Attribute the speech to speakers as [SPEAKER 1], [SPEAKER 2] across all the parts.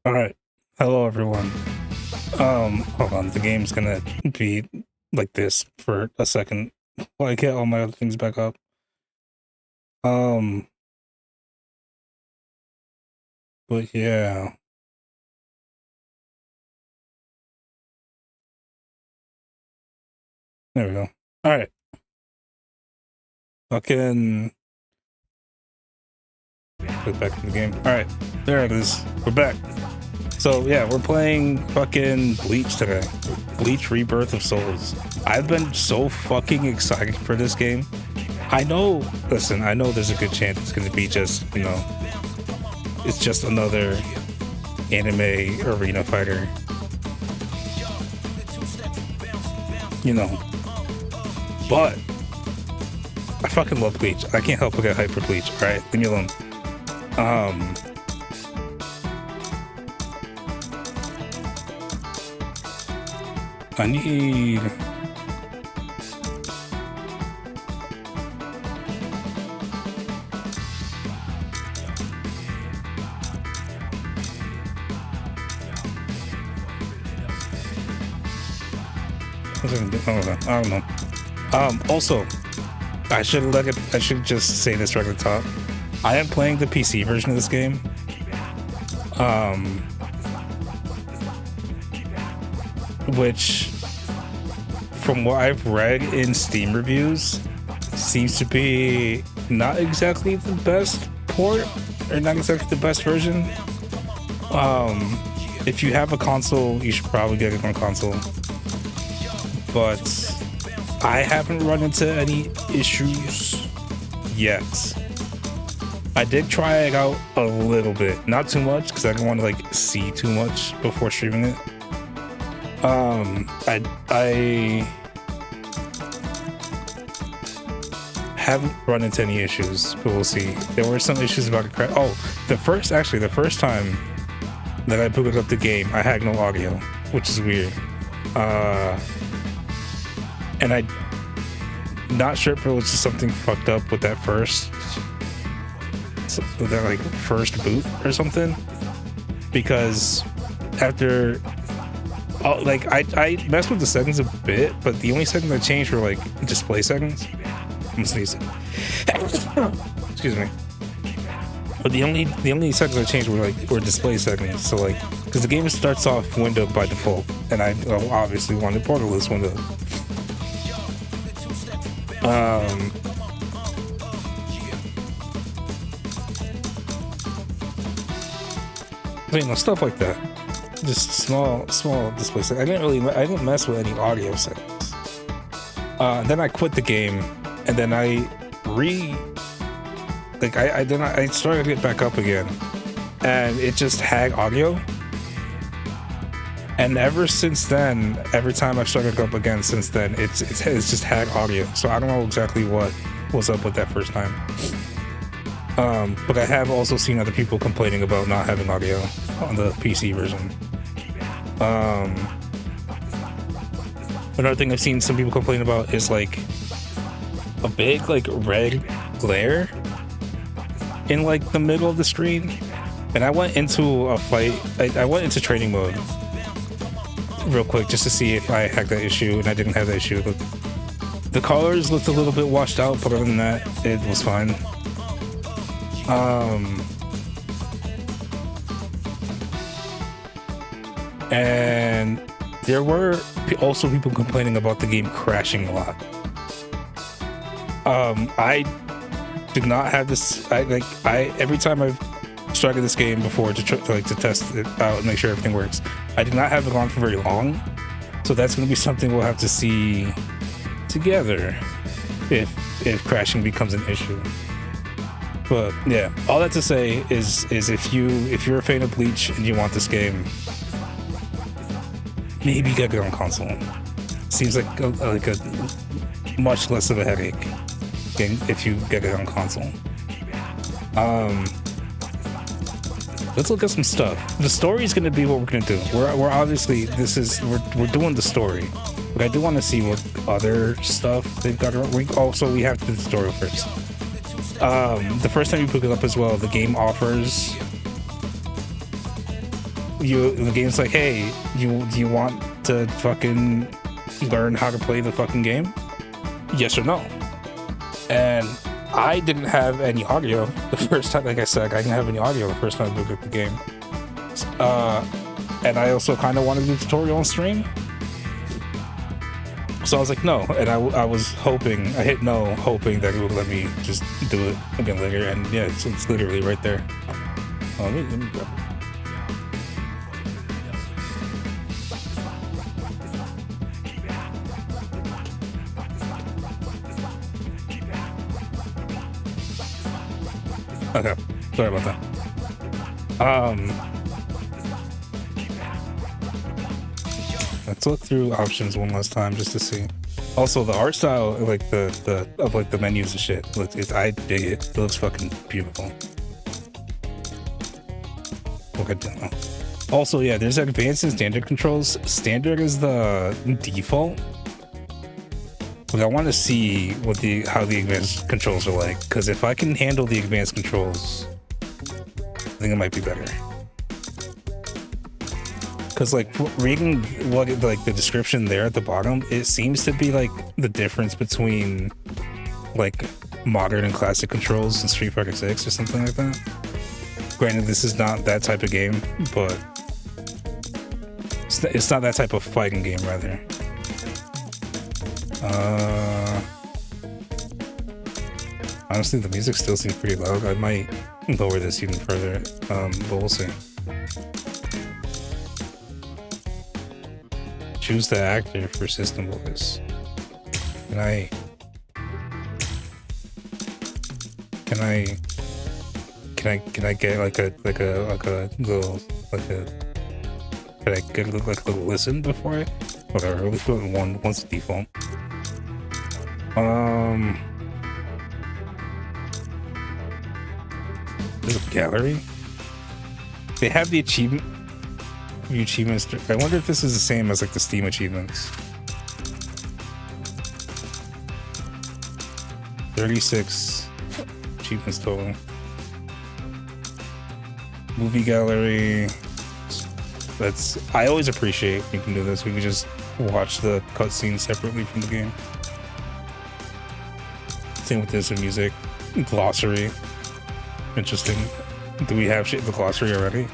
[SPEAKER 1] All right. Hello, everyone. Hold on. The game's gonna be like this for a second while I get all my other things back up. Um, but yeah. There we go. All right. Fucking put back in the game. All right. There it is. We're back. So yeah, we're playing fucking Bleach today. Bleach Rebirth of Souls. I've been so fucking excited for this game. I know, listen, I know there's a good chance it's gonna be just, it's just another anime arena fighter. But I fucking love Bleach. I can't help but get hyped for Bleach. All right, leave me alone. I need. I don't know. Also, I should just say this right at the top. I am playing the PC version of this game. Which, from what I've read in Steam reviews, seems to be not exactly the best port, or not exactly the best version. If you have a console, you should probably get it on console. But I haven't run into any issues yet. I did try it out a little bit, not too much, because I didn't want to see too much before streaming it. I haven't run into any issues, but we'll see. There were some issues about the the first time that I booted up the game, I had no audio, which is weird. And I'm not sure if it was just something fucked up with that first boot or something, because after I messed with the settings a bit, but the only settings I changed were display settings. I'm sneezing. Excuse me. But the only settings I changed were display settings. So because the game starts off windowed by default, and I obviously wanted borderless window. Stuff like that. Just small display settings. I didn't mess with any audio settings. Then I quit the game, and then I started to get back up again, and it just had audio. And ever since then, every time I've started up again since then, it's just had audio. So I don't know exactly what was up with that first time. But I have also seen other people complaining about not having audio on the PC version. Another thing I've seen some people complain about is a big red glare in the middle of the screen. And I went into a fight. I went into training mode real quick just to see if I had that issue, and I didn't have that issue. The colors looked a little bit washed out, but other than that, it was fine. And there were also people complaining about the game crashing a lot. I did not have this. Every time I've started this game before to test it out and make sure everything works, I did not have it on for very long. So that's going to be something we'll have to see together if crashing becomes an issue. But yeah, all that to say is if you're a fan of Bleach and you want this game, maybe get it on console. Seems like a much less of a headache if you get it on console. Let's look at some stuff. The story is going to be what we're going to do. We're obviously we're doing the story, but I do want to see what other stuff they've got. We have to do the story first. The first time you pick it up as well, the game offers the game's like, hey, do you want to fucking learn how to play the fucking game? Yes or no? And I didn't have any audio the first time. Like I said, I didn't have any audio the first time I booted the game. And I also kind of wanted to do a tutorial on stream. So I was like, no. And I was hoping, I hit no, hoping that it would let me just do it again later. And yeah, it's literally right there. Let me grab it. Okay, sorry about that. Let's look through options one last time just to see. Also, the art style, like the menus and shit, I dig it. It looks fucking beautiful. Okay. Also, yeah, there's advanced and standard controls. Standard is the default. But I want to see what how the advanced controls are like, because if I can handle the advanced controls, I think it might be better. Because like reading what like the description there at the bottom, it seems to be like the difference between like modern and classic controls in Street Fighter 6 or something like that. Granted, this is not that type of game, but it's not that type of fighting game, rather. Honestly, the music still seems pretty loud. I might lower this even further, but we'll see. Choose the actor for system voice. Can I get like a little can I get like a little listen before I whatever, let's do it in one's the default. There's a gallery. They have the achievement achievements. I wonder if this is the same as like the Steam achievements. 36 achievements total. Movie gallery. I always appreciate you can do this. We can just watch the cutscenes separately from the game. Same with this and music. Glossary. Interesting. Do we have shit in the glossary already?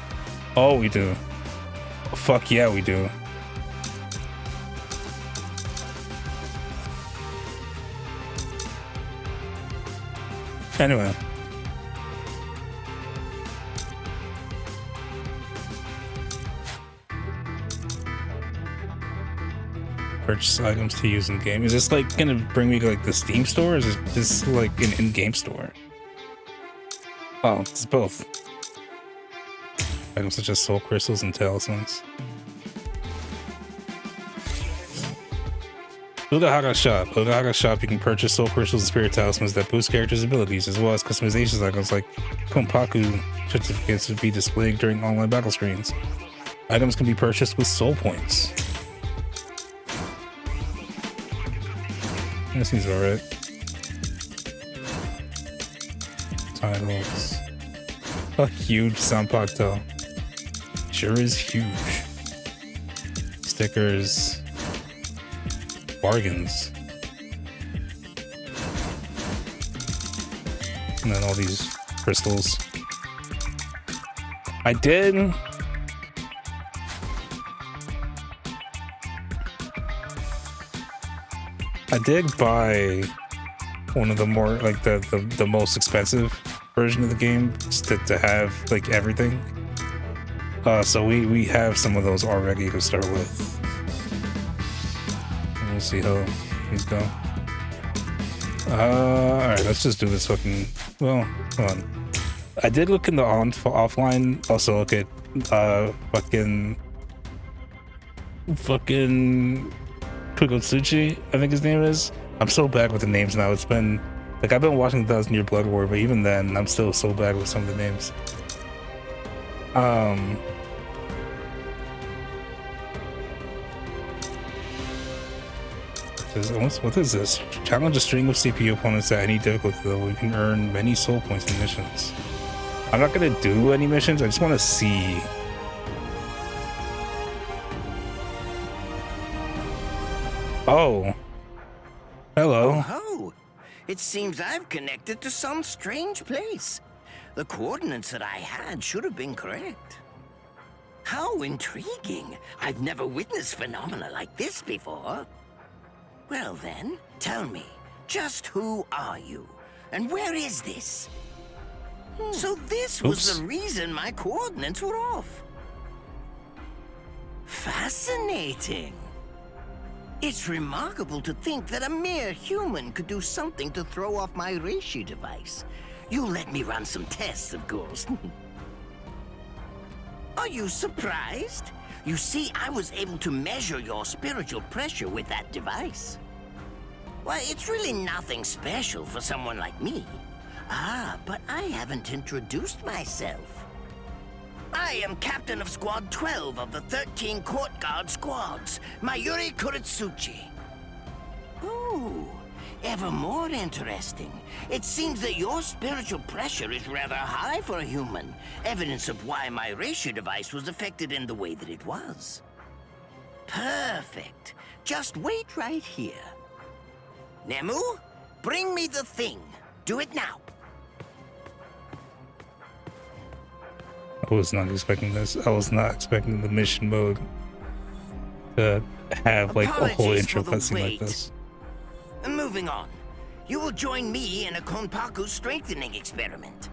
[SPEAKER 1] Oh, we do. Fuck yeah, we do. Anyway. Purchase items to use in game. Is this like gonna bring me to like the Steam store, or is this like an in-game store? Oh, it's both. Items such as soul crystals and talismans. Urahara Shop. Urahara Shop, you can purchase soul crystals and spirit talismans that boost characters' abilities, as well as customization items like Konpaku certificates to be displayed during online battle screens. Items can be purchased with soul points. This seems alright. Titles. A huge Sanpakuto. Sure is huge. Stickers. Bargains. And then all these crystals. I did buy one of the more like the most expensive version of the game just to have like everything. So we have some of those already to start with. We'll see how these go. Alright, let's just do this fucking, well, hold on. I did look in the offline, also look at fucking Kugotsuchi, I think his name is. I'm so bad with the names now. It's been like I've been watching 1,000 Year Blood War, but even then I'm still so bad with some of the names. What is this? Challenge a string of CPU opponents at any difficulty level. You can earn many soul points in missions. I'm not gonna do any missions. I just want to see Oh. Hello.
[SPEAKER 2] Oh, it seems I've connected to some strange place. The coordinates that I had should have been correct. How intriguing. I've never witnessed phenomena like this before. Well then, tell me, just who are you? And where is this? So this was the reason my coordinates were off. Fascinating. It's remarkable to think that a mere human could do something to throw off my reishi device. You let me run some tests, of course. Are you surprised? You see, I was able to measure your spiritual pressure with that device. Why, it's really nothing special for someone like me. Ah, but I haven't introduced myself. I am Captain of Squad 12 of the 13 Court Guard Squads, Mayuri Kuritsuchi. Ooh, ever more interesting. It seems that your spiritual pressure is rather high for a human, evidence of why my reishi device was affected in the way that it was. Perfect. Just wait right here. Nemu, bring me the thing. Do it now.
[SPEAKER 1] I was not expecting this. I was not expecting the mission mode to have like a whole intro cutscene like this.
[SPEAKER 2] Moving on. You will join me in a Konpaku strengthening experiment.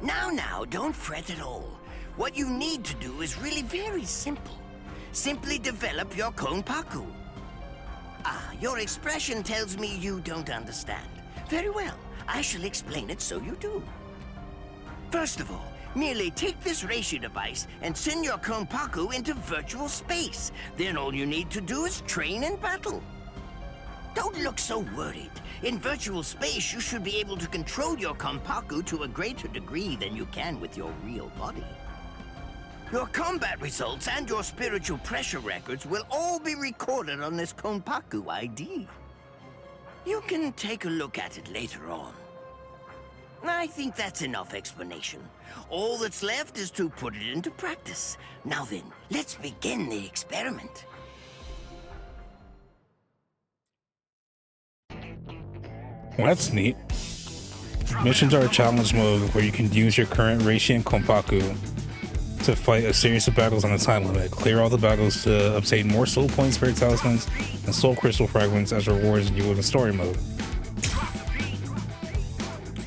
[SPEAKER 2] Now, don't fret at all. What you need to do is really very simple. Simply develop your Konpaku. Ah, your expression tells me you don't understand. Very well, I shall explain it so you do. First of all, merely take this reishi device and send your Konpaku into virtual space. Then all you need to do is train in battle. Don't look so worried. In virtual space, you should be able to control your Konpaku to a greater degree than you can with your real body. Your combat results and your spiritual pressure records will all be recorded on this Konpaku ID. You can take a look at it later on. I think that's enough explanation. All that's left is to put it into practice. Now then, let's begin the experiment.
[SPEAKER 1] Well, that's neat. Missions are a challenge mode where you can use your current reishi and Konpaku to fight a series of battles on a time limit. Clear all the battles to obtain more soul points, spirit talismans, and soul crystal fragments as rewards you in the story mode.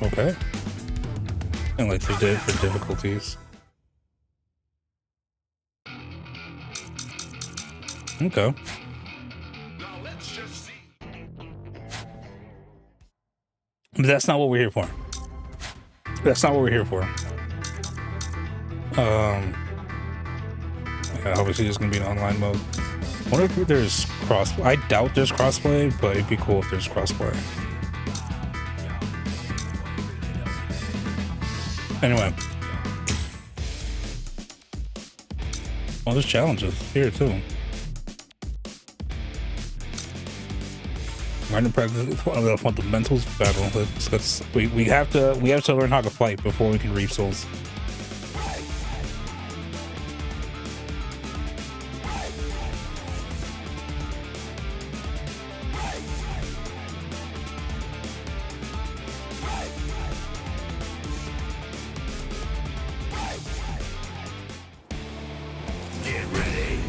[SPEAKER 1] Okay. And like they did for difficulties. Okay. But that's not what we're here for. That's not what we're here for. Yeah, obviously it's gonna be an online mode. I wonder if there's cross. I doubt there's crossplay, but it'd be cool if there's crossplay. Anyway, well, there's challenges here too. Learn to practice the fundamentals battle. We have to learn how to fight before we can reap souls.
[SPEAKER 2] Get ready.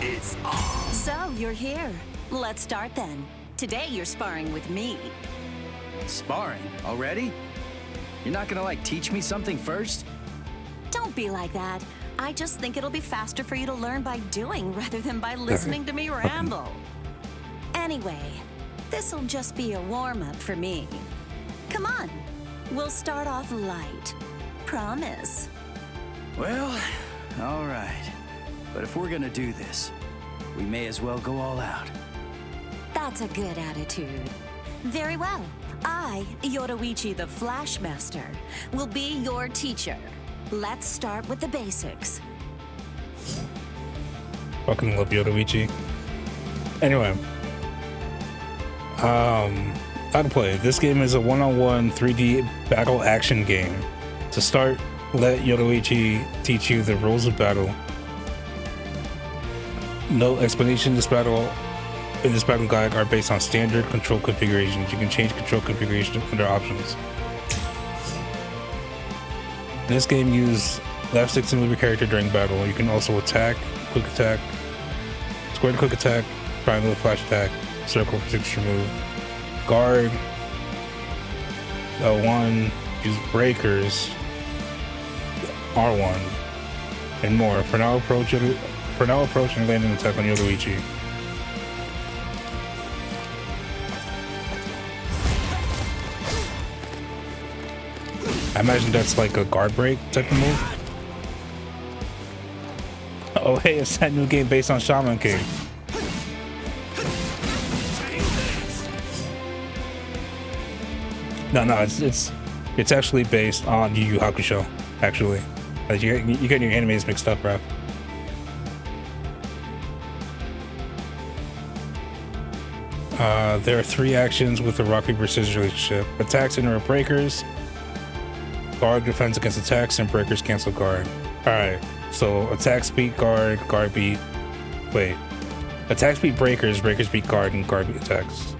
[SPEAKER 2] It's on.
[SPEAKER 3] So you're here. Let's start then. Today you're sparring with me.
[SPEAKER 4] Sparring? Already? You're not gonna, like, teach me something first?
[SPEAKER 3] Don't be like that. I just think it'll be faster for you to learn by doing rather than by listening to me ramble. Anyway, this'll just be a warm-up for me. Come on, we'll start off light. Promise.
[SPEAKER 4] Well, all right. But if we're gonna do this, we may as well go all out.
[SPEAKER 3] That's a good attitude. Very well. I, Yoruichi the Flashmaster, will be your teacher. Let's start with the basics.
[SPEAKER 1] Fucking love Yoruichi. Anyway, how to play. This game is a one-on-one 3D battle action game. To start, let Yoruichi teach you the rules of battle. No explanation. This battle in this battle guide are based on standard control configurations. You can change control configuration under options. This game uses left stick to move your character during battle. You can also attack, quick attack, square to quick attack, triangle flash attack, circle for signature move, guard, L1, use breakers, R1, and more. For now, approach and land an attack on Yoruichi. I imagine that's like a guard break type of move. Oh hey, it's that new game based on Shaman King. No, it's actually based on Yu Yu Hakusho. Actually, like you get your animes mixed up, bro. There are 3 actions with the rock paper scissors relationship: attacks interrupt breakers, guard defends against attacks, and breakers cancel guard. All right, so attacks beat guard, guard beat. Wait, attacks beat breakers, breakers beat guard, and guard beat attacks.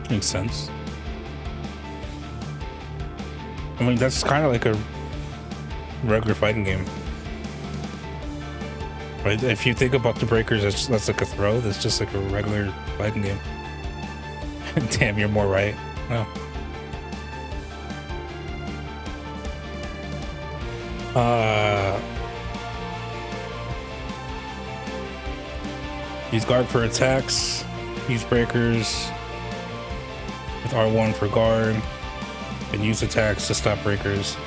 [SPEAKER 1] Makes sense. I mean, that's kind of like a regular fighting game, right? If you think about the breakers, that's like a throw. That's just like a regular fighting game. Damn, you're more right. No. Use guard for attacks. Use breakers with R1 for guard, and use attacks to stop breakers.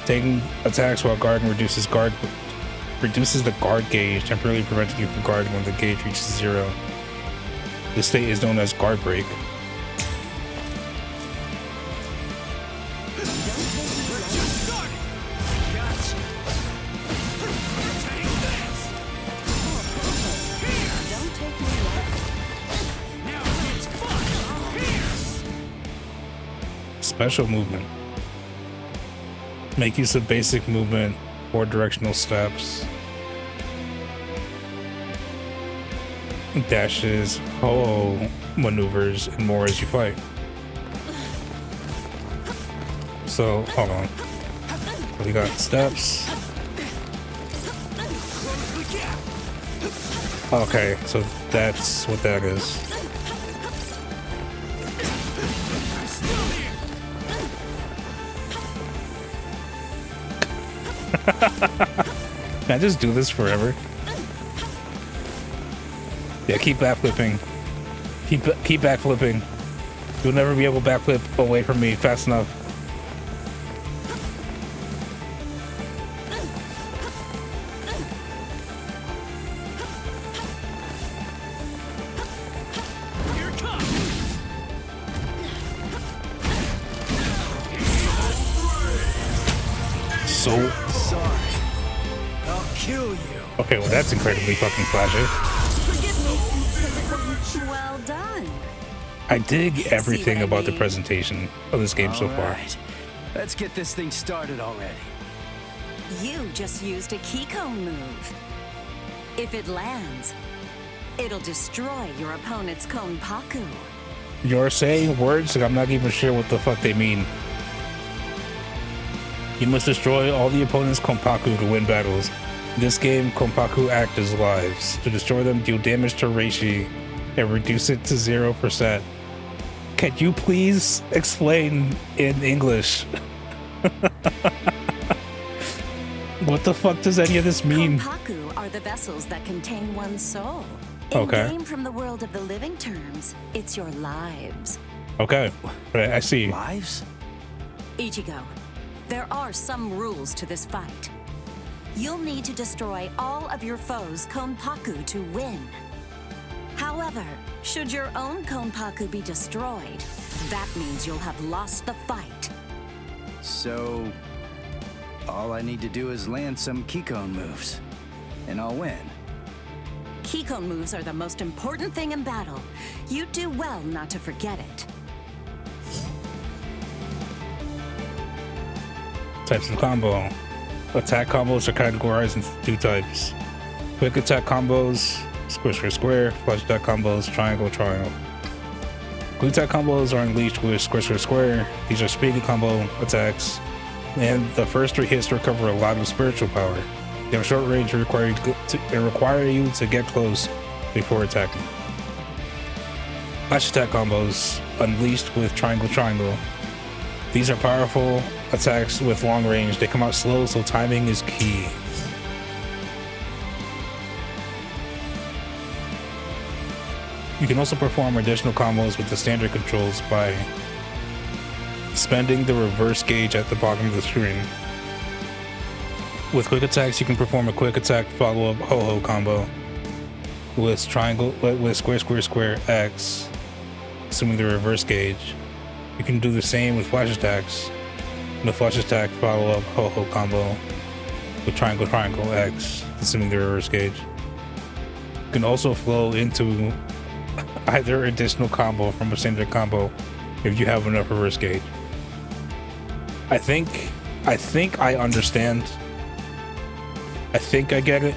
[SPEAKER 1] Taking attacks while guarding reduces the guard gauge, temporarily preventing you from guarding when the gauge reaches 0. This state is known as guard break. Special movement. Make use of basic movement, 4 directional steps, dashes, ho-oh maneuvers, and more as you fight. So, hold on. We got steps. Okay, so that's what that is. Can I just do this forever? Yeah, keep backflipping. Keep backflipping. You'll never be able to backflip away from me fast enough. So
[SPEAKER 4] sorry. I'll kill you.
[SPEAKER 1] Okay, well that's incredibly fucking flashy.
[SPEAKER 3] Forgive me. Well done.
[SPEAKER 1] I dig everything about the presentation of this game so far.
[SPEAKER 4] Right. Let's get this thing started already.
[SPEAKER 3] You just used a keycone move. If it lands, it'll destroy your opponent's Konpaku.
[SPEAKER 1] You're saying words like I'm not even sure what the fuck they mean. You must destroy all the opponent's Konpaku to win battles. In this game, Konpaku act as lives. To destroy them, deal damage to Reishi and reduce it to 0%. Can you please explain in English? What the fuck does any of this mean?
[SPEAKER 3] Konpaku are the vessels that contain one's soul. In
[SPEAKER 1] Okay.
[SPEAKER 3] game from the world of the living terms, it's your lives.
[SPEAKER 1] Okay, right, I see.
[SPEAKER 4] Lives?
[SPEAKER 3] Ichigo, there are some rules to this fight. You'll need to destroy all of your foes' Konpaku to win. However, should your own Konpaku be destroyed, that means you'll have lost the fight.
[SPEAKER 4] So, all I need to do is land some keycone moves, and I'll win.
[SPEAKER 3] Keycone moves are the most important thing in battle. You'd do well not to forget it.
[SPEAKER 1] Types of combo. Attack combos are categorized into 2 types. Quick attack combos square, square, square, flash attack combos, triangle, triangle. Quick attack combos are unleashed with square, square, square. These are speedy combo attacks, and the first 3 hits recover a lot of spiritual power. They have short range and require you to get close before attacking. Flash attack combos unleashed with triangle, triangle. These are powerful attacks with long range. They come out slow, so timing is key. You can also perform additional combos with the standard controls by spending the reverse gauge at the bottom of the screen. With quick attacks, you can perform a quick attack follow-up ho-ho combo with triangle, with square, square, square, X, assuming the reverse gauge. You can do the same with flash attacks. The flash attack follow-up ho-ho combo with triangle, triangle, X, assuming the reverse gauge. You can also flow into either additional combo from a standard combo if you have enough reverse gauge. I think I understand. I think I get it.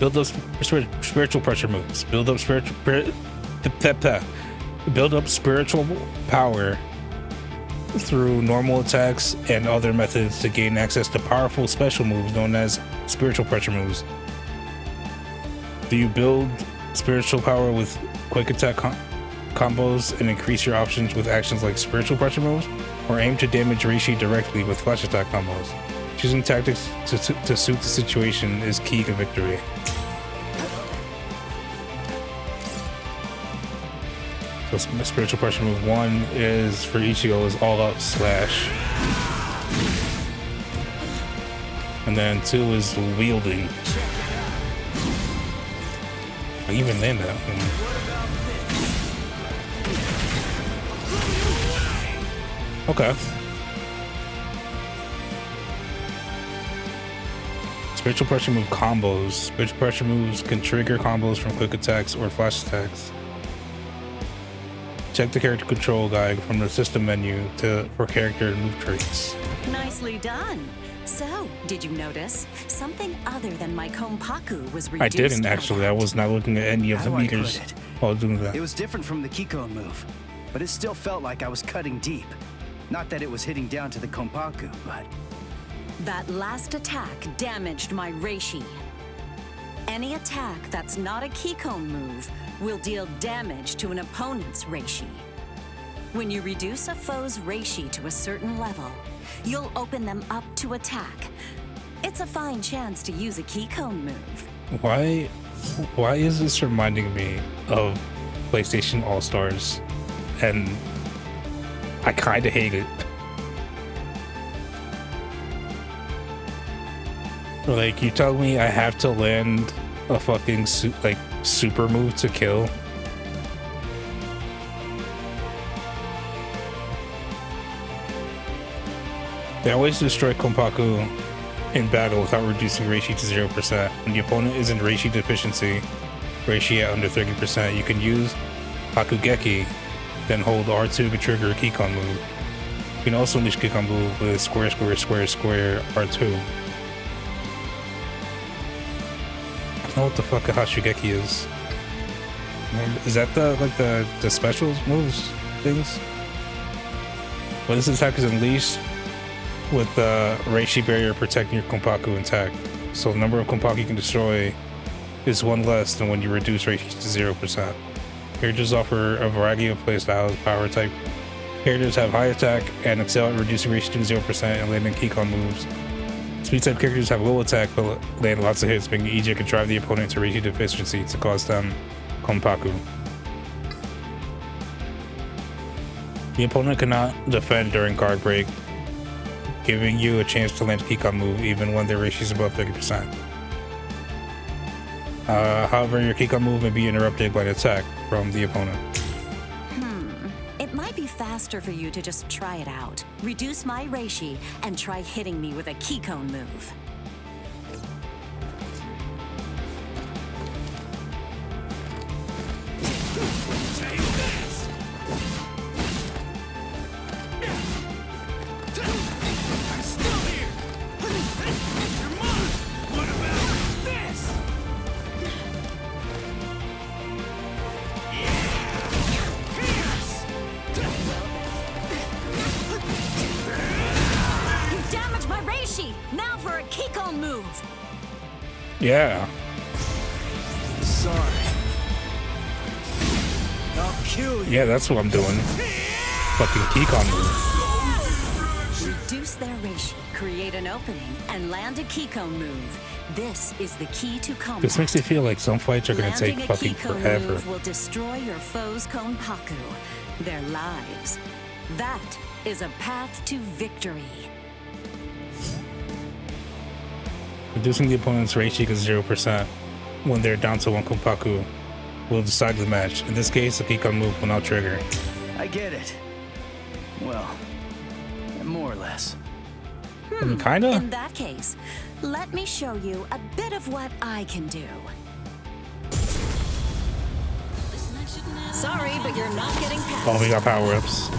[SPEAKER 1] Build up spiritual pressure moves. Build up spiritual power through normal attacks and other methods to gain access to powerful special moves known as spiritual pressure moves. Do you build spiritual power with quick attack combos and increase your options with actions like spiritual pressure moves, or aim to damage Reishi directly with flash attack combos? Choosing tactics to suit the situation is key to victory. So spiritual pressure move 1 is for Ichigo is all up slash. And then 2 is wielding. I even named that. Okay. Spiritual pressure move combos. Spiritual pressure moves can trigger combos from quick attacks or flash attacks. Check the character control guide from the system menu for character and move traits.
[SPEAKER 3] Nicely done. So, did you notice something other than my Konpaku was reduced?
[SPEAKER 1] I didn't actually. I was not looking at any of the meters while doing that.
[SPEAKER 4] It was different from the Kikon move, but it still felt like I was cutting deep. Not that it was hitting down to the Konpaku, but...
[SPEAKER 3] That last attack damaged my Reishi. Any attack that's not a Kikon move will deal damage to an opponent's Reishi. When you reduce a foe's Reishi to a certain level, you'll open them up to attack. It's a fine chance to use a Kikon move.
[SPEAKER 1] Why is this reminding me of PlayStation All-Stars? And I kinda hate it. Like, you tell me I have to land a fucking super move to kill. They always destroy Konpaku in battle without reducing Reishi to 0%. When the opponent is in Reishi deficiency, Reishi at under 30%, you can use Hakugeki, then hold R2 to trigger a Kikon move. You can also unleash Kikon move with square, square, square, square, R2. I don't know what the fuck a Hashugeki is. Is that the specials moves things? But this attack is unleashed with the Reishi barrier protecting your Konpaku intact. So the number of Konpaku you can destroy is 1 less than when you reduce Reishi to 0%. Characters offer a variety of playstyles. Power type characters have high attack and excel at reducing Reishi to 0% and landing Kikon moves. Speed type characters have low attack but land lots of hits, making it easier to drive the opponent to Reishi deficiency to cause them Konpaku. The opponent cannot defend during guard break, giving you a chance to land a Kikon move even when their Reishi is above 30%. However, your Kikon move may be interrupted by an attack from the opponent.
[SPEAKER 3] It might be faster for you to just try it out. Reduce my Reishi and try hitting me with a Kikon move.
[SPEAKER 1] Yeah.
[SPEAKER 4] Sorry. I'll kill you.
[SPEAKER 1] Yeah, that's what I'm doing. Fucking Kikon move.
[SPEAKER 3] Reduce their ratio, create an opening, and land a Kikon move. This is the key to combat.
[SPEAKER 1] This makes me feel like some fights are gonna
[SPEAKER 3] Landing
[SPEAKER 1] take
[SPEAKER 3] a
[SPEAKER 1] fucking
[SPEAKER 3] Kikon
[SPEAKER 1] forever.
[SPEAKER 3] move will destroy your foe's Konpaku, their lives. That is a path to victory.
[SPEAKER 1] Reducing the opponent's ratio to 0% when they're down to 1 Konpaku will decide the match. In this case, the Kikon move will not trigger.
[SPEAKER 4] I get it. Well, more or less.
[SPEAKER 1] Kinda?
[SPEAKER 3] In that case, let me show you a bit of what I can do. Sorry, but you're not getting past.
[SPEAKER 1] Oh, we got power-ups.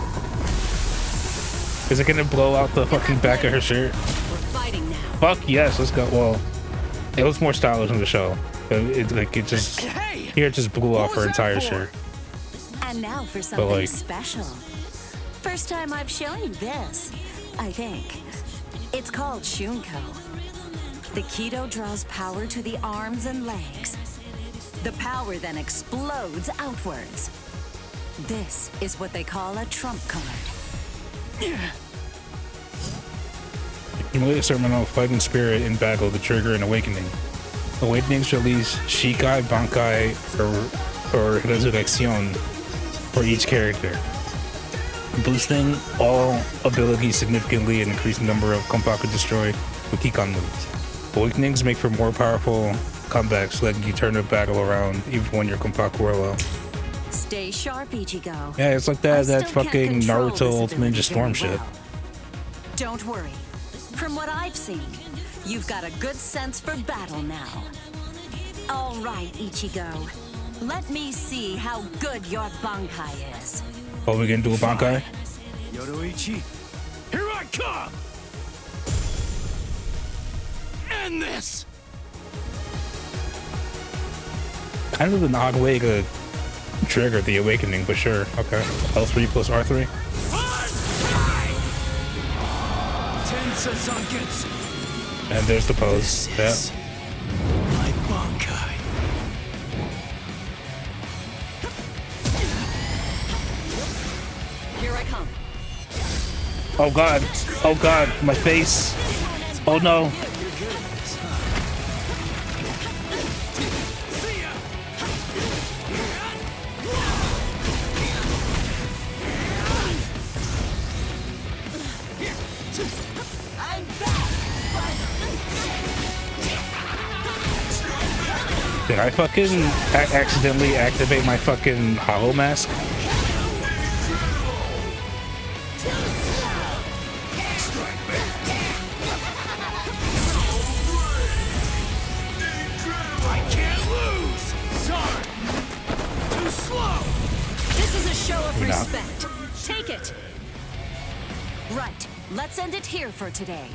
[SPEAKER 1] Is it gonna blow out the fucking back of her shirt?
[SPEAKER 3] We're fighting now.
[SPEAKER 1] Fuck yes, let's go. Well, it was more stylish in the show. It just here it just blew off her entire shirt.
[SPEAKER 3] And now for something
[SPEAKER 1] like-
[SPEAKER 3] special. First time I've shown you this, I think. It's called Shunko. The Kido draws power to the arms and legs. The power then explodes outwards. This is what they call a trump card.
[SPEAKER 1] Accumulate a certain amount of fighting spirit in battle to trigger an awakening. Awakenings release Shikai, Bankai, or Resurrection for each character, boosting all abilities significantly and increasing the number of Konpaku destroyed with Kikon moves. Awakenings make for more powerful comebacks, letting you turn the battle around even when your Konpaku are low.
[SPEAKER 3] Stay sharp, Ichigo.
[SPEAKER 1] Yeah, it's like
[SPEAKER 3] I
[SPEAKER 1] that
[SPEAKER 3] still
[SPEAKER 1] fucking
[SPEAKER 3] can't control
[SPEAKER 1] Naruto
[SPEAKER 3] this
[SPEAKER 1] Ultimate
[SPEAKER 3] ability
[SPEAKER 1] Ninja Storm
[SPEAKER 3] very
[SPEAKER 1] shit.
[SPEAKER 3] well. Don't worry. From what I've seen, you've got a good sense for battle now. All right, Ichigo. Let me see how good your Bankai is.
[SPEAKER 1] Oh, we gonna do a Bankai?
[SPEAKER 4] Yoruichi, here I come! End this!
[SPEAKER 1] Kind of an odd way to trigger the awakening, but sure. Okay. L3 plus R3.
[SPEAKER 4] 10 Sazakets.
[SPEAKER 1] And there's the pose. Yeah.
[SPEAKER 4] My Bankai.
[SPEAKER 3] Here I come.
[SPEAKER 1] Oh god. Oh god. My face. Oh no. Did I fucking accidentally activate my fucking hollow mask?
[SPEAKER 4] I can't lose! Sorry! Too slow!
[SPEAKER 3] This is a show of
[SPEAKER 1] You're not.
[SPEAKER 3] respect. Take it. Right. Let's end it here for today.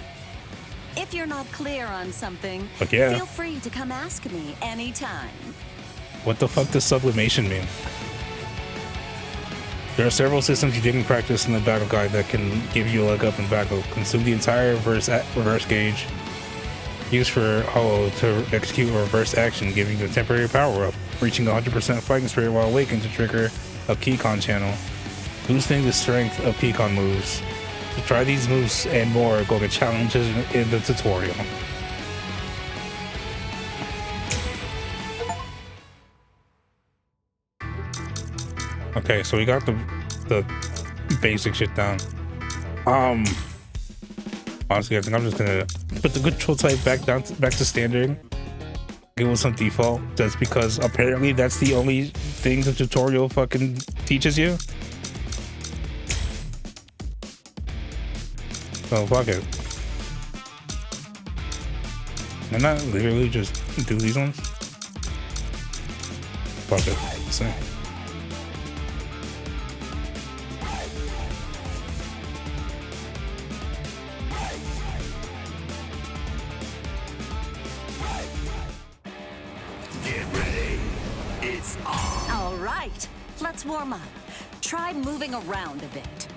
[SPEAKER 3] If you're not clear on something,
[SPEAKER 1] Fuck yeah.
[SPEAKER 3] feel free to come ask me anytime.
[SPEAKER 1] What the fuck does sublimation mean? There are several systems you didn't practice in the battle guide that can give you a leg up in battle. Consume the entire reverse gauge. Used for hollow to execute a reverse action, giving you a temporary power up. Reaching 100% fighting spirit while awakened to trigger a Kikon channel. Boosting the strength of Kikon moves. To try these moves and more, go to challenges in the tutorial. Okay, so we got the basic shit down. Honestly, I think I'm just gonna put the control type back to standard. Give it some default. That's because apparently that's the only thing the tutorial fucking teaches you. So fuck it. Can I not literally just do these ones? Fuck it. Let's see.
[SPEAKER 3] All right. Let's warm up. Try moving around a bit.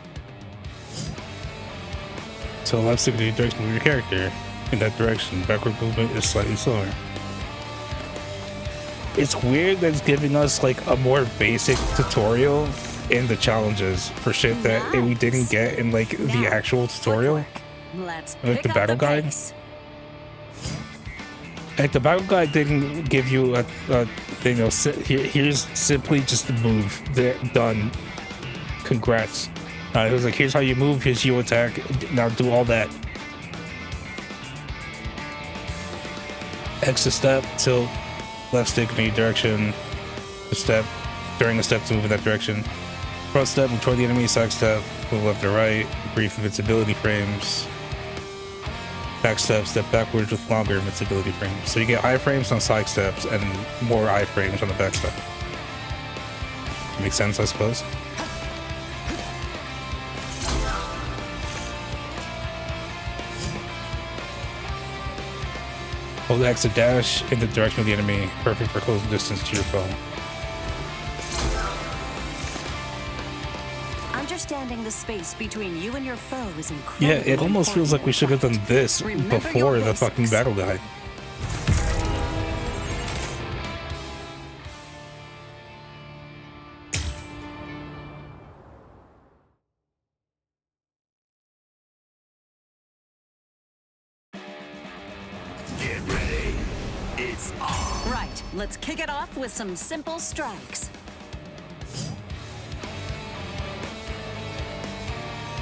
[SPEAKER 1] So left stick to the direction of your character. In that direction, backward movement is slightly slower. it's weird that it's giving us like a more basic tutorial in the challenges for shit that we didn't get in like the actual tutorial.
[SPEAKER 3] Let's
[SPEAKER 1] Like
[SPEAKER 3] pick
[SPEAKER 1] the battle
[SPEAKER 3] up
[SPEAKER 1] guide.
[SPEAKER 3] pace.
[SPEAKER 1] Like the battle guide didn't give you a thing. Here's simply just the move. There, done. Congrats. It was like, here's how you move. Here's your attack. Now do all that. X to step, tilt, left stick in any direction. The step during the step to move in that direction. Front step, move toward the enemy. Side step, move left or right. Brief invincibility frames. Back step, step backwards with longer invincibility frames. So you get iframes on side steps and more iframes on the back step. Makes sense, I suppose. Hold X to dash in the direction of the enemy, perfect for close distance to your foe.
[SPEAKER 3] Understanding the space between you and your foe is incredible.
[SPEAKER 1] Yeah, it almost feels like we should have done this before the fucking battle guide.
[SPEAKER 5] Get ready. It's on.
[SPEAKER 3] Right, let's kick it off with some simple strikes.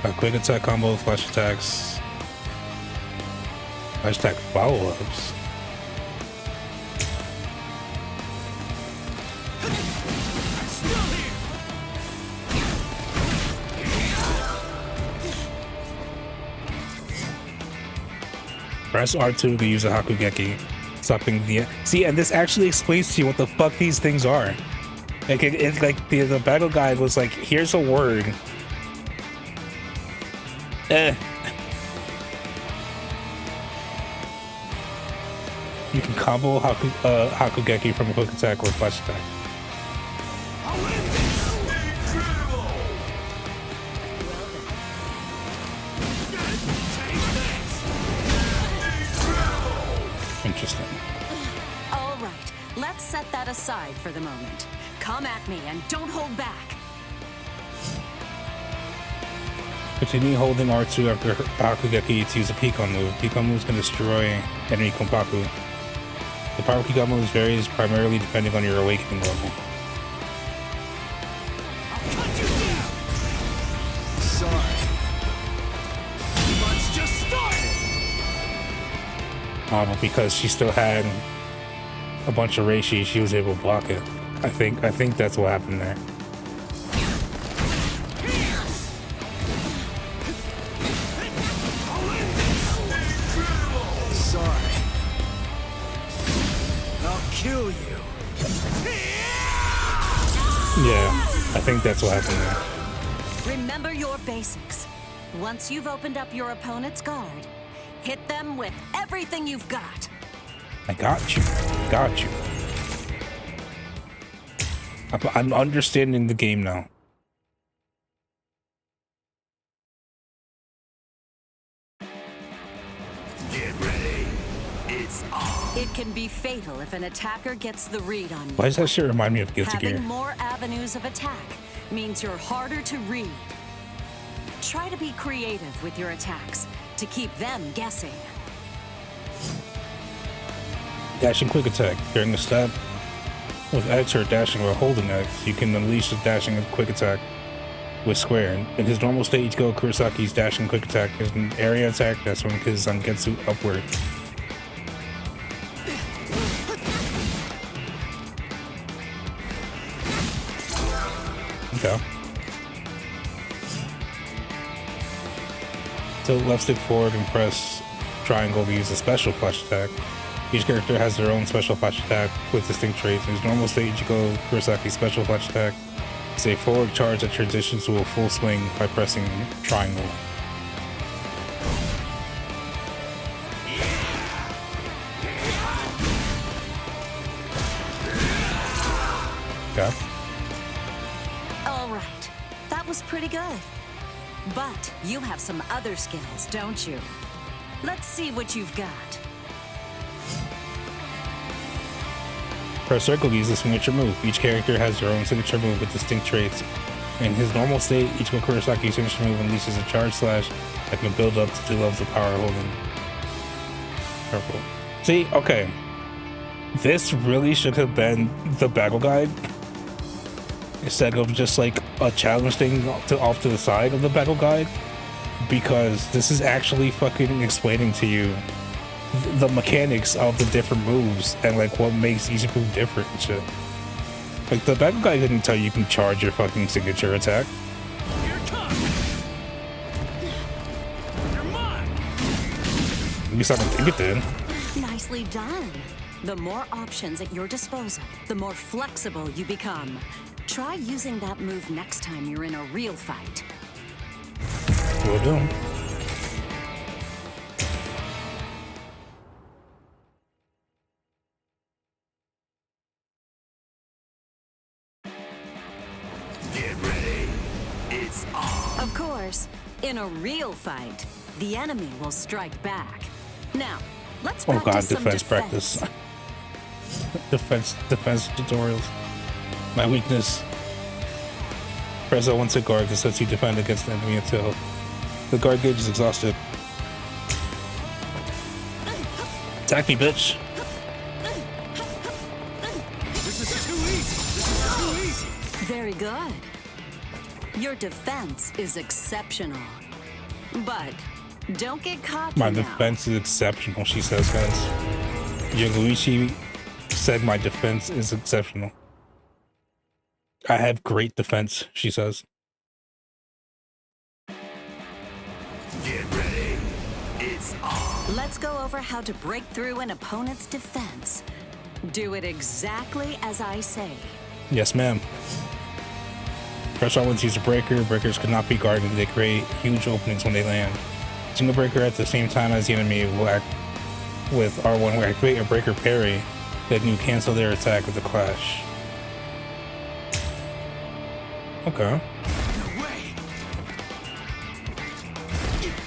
[SPEAKER 1] A quick attack combo, flash attacks, flash attack follow-ups. Press R2 to use a Hakugeki, stopping the... See, and this actually explains to you what the fuck these things are. Like, it's like the battle guide was like, here's a word. You can combo Hakugeki from a quick attack or flash attack. Interesting.
[SPEAKER 3] All right, let's set that aside for the moment. Come at me and don't hold back.
[SPEAKER 1] Continue holding R2 after Hakugeki to use a Picon move. Picon moves can destroy enemy Konpaku. The power of Picon moves varies primarily depending on your awakening level.
[SPEAKER 5] I'll cut you down. Sorry. Let's just start it.
[SPEAKER 1] Because she still had a bunch of reishi, she was able to block it. I think that's what happened there.
[SPEAKER 5] Sorry. I'll kill you.
[SPEAKER 1] Yeah, I think that's what happened there.
[SPEAKER 3] Remember your basics. Once you've opened up your opponent's guard, hit them with everything you've got.
[SPEAKER 1] I got you. Got you. I'm understanding the game now.
[SPEAKER 5] Get ready. It's on.
[SPEAKER 3] It can be fatal if an attacker gets the read on you.
[SPEAKER 1] Why does that shit remind me of Guilty Gear?
[SPEAKER 3] Having more avenues of attack means you're harder to read. Try to be creative with your attacks to keep them guessing.
[SPEAKER 1] Dashing quick attack. During the stab with X or dashing or holding X, you can unleash the dashing and quick attack with square. In his normal state, Ichigo Kurisaki's dashing quick attack is an area attack that's when his Zangetsu upward. Okay. Tilt left stick forward and press triangle to use a special flash attack. Each character has their own special flash attack with distinct traits. In his normal state, Ichigo Kurisaki's special flash attack is a forward charge that transitions to a full swing by pressing triangle. Okay.
[SPEAKER 3] All right, that was pretty good. But you have some other skills, don't you? Let's see what you've got.
[SPEAKER 1] Press circle to use the signature move. Each character has their own signature move with distinct traits. In his normal state, each Kurosaki signature move unleashes a charge slash that can build up to 2 levels of power holding. Purple. See, okay. This really should have been the battle guide instead of just like a challenge thing off to the side of the battle guide, because this is actually fucking explaining to you the mechanics of the different moves and like what makes each move different and shit. Like the battle guide didn't tell you can charge your fucking signature attack.
[SPEAKER 5] Here it comes. You're mine.
[SPEAKER 1] At least I don't think it did.
[SPEAKER 3] Nicely done. The more options at your disposal, the more flexible you become. Try using that move next time you're in a real fight.
[SPEAKER 1] Will do.
[SPEAKER 5] Get ready. It's on.
[SPEAKER 3] Of course, in a real fight, the enemy will strike back. Now, let's
[SPEAKER 1] Oh
[SPEAKER 3] practice
[SPEAKER 1] god,
[SPEAKER 3] some
[SPEAKER 1] defense practice. defense tutorials. My weakness. Press L1 to guard. This lets you defend against the enemy until the guard gauge is exhausted. Attack me, bitch.
[SPEAKER 5] This is too easy. This is too easy.
[SPEAKER 3] Very good. Your defense is exceptional. But don't get cocky
[SPEAKER 1] My
[SPEAKER 3] now.
[SPEAKER 1] defense is exceptional, she says, guys. Yoguichi said my defense is exceptional. I have great defense, she says.
[SPEAKER 5] Get ready. It's on.
[SPEAKER 3] Let's go over how to break through an opponent's defense. Do it exactly as I say.
[SPEAKER 1] Yes, ma'am. Press R1 to use a breaker. Breakers could not be guarded. They create huge openings when they land. Single breaker at the same time as the enemy will act with R1 will activate a breaker parry. Then you cancel their attack with a clash. Okay.
[SPEAKER 5] No way.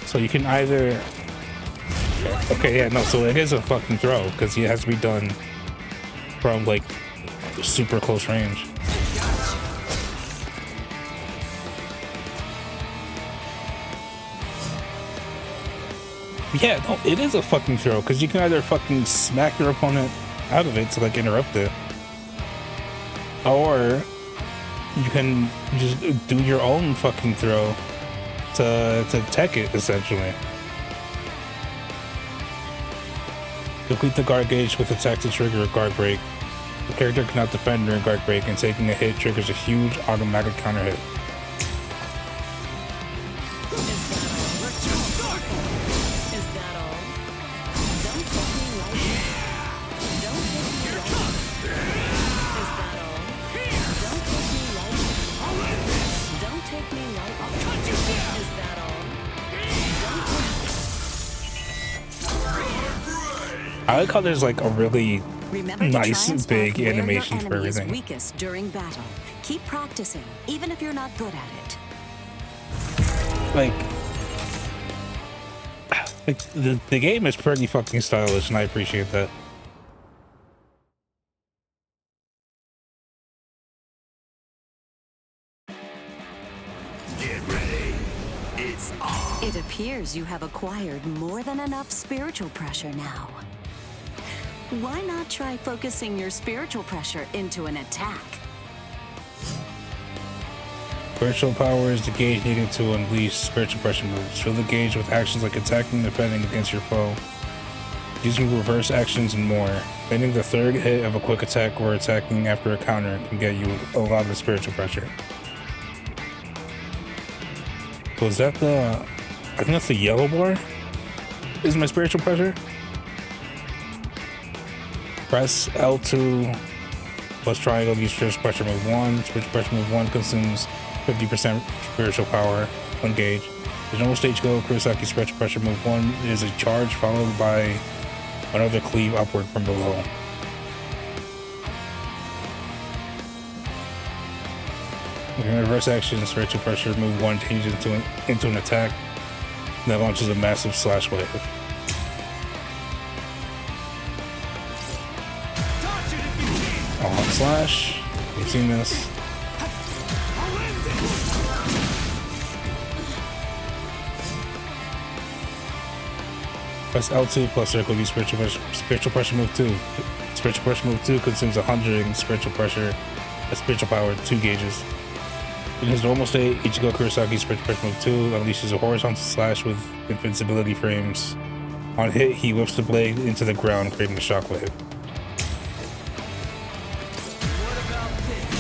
[SPEAKER 1] So you can either... Okay, yeah, no, so it is a fucking throw, because it has to be done from, like, super close range. Yeah, no, it is a fucking throw, because you can either fucking smack your opponent out of it to, like, interrupt it. Or you can just do your own fucking throw to tech it, essentially. Complete the guard gauge with attack to trigger a guard break. The character cannot defend during guard break, and taking a hit triggers a huge automatic counter hit.
[SPEAKER 3] Is that all? Don't take me lightly. Don't take me lightly. Is that all? Don't take me lightly. Don't take me lightly. Is that all?
[SPEAKER 1] I like how there's like a really
[SPEAKER 3] Remember to
[SPEAKER 1] nice
[SPEAKER 3] try and
[SPEAKER 1] big
[SPEAKER 3] spot where your
[SPEAKER 1] animation for
[SPEAKER 3] enemy is
[SPEAKER 1] everything.
[SPEAKER 3] weakest during battle. Keep practicing, even if you're not good at it.
[SPEAKER 1] Like the game is pretty fucking stylish, and I appreciate that.
[SPEAKER 5] Get ready. It's on.
[SPEAKER 3] It appears you have acquired more than enough spiritual pressure now. Why not try focusing your spiritual pressure into an attack?
[SPEAKER 1] Spiritual power is the gauge needed to unleash spiritual pressure moves. Fill the gauge with actions like attacking and defending against your foe, using reverse actions and more. Landing the third hit of a quick attack or attacking after a counter can get you a lot of spiritual pressure. So is that the... I think that's the yellow bar? Is my spiritual pressure? Press L2 plus triangle, use spiritual pressure move 1. Spiritual pressure move 1 consumes 50% spiritual power when gauge. The normal stage go, Kurosaki spiritual pressure move 1 is a charge followed by another cleave upward from below. In reverse action, spiritual pressure move 1 changes into an attack that launches a massive slash wave.
[SPEAKER 5] Dodge it if you can.
[SPEAKER 1] On slash. You've seen this. Press L2 plus circle. Use spiritual pressure move 2. Spiritual pressure move 2 consumes 100 spiritual pressure. A spiritual power 2 gauges. In his normal state, Ichigo Kurosaki's spiritual pressure move 2 unleashes a horizontal slash with invincibility frames. On hit, he whips the blade into the ground, creating a shockwave.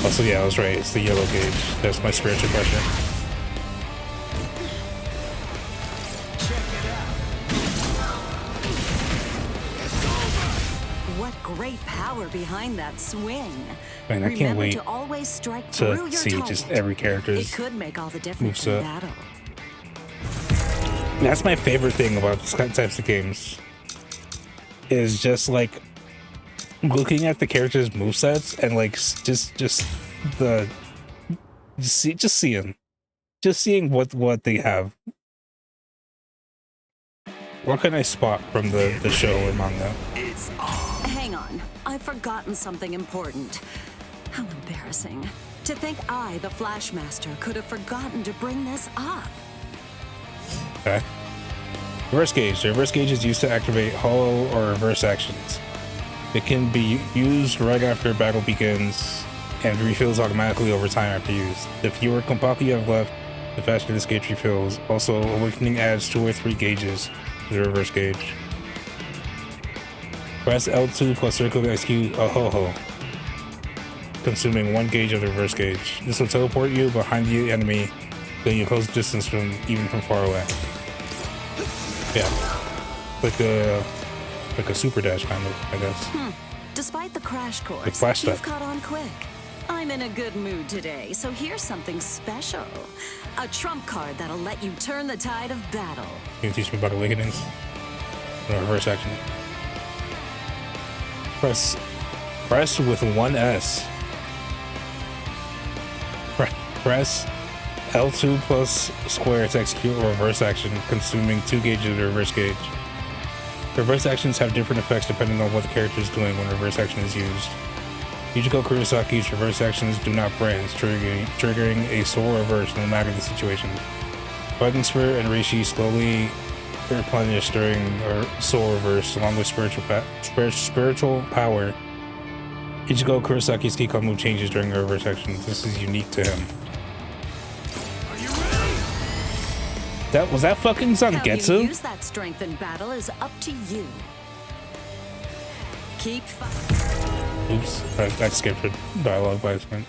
[SPEAKER 1] Also, yeah, I was right. It's the yellow gauge. That's my spiritual pressure.
[SPEAKER 3] What great power behind that swing.
[SPEAKER 1] Man, I can't wait
[SPEAKER 3] to always strike
[SPEAKER 1] to
[SPEAKER 3] through your
[SPEAKER 1] see
[SPEAKER 3] target.
[SPEAKER 1] just every character's
[SPEAKER 3] It could make all the difference in
[SPEAKER 1] moveset.
[SPEAKER 3] battle.
[SPEAKER 1] That's my favorite thing about these types of games. Is just like looking at the characters' movesets and like seeing what they have. What can I spot from the show or manga?
[SPEAKER 3] Hang on, I've forgotten something important. How embarrassing. To think I, the Flash Master, could have forgotten to bring this up.
[SPEAKER 1] Okay. Reverse gauge. The reverse gauge is used to activate hollow or reverse actions. It can be used right after battle begins and refills automatically over time after use. The fewer Konpaku you have left, the faster this gauge refills. Also, Awakening adds 2 or 3 gauges to the reverse gauge. Press L2 plus circle to execute a ho-ho, consuming 1 gauge of the reverse gauge. This will teleport you behind the enemy, then you close distance from even from far away. Yeah, like a super dash kind of, I guess.
[SPEAKER 3] Despite the crash course,
[SPEAKER 1] Like flash
[SPEAKER 3] you've
[SPEAKER 1] type.
[SPEAKER 3] caught on quick. I'm in a good mood today, so here's something special. A trump card that'll let you turn the tide of battle.
[SPEAKER 1] You can teach me about awakenings. No, reverse action. Press with 1 S. Press L2 plus square to execute a reverse action, consuming 2 gauges of the reverse gauge. Reverse actions have different effects depending on what the character is doing when reverse action is used. Ichigo Kurosaki's reverse actions do not branch, triggering a soul reverse no matter the situation. Fighting Spirit and Reishi slowly replenish during a soul reverse along with spiritual power. Ichigo Kurosaki's Kikon move changes during a reverse action. This is unique to him. Was that fucking
[SPEAKER 3] How you
[SPEAKER 1] Zangetsu?
[SPEAKER 3] use that strength in battle is up to you. Keep fighting.
[SPEAKER 1] Oops, I skipped a dialogue by accident.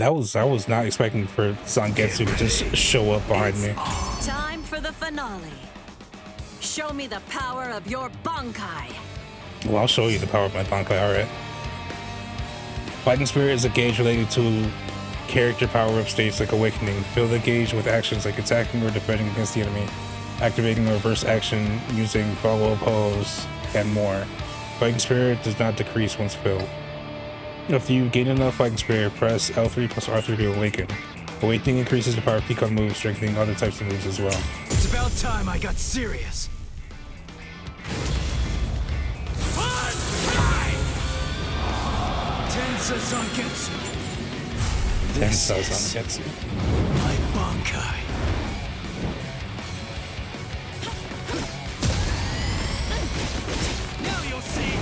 [SPEAKER 1] I was not expecting for Zangetsu to just show up behind me.
[SPEAKER 3] Time for the finale. Show me the power of your Bankai.
[SPEAKER 1] Well, I'll show you the power of my Bankai, alright. Fighting Spirit is a gauge related to character power-up states like Awakening. Fill the gauge with actions like attacking or defending against the enemy, activating a reverse action using follow-up pose, and more. Fighting Spirit does not decrease once filled. If you gain enough Fighting Spirit, press L3 plus R3 to awaken. Awakening increases the power of Kikon moves, strengthening other types of moves as well.
[SPEAKER 5] It's about time I got serious. Tensa Zangetsu.
[SPEAKER 1] Tensa
[SPEAKER 5] This is
[SPEAKER 1] Zangetsu.
[SPEAKER 5] my Bankai. Now you'll see.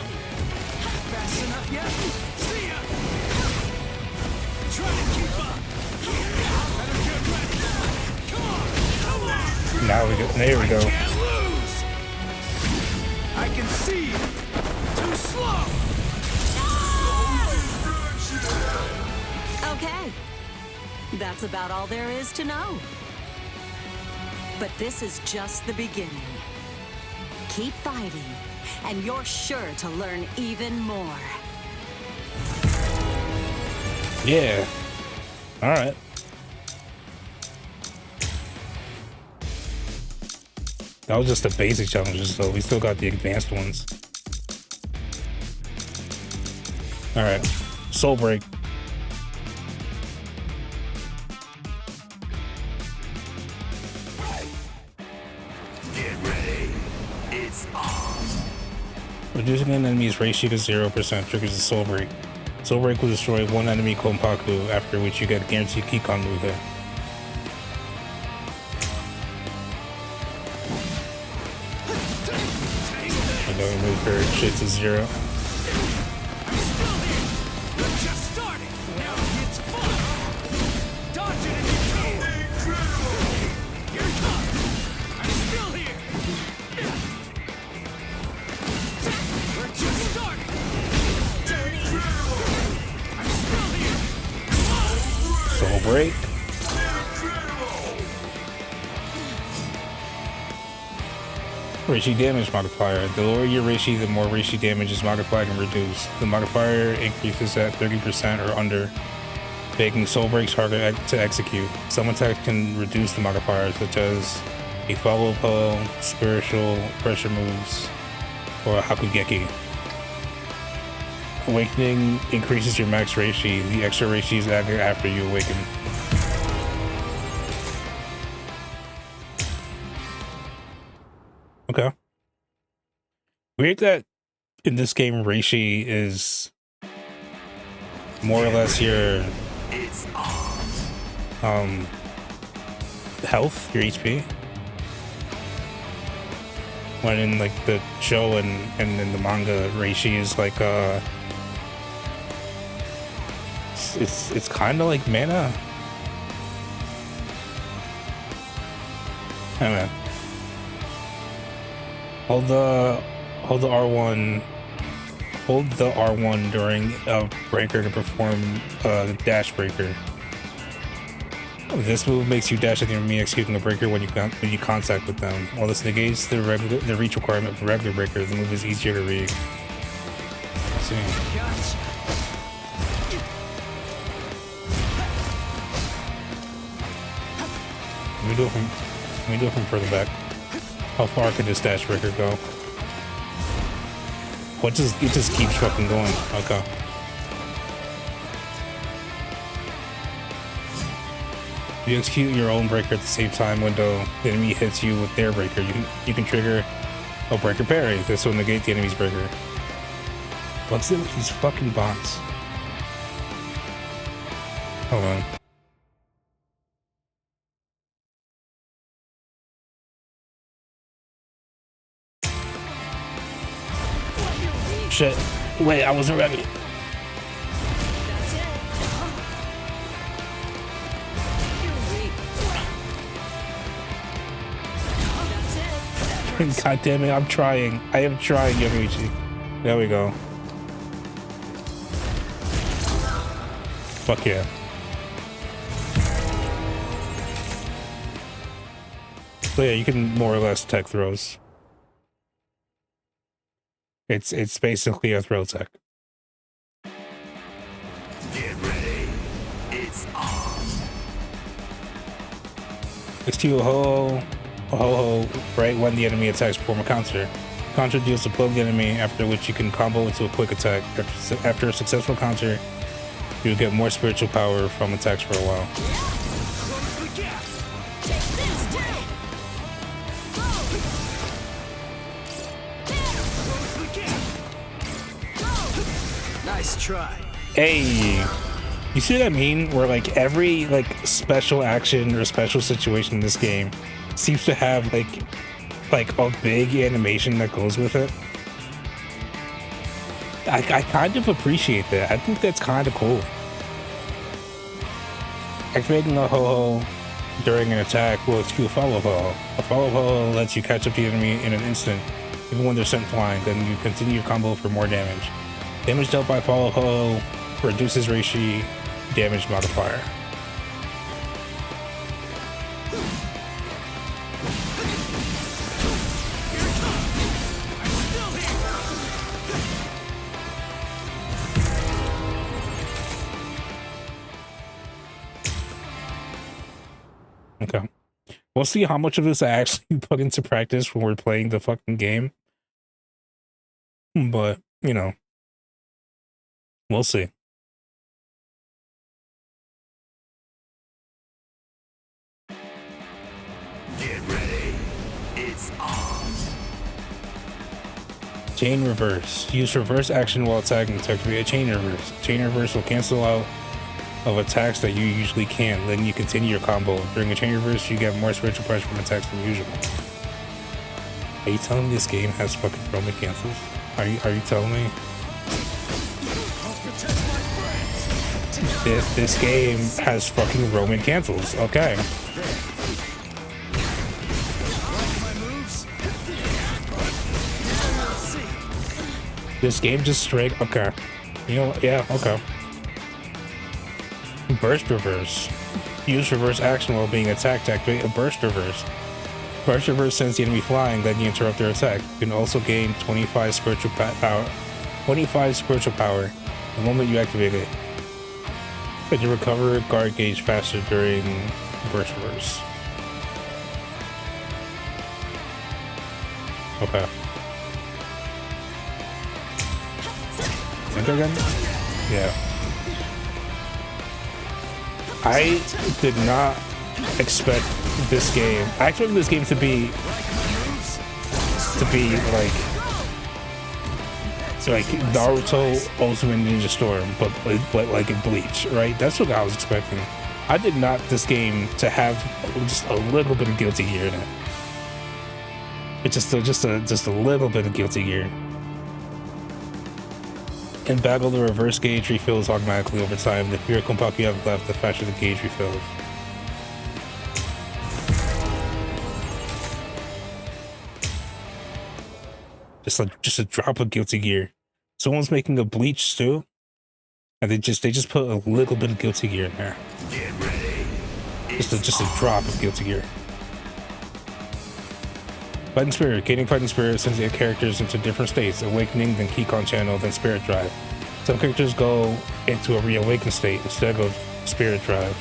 [SPEAKER 5] Fast enough yet? See ya. Try to keep up. Better get ready. Come on.
[SPEAKER 1] Now we go. There we go.
[SPEAKER 5] Can't lose. I can see. Too slow.
[SPEAKER 3] Okay. That's about all there is to know. But this is just the beginning. Keep fighting, and you're sure to learn even more.
[SPEAKER 1] Yeah. Alright. That was just the basic challenges, though. We still got the advanced ones. All right, Soul Break.
[SPEAKER 5] Get ready. It's on.
[SPEAKER 1] Reducing an enemy's ratio to 0% triggers a Soul Break. Soul Break will destroy one enemy Konpaku, after which you get a guaranteed Kikon move hit. And then we move her shit to 0.
[SPEAKER 5] Just starting. Now it's fun. Dodge it and you go. You're tough. I'm still here. We're just starting. I'm still here.
[SPEAKER 1] Soul Break. Reishi damage modifier. The lower your Reishi, the more Reishi damage is modified and reduced. The modifier increases at 30% or under, making Soul Breaks harder to execute. Some attacks can reduce the modifier, such as a follow-up, spiritual, pressure moves, or a Hakugeki. Awakening increases your max Reishi. The extra Reishi is added after you awaken. Okay. Weird that in this game Reishi is more or less your health, your HP. When in like the show and in the manga, Reishi is like it's kind of like mana. I don't know. Hold the R1. Hold the R1 during a breaker to perform the dash breaker. This move makes you dash at the enemy executing a breaker when you contact with them. While this negates the reach requirement for regular breaker, the move is easier to read. Let's see. Let me do it from further back. How far could this dash breaker go? It just keeps fucking going. Okay. If you execute your own breaker at the same time window the enemy hits you with their breaker, you can trigger a breaker parry. This will negate the enemy's breaker. What's it with these fucking bots? Hold on. Shit. Wait, I wasn't ready. God damn it, I'm trying. I am trying, Yoruichi. There we go. Fuck yeah. So yeah, you can more or less tech throws. It's basically a throw tech.
[SPEAKER 5] Get ready. It's on.
[SPEAKER 1] Execute a ho right when the enemy attacks, perform a counter. Counter deals to plug the enemy, after which you can combo into a quick attack. After a successful counter, you will get more spiritual power from attacks for a while.
[SPEAKER 5] Close the gap.
[SPEAKER 4] Nice try.
[SPEAKER 1] Hey, you see what I mean? Where like every like special action or special situation in this game seems to have like a big animation that goes with it. I kind of appreciate that. I think that's kind of cool. Activating a ho-ho during an attack will execute a follow-up ho-ho. A follow-up ho-ho lets you catch up to the enemy in an instant, even when they're sent flying, then you continue your combo for more damage. Damage dealt by follow-up ho-ho reduces Reishi damage modifier. Okay. We'll see how much of this I actually put into practice when we're playing the fucking game. But, you know. We'll see.
[SPEAKER 5] Get ready. It's on.
[SPEAKER 1] Chain reverse. Use reverse action while attacking to activate a chain reverse. Chain reverse will cancel out of attacks that you usually can't, letting you continue your combo. During a chain reverse, you get more spiritual pressure from attacks than usual. Are you telling me this game has fucking Roman cancels? Are you telling me? This game has fucking Roman cancels. Okay. This game just straight. Okay. You know, yeah, okay. Burst reverse. Use reverse action while being attacked to activate a burst reverse. Burst reverse sends the enemy flying, then you interrupt their attack. You can also gain 25 spiritual power. 25 spiritual power the moment you activate it. But you recover guard gauge faster during burst reverse. Okay. Enter again? Yeah. I did not expect this game. I expected this game to be like Naruto Ultimate Ninja Storm, but like in Bleach, right? That's what I was expecting. I did not this game to have just a little bit of Guilty Gear in it. It's just a little bit of Guilty Gear. In battle, the reverse gauge refills automatically over time. The fewer Konpaku you have left, the faster the gauge refills. Just a drop of Guilty Gear. Someone's making a Bleach stew, and they just put a little bit of Guilty Gear in there.
[SPEAKER 5] Get ready.
[SPEAKER 1] Just a drop of Guilty Gear. Fighting Spirit. Gaining Fighting Spirit sends your characters into different states. Awakening, then Keycon Channel, then Spirit Drive. Some characters go into a reawakened state instead of Spirit Drive.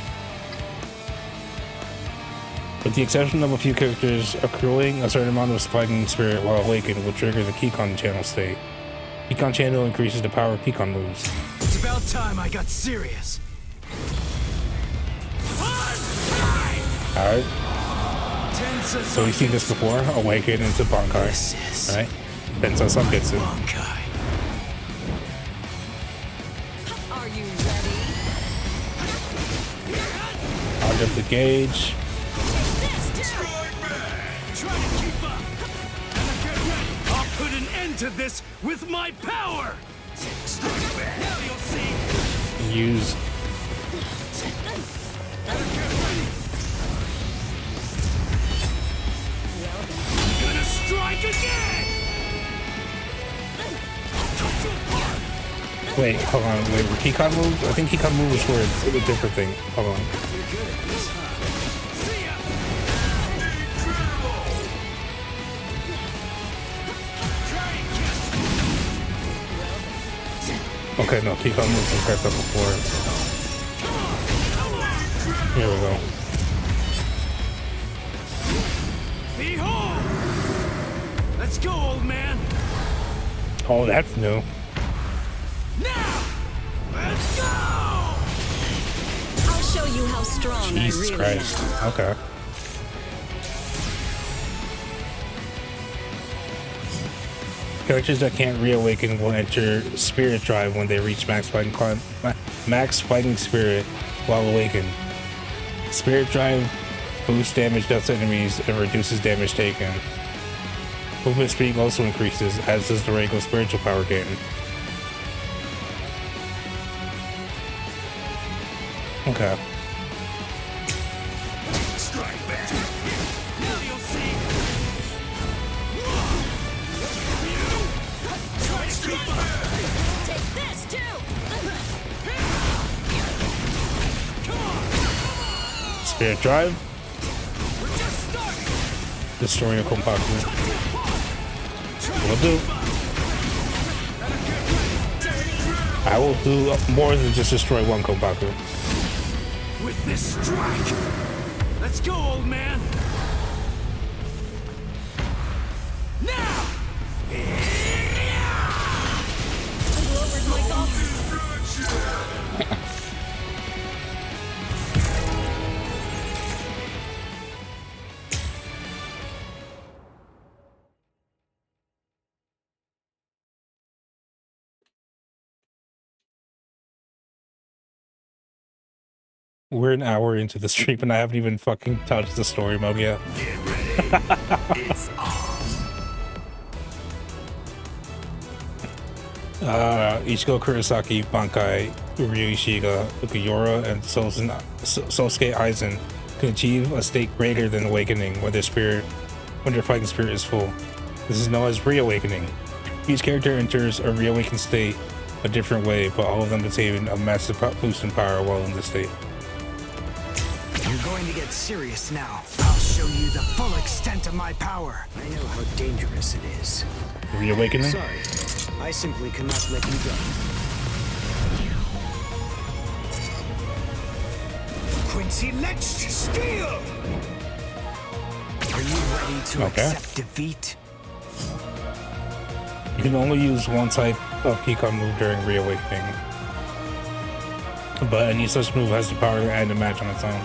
[SPEAKER 1] With the exception of a few characters, accruing a certain amount of Fighting Spirit while awakened will trigger the Keycon Channel state. Keycon Channel increases the power of Keycon moves.
[SPEAKER 5] It's about time I got serious.
[SPEAKER 1] Alright. So we've seen this before, awaken into Bankai, right? Depends on some gets it.
[SPEAKER 3] Are you ready?
[SPEAKER 1] I'll get the gauge.
[SPEAKER 5] Try to keep up. And get ready. I'll put an end to this with my power. Now you'll see.
[SPEAKER 1] Use.
[SPEAKER 5] Gonna strike again.
[SPEAKER 1] Wait, hold on. Wait, were Keycon moves? I think Keycon moves were a different thing. Hold on.
[SPEAKER 5] See ya.
[SPEAKER 1] Okay, no, Keycon moves were correct up before. Here we go.
[SPEAKER 5] Behold! Let's go, old man.
[SPEAKER 1] Oh, that's new.
[SPEAKER 5] Now, let's go!
[SPEAKER 3] I'll show you how strong
[SPEAKER 1] Jesus
[SPEAKER 3] I really
[SPEAKER 1] Christ.
[SPEAKER 3] am.
[SPEAKER 1] Okay. Characters that can't reawaken will enter Spirit Drive when they reach max fighting spirit while awakened. Spirit Drive boosts damage dealt to enemies and reduces damage taken. Movement speed also increases, as does the regular spiritual power gain. Okay.
[SPEAKER 5] Strike back. Now you'll see. Try to keep up.
[SPEAKER 3] Take this too.
[SPEAKER 5] Come on.
[SPEAKER 1] Spirit Drive,
[SPEAKER 5] We're just starting.
[SPEAKER 1] destroying a Konpaku. Will do. I will do more than just destroy one Konpaku.
[SPEAKER 5] With this strike. Let's go, old man. Now.
[SPEAKER 3] I lowered my thoughts.
[SPEAKER 1] We're an hour into the stream and I haven't even fucking touched the story mode yet.
[SPEAKER 5] Get ready. It's on.
[SPEAKER 1] Ichigo Kurosaki, Bankai, Ryu Ishiga, Ukiyora, and Sosuke Aizen can achieve a state greater than awakening when their fighting spirit is full. This is known as reawakening. Each character enters a reawakened state a different way, but all of them attain a massive boost in power while in this state.
[SPEAKER 6] You're going to get serious now. I'll show you the full extent of my power. I know how dangerous it is.
[SPEAKER 1] Reawakening?
[SPEAKER 6] Sorry, I simply cannot let you go. Quincy, let's steal! Are you ready to accept defeat?
[SPEAKER 1] You can only use one type of Keycon move during reawakening, but any such move has the power to end a match on its own.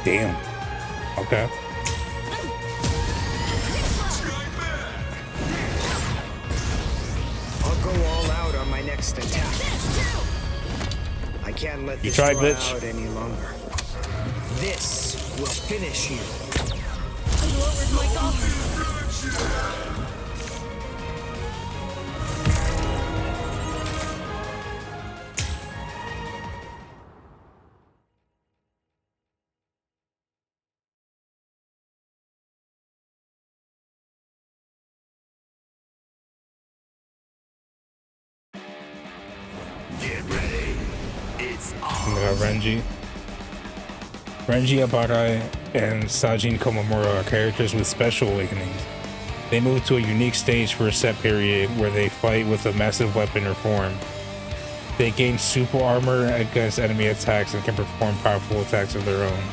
[SPEAKER 1] Damn. Okay.
[SPEAKER 6] I'll go all out on my next attack. I can't let this
[SPEAKER 1] tried,
[SPEAKER 6] draw
[SPEAKER 1] bitch.
[SPEAKER 6] out any longer. This will finish you.
[SPEAKER 5] Get ready. It's on.
[SPEAKER 1] We got Renji. Renji Abarai and Sajin Komamura are characters with special awakenings. They move to a unique stage for a set period where they fight with a massive weapon or form. They gain super armor against enemy attacks and can perform powerful attacks of their own.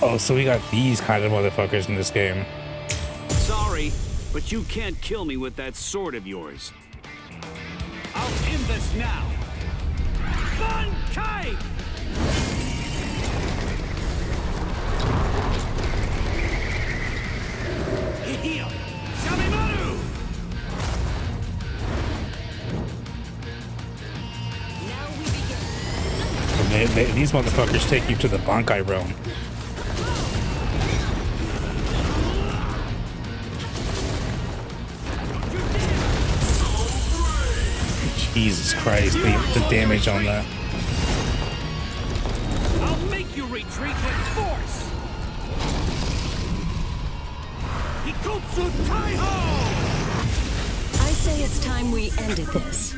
[SPEAKER 1] Oh, so we got these kind of motherfuckers in this game.
[SPEAKER 7] Sorry, but you can't kill me with that sword of yours. I'll end this now. Bankai! Heal! Shamimaru!
[SPEAKER 3] Now we begin.
[SPEAKER 1] These motherfuckers take you to the Bankai realm. Jesus Christ, the damage on that.
[SPEAKER 7] I'll make you retreat with force! Hikotsu Taiho!
[SPEAKER 3] I say it's time we ended this.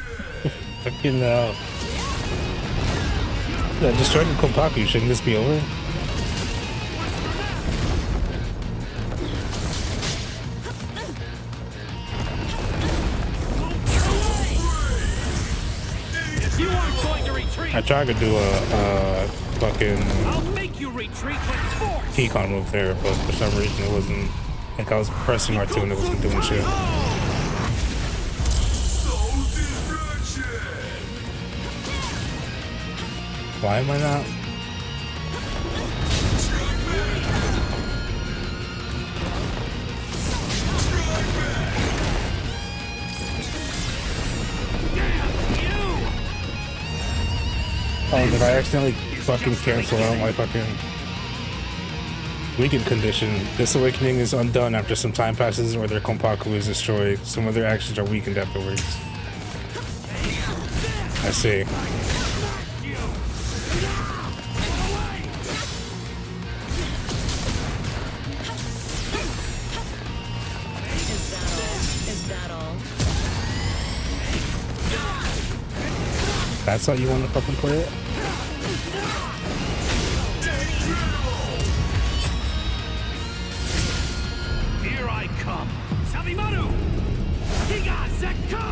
[SPEAKER 1] Fucking hell. Yeah, destroyed the Kompaku. Shouldn't this be over?
[SPEAKER 7] You aren't going to retreat!
[SPEAKER 1] I tried to do a fucking
[SPEAKER 7] I'll make you retreat with force!
[SPEAKER 1] Keycon move there, but for some reason it wasn't. I think I was pressing R2 and it wasn't doing shit. Why am I not? Oh, did I accidentally fucking cancel out my fucking weakened condition? This awakening is undone after some time passes or their Kompaku is destroyed. Some of their actions are weakened afterwards. I see.
[SPEAKER 3] Is that all?
[SPEAKER 1] That's how you want to fucking play it?
[SPEAKER 7] Here I come! Shamimaru! Giga Zekko!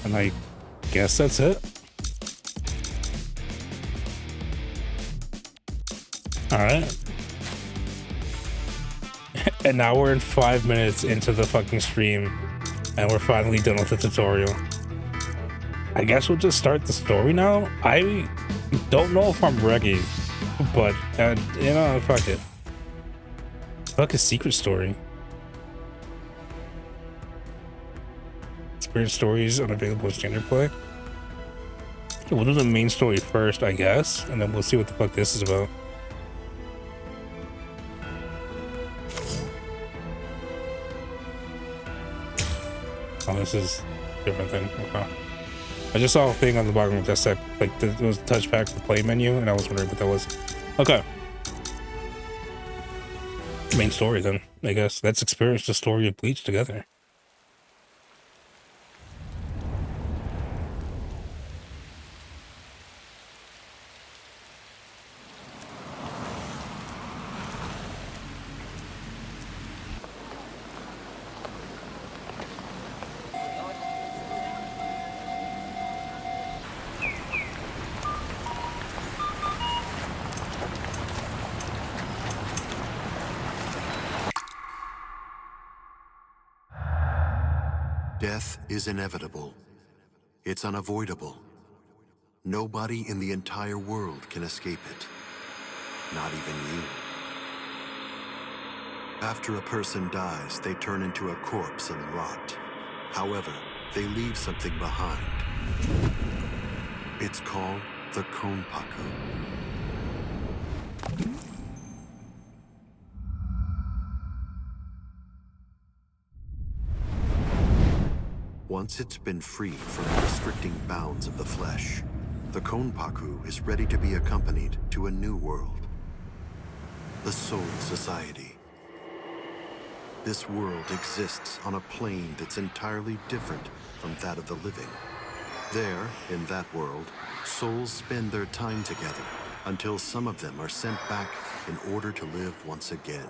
[SPEAKER 1] And I guess that's it. Alright. And now we're in 5 minutes into the fucking stream. And we're finally done with the tutorial. I guess we'll just start the story now. I don't know if I'm ready. But, you know, fuck it. Fuck a secret story. Experience stories unavailable as standard play. So we'll do the main story first, I guess, and then we'll see what the fuck this is about. Oh, this is a different thing. Okay. I just saw a thing on the bottom of that set, like it was touchpad for play menu, and I was wondering what that was. Okay. Main story then, I guess. Let's experience the story of Bleach together.
[SPEAKER 8] Death is inevitable. It's unavoidable. Nobody in the entire world can escape it. Not even you. After a person dies, they turn into a corpse and rot. However, they leave something behind. It's called the Konpaku. Once it's been freed from the restricting bounds of the flesh, the Konpaku is ready to be accompanied to a new world. The Soul Society. This world exists on a plane that's entirely different from that of the living. There, in that world, souls spend their time together until some of them are sent back in order to live once again.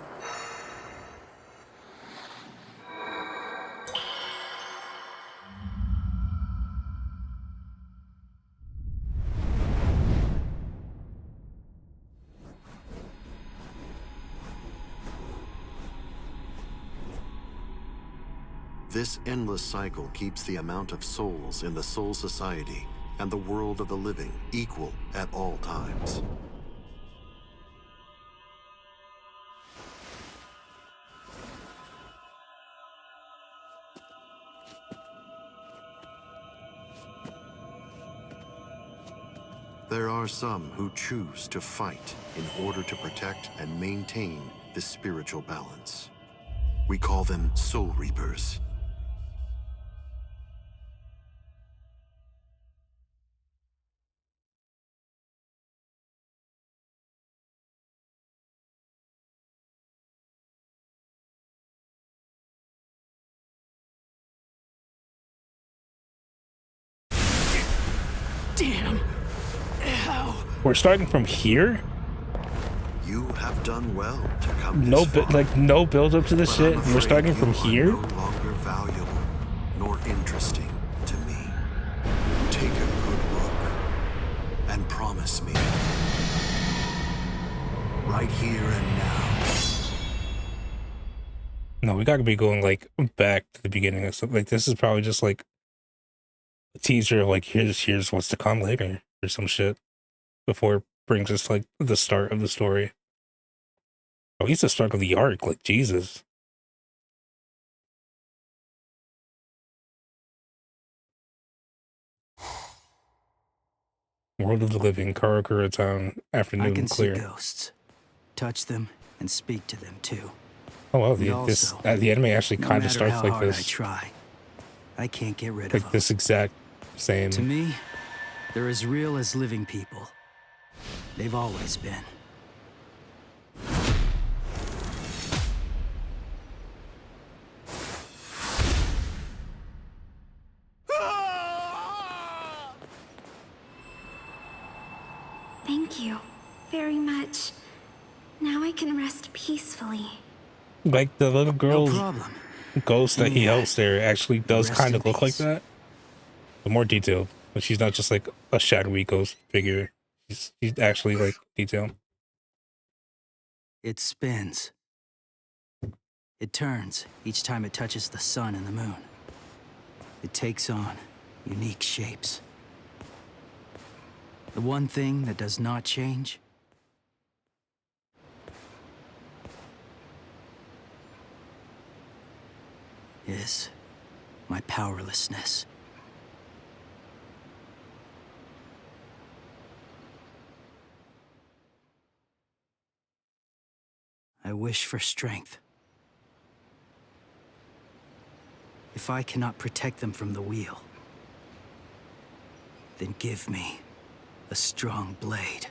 [SPEAKER 8] This endless cycle keeps the amount of souls in the Soul Society and the world of the living equal at all times. There are some who choose to fight in order to protect and maintain this spiritual balance. We call them Soul Reapers.
[SPEAKER 5] Damn. Ow.
[SPEAKER 1] We're starting from here?
[SPEAKER 8] You have done well to come
[SPEAKER 1] No,
[SPEAKER 8] this far.
[SPEAKER 1] like no build up to this
[SPEAKER 8] But
[SPEAKER 1] shit.
[SPEAKER 8] I'm
[SPEAKER 1] We're starting
[SPEAKER 8] afraid
[SPEAKER 1] from
[SPEAKER 8] you
[SPEAKER 1] here?
[SPEAKER 8] are no longer valuable nor interesting to me. Take a good look and promise me, right here and now.
[SPEAKER 1] No, we gotta be going like back to the beginning of something. Like this is probably just like a teaser of like here's what's to come later or some shit before it brings us to, like the start of the story. Oh, he's the start of the arc, like Jesus. World of the Living, Karakura Town,
[SPEAKER 4] I
[SPEAKER 1] afternoon
[SPEAKER 4] can
[SPEAKER 1] clear.
[SPEAKER 4] see ghosts, touch them, and speak to them too.
[SPEAKER 1] Oh well,
[SPEAKER 4] And
[SPEAKER 1] the anime actually
[SPEAKER 4] no
[SPEAKER 1] kind of
[SPEAKER 4] matter
[SPEAKER 1] starts
[SPEAKER 4] how
[SPEAKER 1] like
[SPEAKER 4] hard I
[SPEAKER 1] this,
[SPEAKER 4] try, I can't get rid of
[SPEAKER 1] like
[SPEAKER 4] them.
[SPEAKER 1] this exact same.
[SPEAKER 4] To me, they're as real as living people. They've always been.
[SPEAKER 9] Thank you very much. Now I can rest peacefully.
[SPEAKER 1] Like the little
[SPEAKER 4] No
[SPEAKER 1] girl's
[SPEAKER 4] problem.
[SPEAKER 1] ghost that he
[SPEAKER 4] Yeah.
[SPEAKER 1] helps there actually does
[SPEAKER 4] Rest
[SPEAKER 1] kind
[SPEAKER 4] in
[SPEAKER 1] of look like
[SPEAKER 4] peace.
[SPEAKER 1] that, but more detailed. But she's not just like a shadowy ghost figure. She's actually like detailed.
[SPEAKER 4] It spins. It turns each time it touches the sun and the moon. It takes on unique shapes. The one thing that does not change is my powerlessness. I wish for strength. If I cannot protect them from the wheel, then give me a strong blade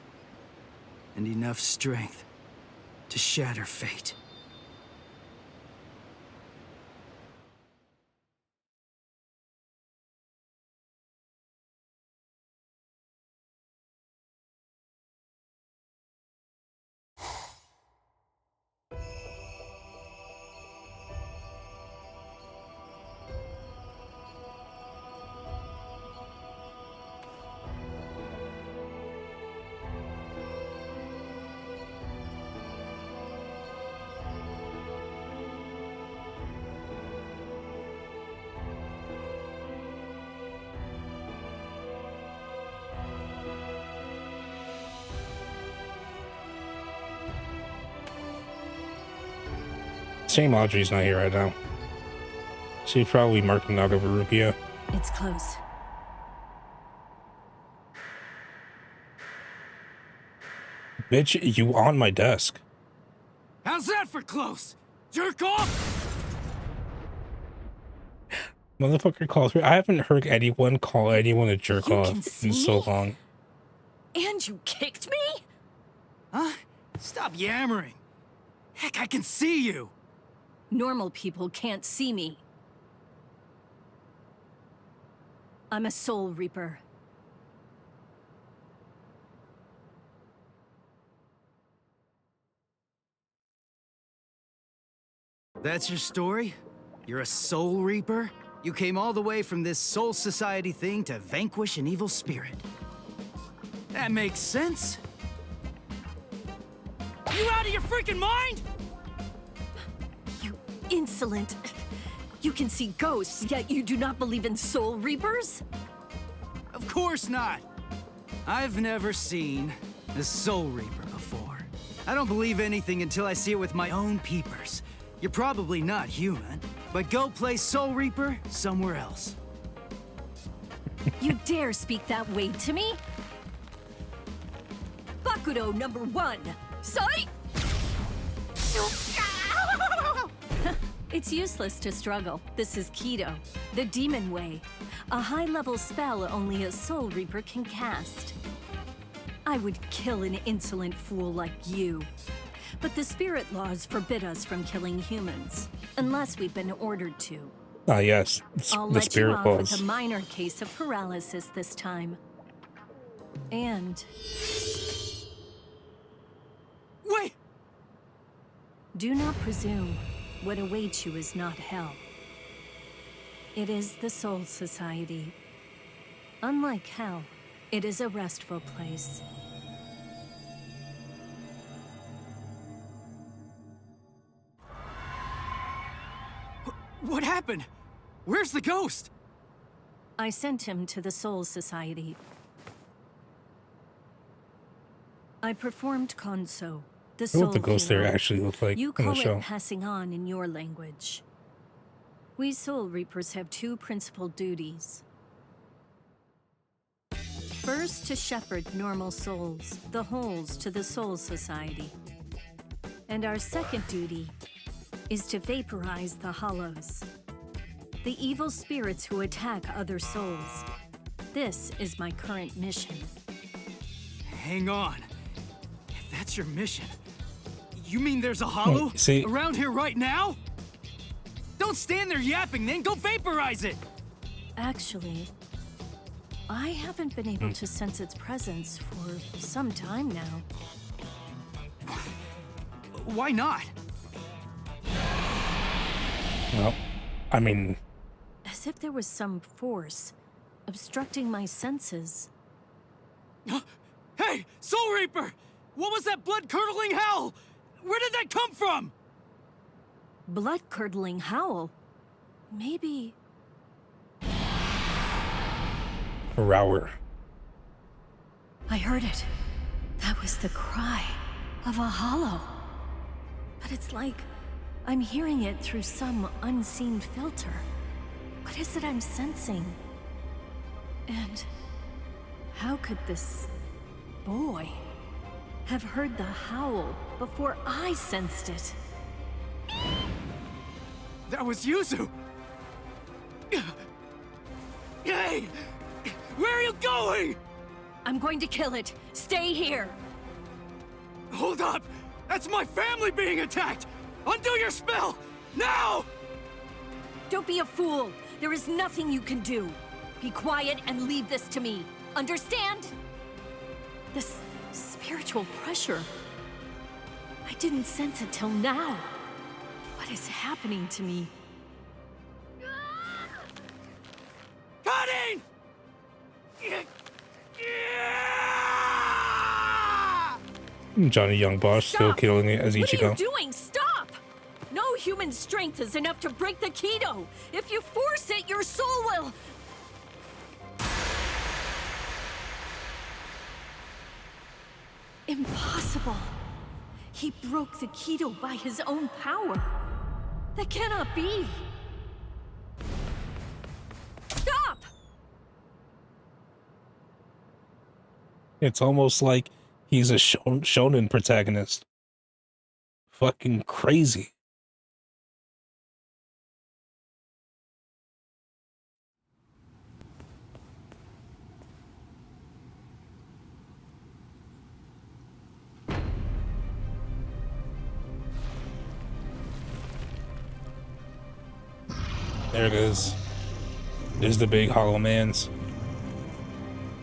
[SPEAKER 4] and enough strength to shatter fate.
[SPEAKER 1] Shame Audrey's not here right now. She's probably marking out over Rupia.
[SPEAKER 3] It's close.
[SPEAKER 1] Bitch, you on my desk.
[SPEAKER 5] How's that for close? Jerk off?
[SPEAKER 1] Motherfucker calls her. I haven't heard anyone call anyone a jerk
[SPEAKER 3] You
[SPEAKER 1] off
[SPEAKER 3] can see
[SPEAKER 1] in so
[SPEAKER 3] me?
[SPEAKER 1] long.
[SPEAKER 3] And you kicked me?
[SPEAKER 5] Huh? Stop yammering. Heck, I can see you.
[SPEAKER 3] Normal people can't see me. I'm a Soul Reaper.
[SPEAKER 4] That's your story? You're a Soul Reaper? You came all the way from this Soul Society thing to vanquish an evil spirit. That makes sense.
[SPEAKER 5] You out of your freaking mind?
[SPEAKER 3] You insolent. You can see ghosts, yet you do not believe in Soul Reapers?
[SPEAKER 4] Of course not. I've never seen a Soul Reaper before. I don't believe anything until I see it with my own peepers. You're probably not human, but go play Soul Reaper somewhere else.
[SPEAKER 3] You dare speak that way to me? Bakudo number 1. Sight! It's useless to struggle. This is Keto, the demon way. A high-level spell only a Soul Reaper can cast. I would kill an insolent fool like you. But the spirit laws forbid us from killing humans, unless we've been ordered to.
[SPEAKER 1] Ah, yes.
[SPEAKER 3] I'll
[SPEAKER 1] The
[SPEAKER 3] let you
[SPEAKER 1] spirit
[SPEAKER 3] off
[SPEAKER 1] laws.
[SPEAKER 3] with a minor case of paralysis this time. And
[SPEAKER 5] Wait!
[SPEAKER 3] do not presume what awaits you is not hell. It is the Soul Society. Unlike hell, it is a restful place.
[SPEAKER 5] What happened? Where's the ghost?
[SPEAKER 3] I sent him to the Soul Society. I performed Konso, the
[SPEAKER 1] I
[SPEAKER 3] soul
[SPEAKER 1] know what the ghosts there
[SPEAKER 3] funeral.
[SPEAKER 1] actually look like
[SPEAKER 3] You
[SPEAKER 1] in the
[SPEAKER 3] call
[SPEAKER 1] show.
[SPEAKER 3] it passing on in your language. We Soul Reapers have 2 principal duties. First, to shepherd normal souls, the holes, to the Soul Society. And our second duty is to vaporize the hollows, the evil spirits who attack other souls. This is my current mission.
[SPEAKER 5] Hang on. If that's your mission, you mean there's a hollow
[SPEAKER 1] see-
[SPEAKER 5] around here right now? Don't stand there yapping, then go vaporize it!
[SPEAKER 3] Actually, I haven't been able to sense its presence for some time now.
[SPEAKER 5] Why not?
[SPEAKER 1] Well, I mean,
[SPEAKER 3] As if there was some force obstructing my senses.
[SPEAKER 5] Hey, Soul Reaper! What was that blood-curdling howl? Where did that come from?
[SPEAKER 3] Blood-curdling howl? Maybe...
[SPEAKER 1] a rower.
[SPEAKER 3] I heard it. That was the cry of a hollow. But it's like I'm hearing it through some unseen filter. What is it I'm sensing? And how could this boy have heard the howl before I sensed it?
[SPEAKER 4] That was Yuzu! Hey! Where are you going?
[SPEAKER 3] I'm going to kill it. Stay here.
[SPEAKER 4] Hold up! That's my family being attacked! Undo your spell! Now!
[SPEAKER 3] Don't be a fool. There is nothing you can do. Be quiet and leave this to me. Understand? This spiritual pressure. I didn't sense it till now. What is happening to me?
[SPEAKER 4] Cutting!
[SPEAKER 1] Johnny Young Boss still
[SPEAKER 3] Stop!
[SPEAKER 1] killing it as Ichigo.
[SPEAKER 3] What are you doing? Stop! No human strength is enough to break the Kido. If you force it, your soul will... Impossible. He broke the Kido by his own power. That cannot be. Stop!
[SPEAKER 1] It's almost like he's a shonen protagonist. Fucking crazy. There it is. There's the big hollow man's.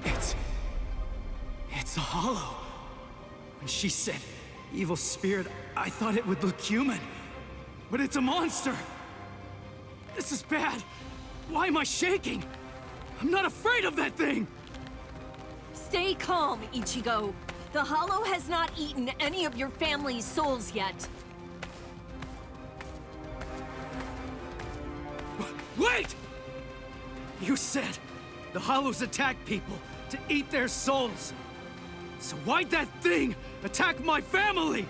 [SPEAKER 4] It's a hollow. When she said evil spirit, I thought it would look human. But it's a monster. This is bad. Why am I shaking? I'm not afraid of that thing.
[SPEAKER 3] Stay calm, Ichigo. The Hollow has not eaten any of your family's souls yet.
[SPEAKER 4] Wait! You said the Hollows attack people to eat their souls. So why'd that thing attack my family?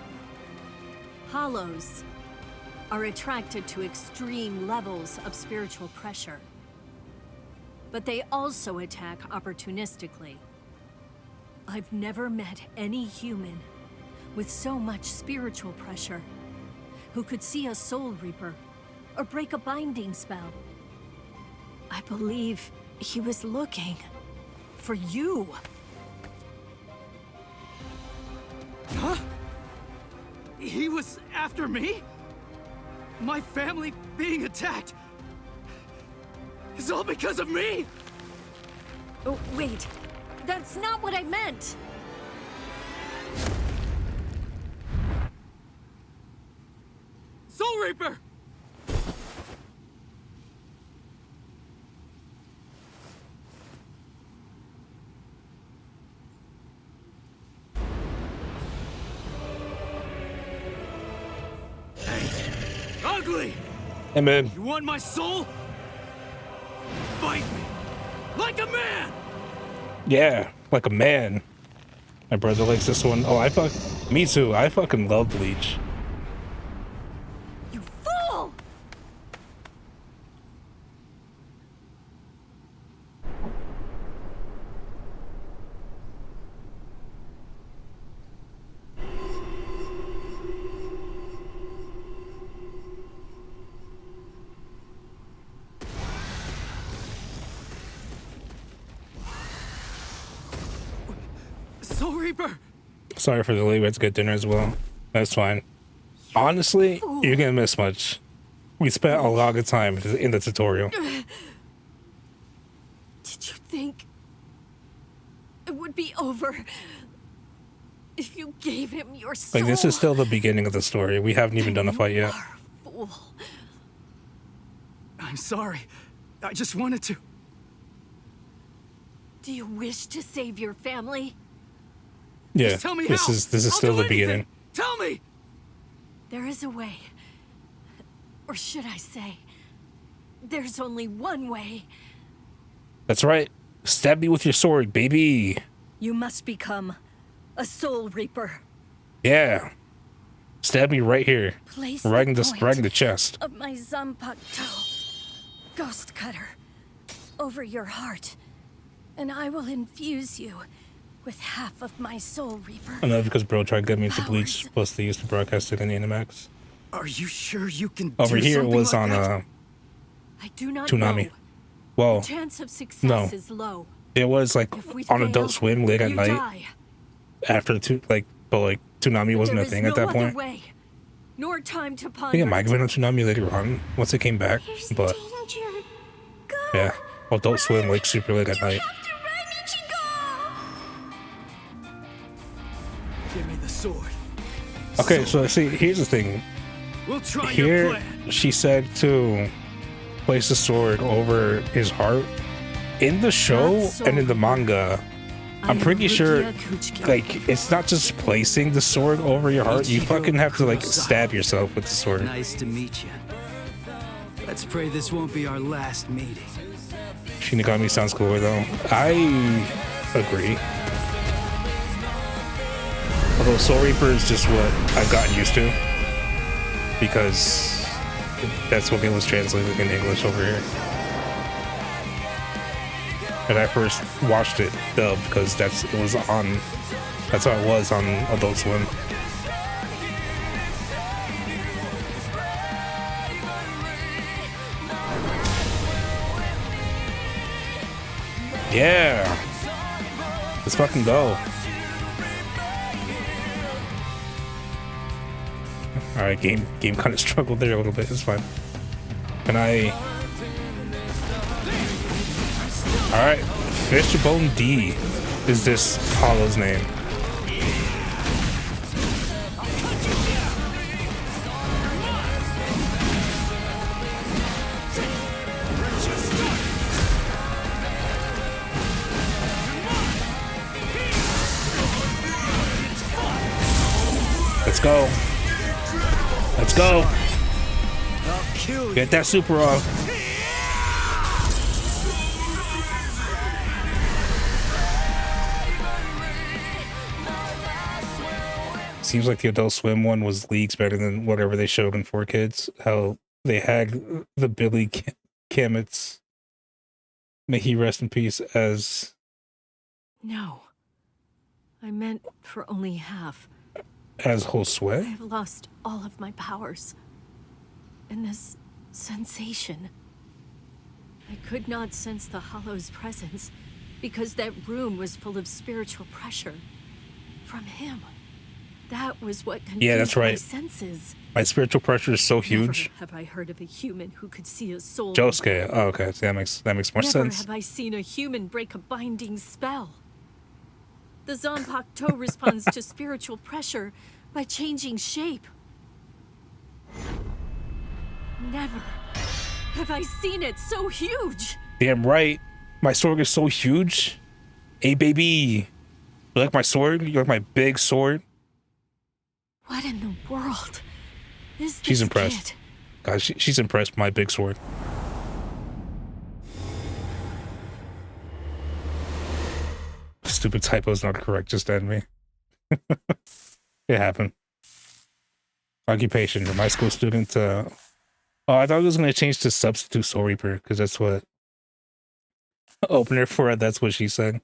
[SPEAKER 3] Hollows are attracted to extreme levels of spiritual pressure. But they also attack opportunistically. I've never met any human with so much spiritual pressure who could see a Soul Reaper or break a binding spell. I believe he was looking for you.
[SPEAKER 4] Huh? He was after me? My family being attacked is all because of me?
[SPEAKER 3] Oh, wait. That's not what I meant.
[SPEAKER 4] Soul Reaper! Ugly!
[SPEAKER 1] Hey, man.
[SPEAKER 4] You want my soul? Fight me! Like a man!
[SPEAKER 1] Yeah, like a man. My brother likes this one. Oh, me too. I fucking love Bleach.
[SPEAKER 3] You fool!
[SPEAKER 4] Soul Reaper!
[SPEAKER 1] Sorry for the late. We had to get dinner as well. That's fine. Honestly, you're gonna miss much. We spent a lot of time in the tutorial.
[SPEAKER 3] Did you think it would be over if you gave him your soul?
[SPEAKER 1] Like, this is still the beginning of the story. We haven't even done a fight yet.
[SPEAKER 3] You are a fool.
[SPEAKER 4] I'm sorry. I just wanted to.
[SPEAKER 3] Do you wish to save your family?
[SPEAKER 1] Yeah,
[SPEAKER 4] Just tell me
[SPEAKER 1] this
[SPEAKER 4] how.
[SPEAKER 1] is
[SPEAKER 4] I'll
[SPEAKER 1] still
[SPEAKER 4] do
[SPEAKER 1] the beginning.
[SPEAKER 4] anything. Tell me!
[SPEAKER 3] There is a way. Or should I say, there's only one way.
[SPEAKER 1] That's right. Stab me with your sword, baby.
[SPEAKER 3] You must become a Soul Reaper.
[SPEAKER 1] Yeah. Stab me right here.
[SPEAKER 3] Place
[SPEAKER 1] Right in
[SPEAKER 3] point
[SPEAKER 1] right in the chest.
[SPEAKER 3] of my Zanpakuto ghost cutter over your heart, and I will infuse you with half of my Soul Reaper.
[SPEAKER 1] I know because bro tried to get me into
[SPEAKER 3] Powers.
[SPEAKER 1] Bleach, plus they used to broadcast it in Animax.
[SPEAKER 4] Are you sure you can
[SPEAKER 1] Over
[SPEAKER 4] do
[SPEAKER 1] here it
[SPEAKER 4] something
[SPEAKER 1] was
[SPEAKER 4] like
[SPEAKER 1] on
[SPEAKER 4] that?
[SPEAKER 3] I do not
[SPEAKER 1] Toonami.
[SPEAKER 3] know.
[SPEAKER 1] Well,
[SPEAKER 3] The chance of success
[SPEAKER 1] no.
[SPEAKER 3] is low.
[SPEAKER 1] it was like
[SPEAKER 3] If we
[SPEAKER 1] on
[SPEAKER 3] fail,
[SPEAKER 1] Adult Swim late at
[SPEAKER 3] you
[SPEAKER 1] night
[SPEAKER 3] die.
[SPEAKER 1] after but Toonami wasn't
[SPEAKER 3] There
[SPEAKER 1] a
[SPEAKER 3] is
[SPEAKER 1] thing
[SPEAKER 3] no
[SPEAKER 1] at that
[SPEAKER 3] other
[SPEAKER 1] point.
[SPEAKER 3] way, nor time to
[SPEAKER 1] I
[SPEAKER 3] ponder.
[SPEAKER 1] think it might have been on Toonami later on once it came back,
[SPEAKER 9] There's
[SPEAKER 1] but
[SPEAKER 9] danger. Go.
[SPEAKER 1] yeah, Adult Swim like super late at
[SPEAKER 9] You
[SPEAKER 1] night.
[SPEAKER 9] have to run, Ichigo!
[SPEAKER 4] Give me the sword.
[SPEAKER 1] Okay, so see, here's the thing.
[SPEAKER 4] We'll try your
[SPEAKER 1] Here,
[SPEAKER 4] plan.
[SPEAKER 1] she said to place the sword over his heart. In the show and in the manga, I'm pretty sure, like, it's not just placing the sword over your heart. You fucking have to, like, stab yourself with the sword.
[SPEAKER 4] Nice to meet you. Let's pray this won't be our last meeting.
[SPEAKER 1] Shinigami sounds cooler, though. I agree. Although Soul Reaper is just what I've gotten used to. Because that's what it was translated in English over here. And I first watched it dubbed because that's how it was on Adult Swim. Yeah, let's fucking go. All right, game kind of struggled there a little bit. It's fine. Can I? All right, Fishbone D is this Hollow's name. Let's go. Let's go. Get that super off. Seems like the Adult Swim one was leagues better than whatever they showed in 4Kids. How they had the Billy Kametz, may he rest in peace, as...
[SPEAKER 3] No. I meant for only half.
[SPEAKER 1] As Josue?
[SPEAKER 3] I've lost all of my powers. And this sensation. I could not sense the Hollow's presence because that room was full of spiritual pressure from him. That was what confused
[SPEAKER 1] that's
[SPEAKER 3] my
[SPEAKER 1] right.
[SPEAKER 3] senses.
[SPEAKER 1] My spiritual pressure is so huge.
[SPEAKER 3] Never have I heard of a human who could see a soul.
[SPEAKER 1] Josuke. Oh, okay. See, that makes more
[SPEAKER 3] Never
[SPEAKER 1] sense.
[SPEAKER 3] have I seen a human break a binding spell. The Zanpakuto responds to spiritual pressure by changing shape. Never have I seen it so huge.
[SPEAKER 1] Damn right. My sword is so huge. Hey, baby. You like my sword? You like my big sword?
[SPEAKER 3] What in the world is this
[SPEAKER 1] She's impressed.
[SPEAKER 3] kid?
[SPEAKER 1] Guys, she's impressed with my big sword. Stupid typo's not correct, just end me. It happened. Occupation, my school student. Oh, I thought it was going to change to substitute Soul Reaper, because that's what opener for it, that's what she said.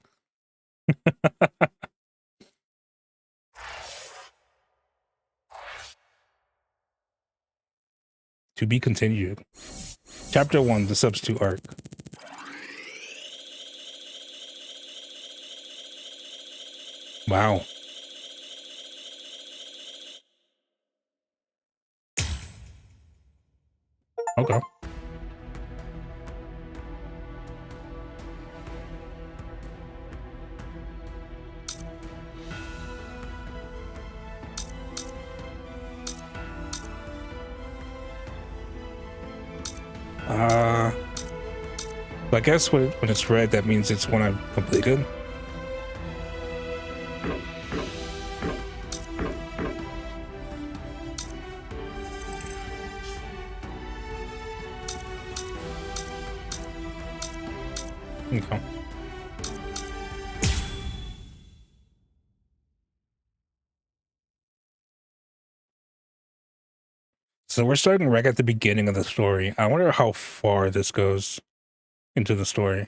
[SPEAKER 1] To be continued. Chapter 1, the substitute arc. Wow. Okay. I guess when it's red, that means it's one I've completed. Okay. So we're starting right at the beginning of the story. I wonder how far this goes into the story.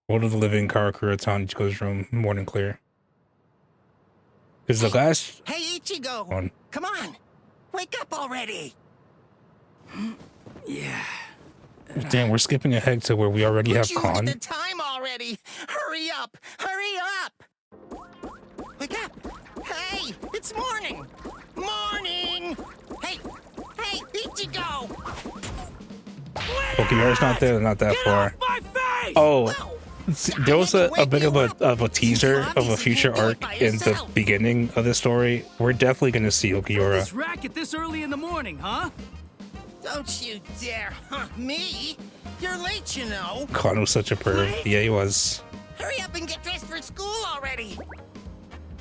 [SPEAKER 1] World of the living, Karakura town, Ichigo's room, morning clear. Because the last
[SPEAKER 2] Hey, Ichigo!
[SPEAKER 1] one.
[SPEAKER 2] Come on! Wake up already!
[SPEAKER 4] Yeah.
[SPEAKER 1] Damn, we're skipping ahead to where we already have
[SPEAKER 2] You
[SPEAKER 1] Khan.
[SPEAKER 2] at the time already! Hurry up! Hurry up! Wake up! Hey! It's morning! Morning! Hey! Hey, Ichigo!
[SPEAKER 1] Pokemon not there, not that far.
[SPEAKER 7] My face!
[SPEAKER 1] Oh,
[SPEAKER 2] Well,
[SPEAKER 1] there was
[SPEAKER 2] I
[SPEAKER 1] a
[SPEAKER 2] had to
[SPEAKER 1] bit
[SPEAKER 2] wake
[SPEAKER 1] of
[SPEAKER 2] you
[SPEAKER 1] a
[SPEAKER 2] up.
[SPEAKER 1] teaser
[SPEAKER 2] You
[SPEAKER 1] of a
[SPEAKER 2] obviously
[SPEAKER 1] future
[SPEAKER 2] can't do it
[SPEAKER 1] arc
[SPEAKER 2] by
[SPEAKER 1] in the
[SPEAKER 2] yourself.
[SPEAKER 1] beginning of the story. We're definitely going to see Okiura.
[SPEAKER 4] This racket this early in the morning, huh?
[SPEAKER 2] Don't you dare! Huh, me? You're late, you know.
[SPEAKER 1] Khan was such a perv.
[SPEAKER 2] What?
[SPEAKER 1] Yeah, he was.
[SPEAKER 2] Hurry up and get dressed for school already!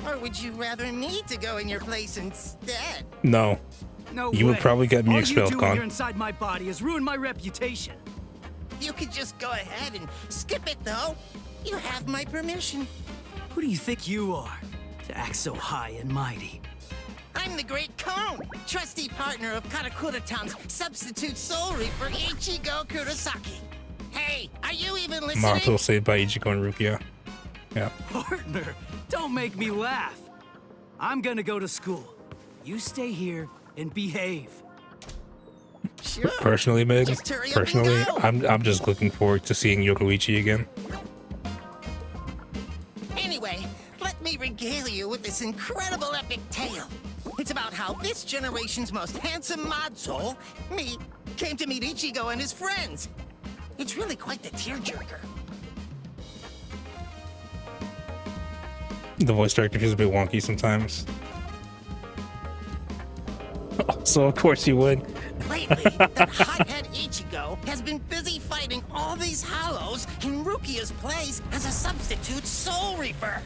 [SPEAKER 2] Or would you rather me to go in your place instead?
[SPEAKER 1] No.
[SPEAKER 4] No
[SPEAKER 1] You would
[SPEAKER 4] way.
[SPEAKER 1] probably get me
[SPEAKER 4] All
[SPEAKER 1] expelled,
[SPEAKER 4] you do when
[SPEAKER 1] Khan.
[SPEAKER 4] you're inside my body is ruin my reputation.
[SPEAKER 2] You could just go ahead and skip it, though. You have my permission.
[SPEAKER 4] Who do you think you are to act so high and mighty?
[SPEAKER 2] I'm the Great Cone, trusty partner of Karakura Town's substitute soul reaper Ichigo Kurosaki. Hey, are you even listening?
[SPEAKER 1] Maruto saved by Ichigo and Rukia. Yeah.
[SPEAKER 4] Partner, don't make me laugh. I'm gonna go to school. You stay here and behave.
[SPEAKER 2] Sure.
[SPEAKER 1] Personally, Meg,
[SPEAKER 2] Just hurry up and
[SPEAKER 1] personally,
[SPEAKER 2] go.
[SPEAKER 1] I'm just looking forward to seeing Yokoichi again.
[SPEAKER 2] Anyway, let me regale you with this incredible epic tale. It's about how this generation's most handsome mod soul, me, came to meet Ichigo and his friends. It's really quite the tearjerker.
[SPEAKER 1] The voice director is a bit wonky sometimes. So of course you would.
[SPEAKER 2] Lately, that hothead Ichigo has been busy fighting all these hollows in Rukia's place as a substitute Soul Reaper.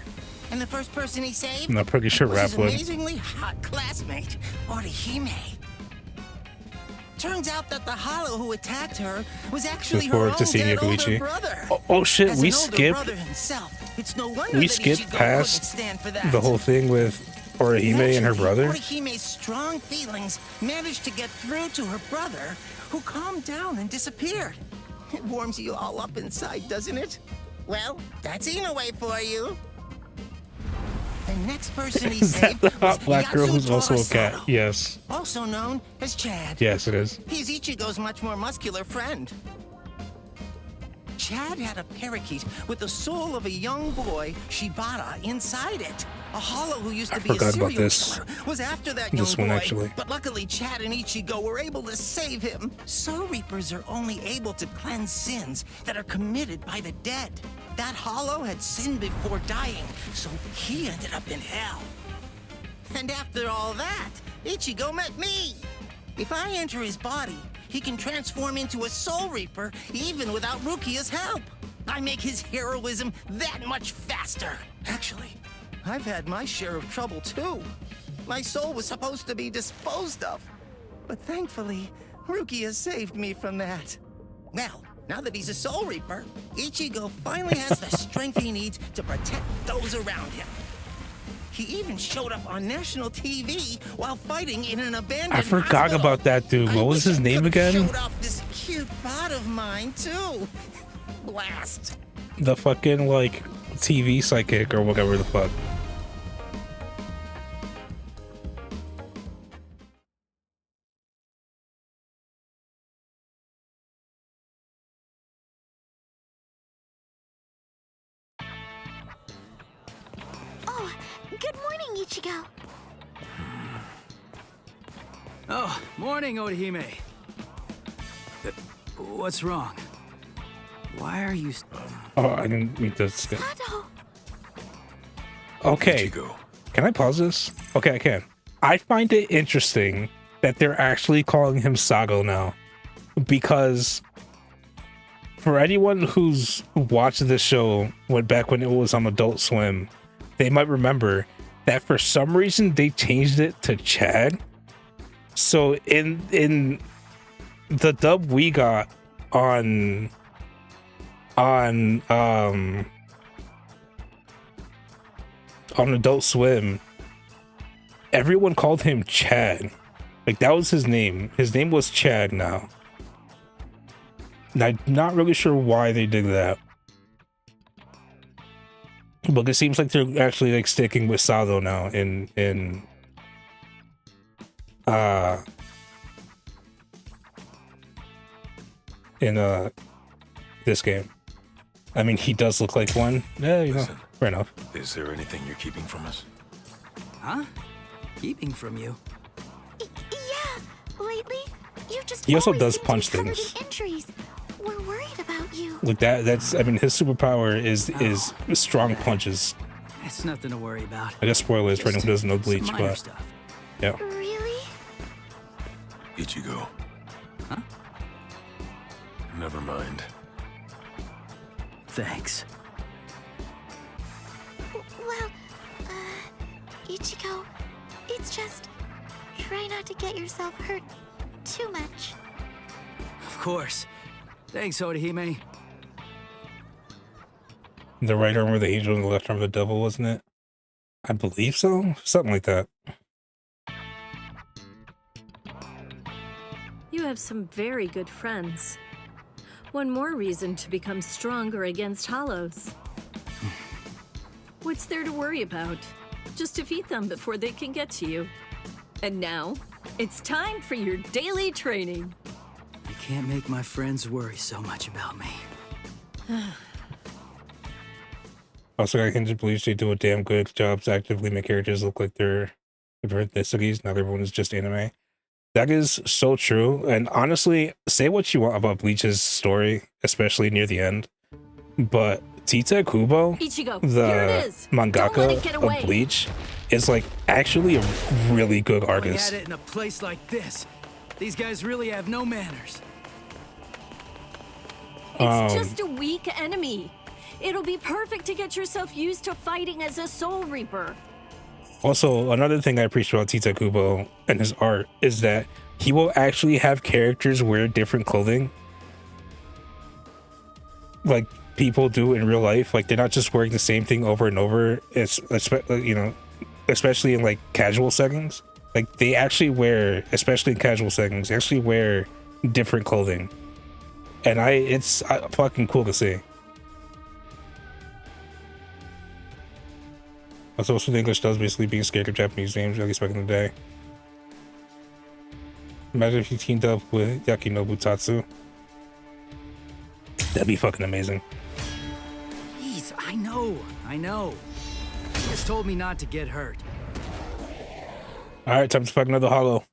[SPEAKER 2] And the first person he saved
[SPEAKER 1] I'm not pretty sure
[SPEAKER 2] was
[SPEAKER 1] Rap
[SPEAKER 2] his
[SPEAKER 1] would.
[SPEAKER 2] amazingly hot classmate, Orihime. Turns out that the hollow who attacked her was actually her
[SPEAKER 1] forward
[SPEAKER 2] own
[SPEAKER 1] to seeing
[SPEAKER 2] dead older
[SPEAKER 1] Yokoichi.
[SPEAKER 2] brother.
[SPEAKER 1] Oh shit,
[SPEAKER 2] As
[SPEAKER 1] we
[SPEAKER 2] an older
[SPEAKER 1] skipped
[SPEAKER 2] brother himself, it's no wonder
[SPEAKER 1] we
[SPEAKER 2] that
[SPEAKER 1] skipped
[SPEAKER 2] Ichigo
[SPEAKER 1] past
[SPEAKER 2] couldn't stand for that.
[SPEAKER 1] the whole thing with Orihime and her brother.
[SPEAKER 2] Orihime's strong feelings managed to get through to her brother, who calmed down and disappeared. It warms you all up inside, doesn't it? Well, that's Inoue for you. The next person he
[SPEAKER 1] Is that
[SPEAKER 2] saved
[SPEAKER 1] the
[SPEAKER 2] was
[SPEAKER 1] hot black girl who's
[SPEAKER 2] Yatsu
[SPEAKER 1] also a cat?
[SPEAKER 2] Torosato,
[SPEAKER 1] Yes.
[SPEAKER 2] also known as Chad.
[SPEAKER 1] Yes, it is.
[SPEAKER 2] He's Ichigo's much more muscular friend. Chad had a parakeet with the soul of a young boy, Shibata, inside it. A hollow who used to be a
[SPEAKER 1] forgot about
[SPEAKER 2] serial
[SPEAKER 1] this.
[SPEAKER 2] killer was after that young
[SPEAKER 1] This one,
[SPEAKER 2] boy.
[SPEAKER 1] actually.
[SPEAKER 2] But luckily, Chad and Ichigo were able to save him. Soul Reapers are only able to cleanse sins that are committed by the dead. That hollow had sinned before dying, so he ended up in hell. And after all that, Ichigo met me. If I enter his body, he can transform into a Soul Reaper even without Rukia's help. I make his heroism that much faster. Actually, I've had my share of trouble too. My soul was supposed to be disposed of. But thankfully, Rukia saved me from that. Well, now that he's a Soul Reaper, Ichigo finally has the strength he needs to protect those around him. He even showed up on national TV while fighting in an abandoned
[SPEAKER 1] I forgot
[SPEAKER 2] hospital.
[SPEAKER 1] about that dude.
[SPEAKER 2] I
[SPEAKER 1] What was
[SPEAKER 2] wish
[SPEAKER 1] his
[SPEAKER 2] I
[SPEAKER 1] name
[SPEAKER 2] could've
[SPEAKER 1] again?
[SPEAKER 2] Showed off this cute bot of mine too. Blast.
[SPEAKER 1] The fucking like TV psychic or whatever the fuck.
[SPEAKER 9] Oh, good morning, Ichigo.
[SPEAKER 4] Oh, morning, Orihime. What's wrong? Why are you...
[SPEAKER 1] Oh, I didn't mean to skip.
[SPEAKER 9] Sato.
[SPEAKER 1] Okay. Can I pause this? Okay, I can. I find it interesting that they're actually calling him Sago now. Because for anyone who's watched this show back when it was on Adult Swim, they might remember that for some reason they changed it to Chad. So in the dub we got on Adult Swim, everyone called him Chad. Like, that was his name. His name was Chad now. And I'm not really sure why they did that. But it seems like they're actually like sticking with Sado now in this game. I mean, he does look like one. Yeah, you know, fair enough.
[SPEAKER 10] Is there anything you're keeping from us?
[SPEAKER 4] Huh? Keeping from you?
[SPEAKER 9] Yeah, lately, you just
[SPEAKER 1] He also
[SPEAKER 9] always
[SPEAKER 1] does
[SPEAKER 9] seem to
[SPEAKER 1] punch
[SPEAKER 9] be covered
[SPEAKER 1] things.
[SPEAKER 9] in injuries. We're worried about you.
[SPEAKER 1] Like that's, I mean, his superpower is strong punches.
[SPEAKER 4] It's nothing to worry about.
[SPEAKER 1] I guess spoilers for anyone who doesn't know
[SPEAKER 4] Some
[SPEAKER 1] Bleach,
[SPEAKER 4] minor
[SPEAKER 1] but
[SPEAKER 4] stuff.
[SPEAKER 1] yeah.
[SPEAKER 9] Really?
[SPEAKER 10] Ichigo.
[SPEAKER 4] Huh?
[SPEAKER 10] Never mind.
[SPEAKER 4] Thanks.
[SPEAKER 9] Well, Ichigo, it's just try not to get yourself hurt too much.
[SPEAKER 4] Of course. Thanks, Orihime.
[SPEAKER 1] The right arm of the angel and the left arm of the devil, wasn't it? I believe so. Something like that.
[SPEAKER 11] You have some very good friends. One more reason to become stronger against hollows. What's there to worry about? Just defeat them before they can get to you. And now, it's time for your daily training.
[SPEAKER 4] I can't make my friends worry so much about me.
[SPEAKER 1] Also, I can just believe they do a damn good job to actively make characters look like they're different ethnicities. Not everyone is just anime. That is so true. And honestly, say what you want about Bleach's story, especially near the end, but Tite Kubo,
[SPEAKER 11] Ichigo,
[SPEAKER 1] the
[SPEAKER 11] here it is.
[SPEAKER 1] mangaka of Bleach, is like actually a really good
[SPEAKER 4] Going
[SPEAKER 1] artist.
[SPEAKER 4] at it in a place like this. These guys really have no manners.
[SPEAKER 11] It's just a weak enemy. It'll be perfect to get yourself used to fighting as a Soul Reaper.
[SPEAKER 1] Also, another thing I appreciate about Tite Kubo and his art is that he will actually have characters wear different clothing, like people do in real life. Like, they're not just wearing the same thing over and over. It's, you know, especially in like casual settings. Like, they actually wear, especially in casual settings, they actually wear different clothing, and it's fucking cool to see. That's also what English does, basically being scared of Japanese names, at least back in the day. Imagine if you teamed up with Yakinobu Tatsu. That'd be fucking amazing.
[SPEAKER 4] Jeez, I know. He just told me not to get hurt.
[SPEAKER 1] Alright, time to fuck another hollow.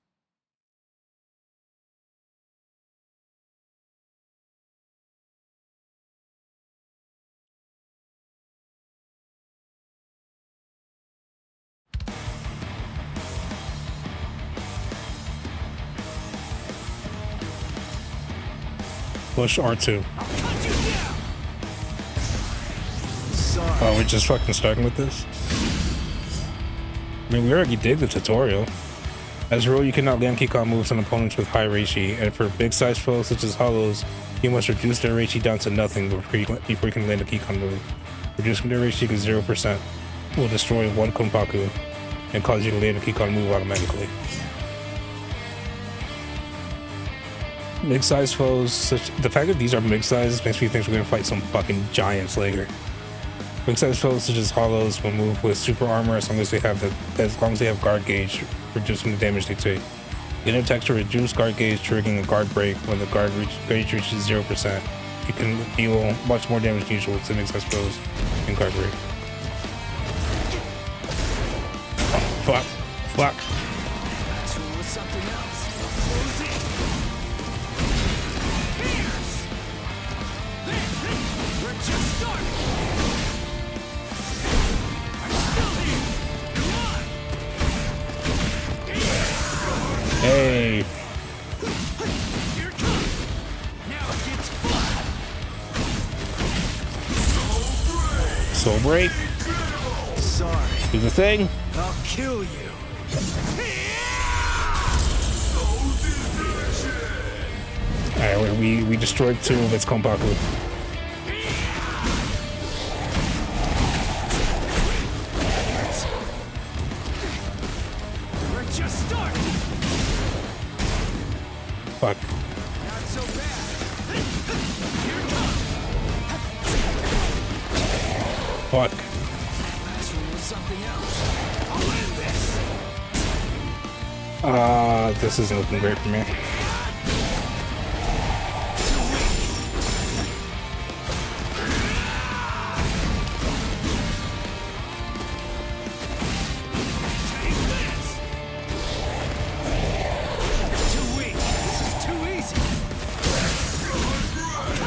[SPEAKER 1] Push R2. Oh, we're just fucking starting with this? I mean, we already did the tutorial. As a rule, you cannot land Kikon moves on opponents with high Reishi, and for big size foes such as hollows, you must reduce their Reishi down to nothing before you can land a Kikon move. Reducing their Reishi to 0% will destroy one Konpaku and cause you to land a Kikon move automatically. Mid-sized foes, the fact that these are mid-sized makes me think we're gonna fight some fucking giants later. Mid-sized foes such as hollows will move with super armor as long as they have guard gauge, reducing the damage they take. Get attacks to reduce guard gauge, triggering a guard break when the gauge reaches 0%. You can deal much more damage than usual to mid-sized foes in guard break. Oh, fuck. Hey. Soul break.
[SPEAKER 4] Sorry.
[SPEAKER 1] Do the thing.
[SPEAKER 4] I'll kill you.
[SPEAKER 1] Alright, we destroyed 2 of its Konpaku. Fuck.
[SPEAKER 4] Not so bad. Here it comes.
[SPEAKER 1] Fuck.
[SPEAKER 4] Last one was something else. I'll end this.
[SPEAKER 1] This isn't looking great for me.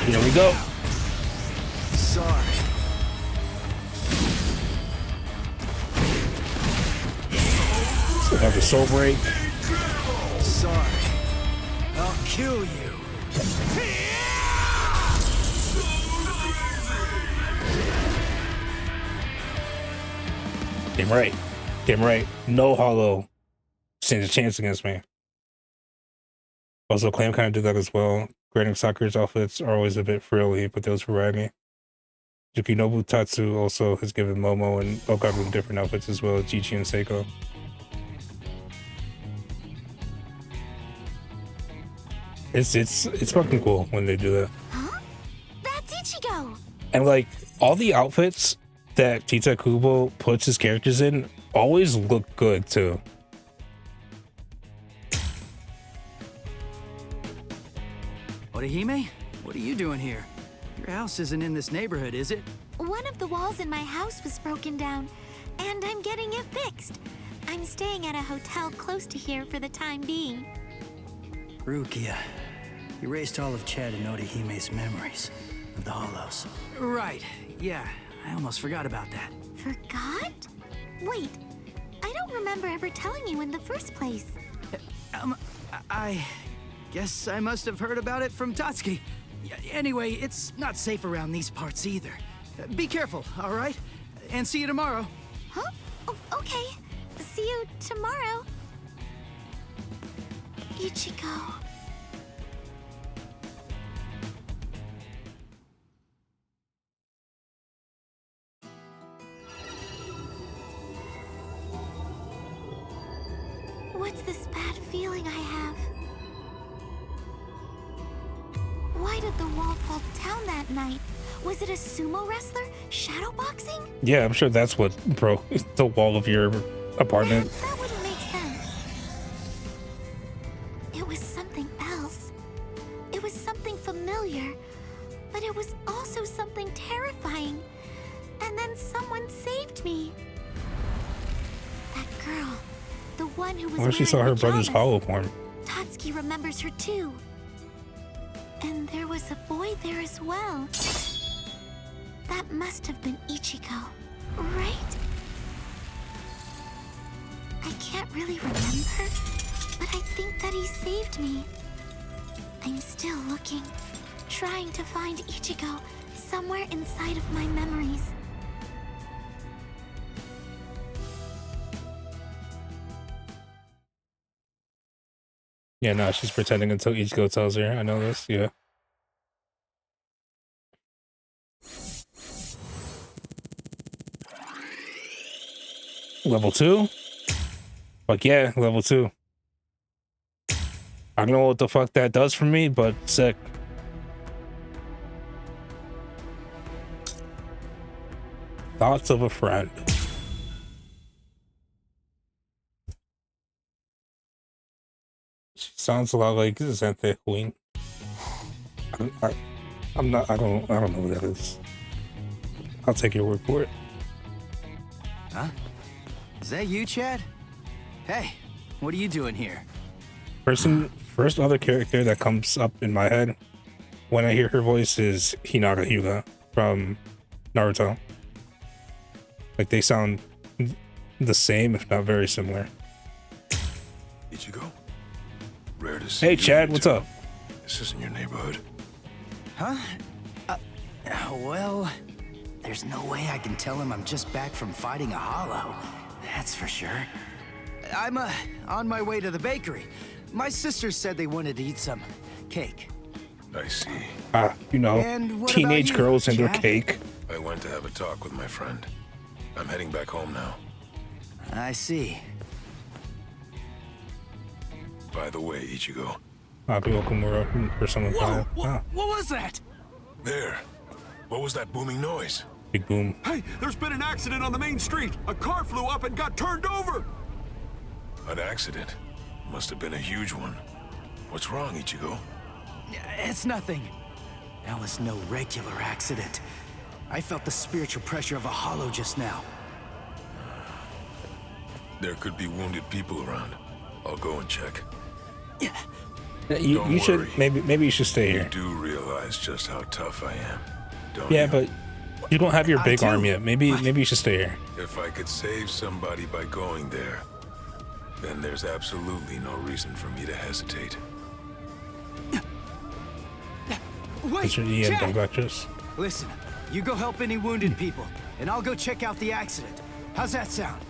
[SPEAKER 1] Here we go.
[SPEAKER 4] Sorry.
[SPEAKER 1] Still have the soul break.
[SPEAKER 4] Sorry. I'll kill you.
[SPEAKER 1] Damn right. Damn right. No hollow stands a chance against me. Also, Clam kind of did that as well. Granting Sakura's outfits are always a bit frilly, but those ride me. Yukinobu Tatsu also has given Momo and Okaru different outfits as well as Jichi and Seiko. It's fucking cool when they do that.
[SPEAKER 9] Huh? That's Ichigo!
[SPEAKER 1] And like all the outfits that Tita Kubo puts his characters in always look good too.
[SPEAKER 4] Orihime, what are you doing here? Your house isn't in this neighborhood, is it?
[SPEAKER 9] One of the walls in my house was broken down, and I'm getting it fixed. I'm staying at a hotel close to here for the time being.
[SPEAKER 6] Rukia, you erased all of Chad and Orihime's memories of the Hollows.
[SPEAKER 4] Right, yeah. I almost forgot about that.
[SPEAKER 9] Forgot? Wait, I don't remember ever telling you in the first place.
[SPEAKER 4] I guess I must have heard about it from Tatsuki. Anyway, it's not safe around these parts either. Be careful, all right? And see you tomorrow.
[SPEAKER 9] Huh? Oh, okay. See you tomorrow. Ichigo. What's this bad feeling I have? Why did the wall fall down that night? Was it a sumo wrestler? Shadowboxing?
[SPEAKER 1] Yeah, I'm sure that's what broke the wall of your apartment.
[SPEAKER 9] That wouldn't make sense. It was something else. It was something familiar, but it was also something terrifying. And then someone saved me. That girl, the one who was
[SPEAKER 1] Well, she saw her brother's hollow form.
[SPEAKER 9] Tatsuki remembers her too. And there was a boy there as well. That must have been Ichigo, right? I can't really remember, but I think that he saved me. I'm still looking, trying to find Ichigo somewhere inside of my memories.
[SPEAKER 1] Yeah, no, she's pretending until Ichigo tells her. I know this, yeah. Level 2? Fuck yeah, level 2. I don't know what the fuck that does for me, but sick. Thoughts of a friend. She sounds a lot like Zenthe Queen. I don't know who that is. I'll take your word for it.
[SPEAKER 4] Huh? Is that you, Chad? Hey, what are you doing here?
[SPEAKER 1] First other character that comes up in my head when I hear her voice is Hinata Hyuga from Naruto. Like they sound the same, if not very similar.
[SPEAKER 10] Ichigo? Rare to see
[SPEAKER 1] Hey
[SPEAKER 10] you
[SPEAKER 1] Chad,
[SPEAKER 10] here,
[SPEAKER 1] what's
[SPEAKER 10] too.
[SPEAKER 1] up?
[SPEAKER 10] This isn't your neighborhood.
[SPEAKER 6] Huh? Well, there's no way I can tell him I'm just back from fighting a hollow. That's for sure.
[SPEAKER 4] I'm on my way to the bakery. My sisters said they wanted to eat some cake.
[SPEAKER 10] I see.
[SPEAKER 1] You know,
[SPEAKER 4] And what
[SPEAKER 1] teenage
[SPEAKER 4] about you,
[SPEAKER 1] girls and their
[SPEAKER 4] Chad?
[SPEAKER 1] cake.
[SPEAKER 10] I went to have a talk with my friend. I'm heading back home now.
[SPEAKER 4] I see.
[SPEAKER 10] By the way, Ichigo,
[SPEAKER 1] Okumura for some of
[SPEAKER 5] Whoa!
[SPEAKER 1] time. Ah,
[SPEAKER 5] What was that?
[SPEAKER 10] There. What was that booming noise?
[SPEAKER 1] big boom.
[SPEAKER 12] Hey, there's been an accident on the main street. A car flew up and got turned over.
[SPEAKER 10] An accident. Must have been a huge one. What's wrong, Ichigo?
[SPEAKER 4] It's nothing. That was no regular accident. I felt the spiritual pressure of a hollow just now.
[SPEAKER 10] There could be wounded people around. I'll go and check.
[SPEAKER 1] You should maybe you should stay here.
[SPEAKER 10] You do realize just how tough I am, don't
[SPEAKER 1] Yeah,
[SPEAKER 10] you?
[SPEAKER 1] but you don't have your big
[SPEAKER 4] do.
[SPEAKER 1] arm yet. Maybe you should stay here.
[SPEAKER 10] If I could save somebody by going there, then there's absolutely no reason for me to hesitate.
[SPEAKER 4] Wait,
[SPEAKER 1] Yeah,
[SPEAKER 4] Jack!
[SPEAKER 1] got this.
[SPEAKER 4] Listen, you go help any wounded people, and I'll go check out the accident. How's that sound?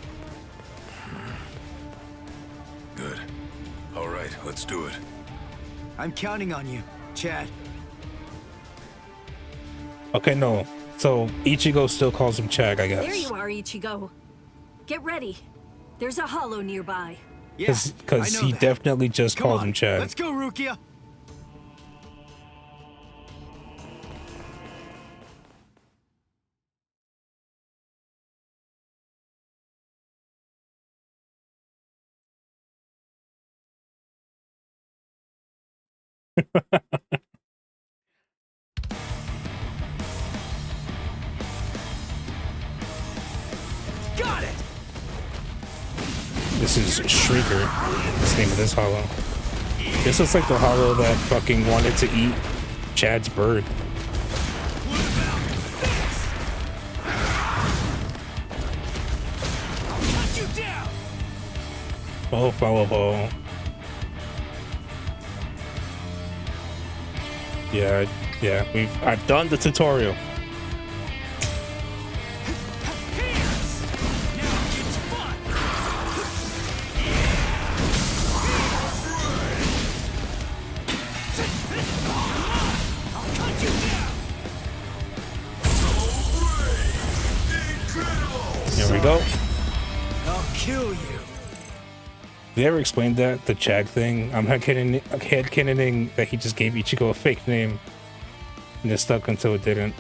[SPEAKER 10] Good. All right, let's do it.
[SPEAKER 4] I'm counting on you, Chad.
[SPEAKER 1] Okay, no. So Ichigo still calls him Chag, I guess.
[SPEAKER 11] There you are, Ichigo. Get ready. There's a hollow nearby.
[SPEAKER 4] Yeah,
[SPEAKER 1] Because
[SPEAKER 4] I know
[SPEAKER 1] he
[SPEAKER 4] that.
[SPEAKER 1] definitely just
[SPEAKER 4] Come
[SPEAKER 1] called
[SPEAKER 4] on,
[SPEAKER 1] him Chag.
[SPEAKER 4] Let's go, Rukia.
[SPEAKER 5] Got it!
[SPEAKER 1] This is Shrieker. That's the name of this hollow. This looks like the hollow that fucking wanted to eat Chad's bird.
[SPEAKER 5] What about this? I'll cut you down!
[SPEAKER 1] Oh, follow ball. Yeah, I've done the tutorial.
[SPEAKER 5] Here's! Now it's fun! I'll cut you down!
[SPEAKER 1] Here we go.
[SPEAKER 4] I'll kill you.
[SPEAKER 1] They ever explained that? The Chag thing? I'm headcanoning that he just gave Ichigo a fake name. And it stuck until it didn't.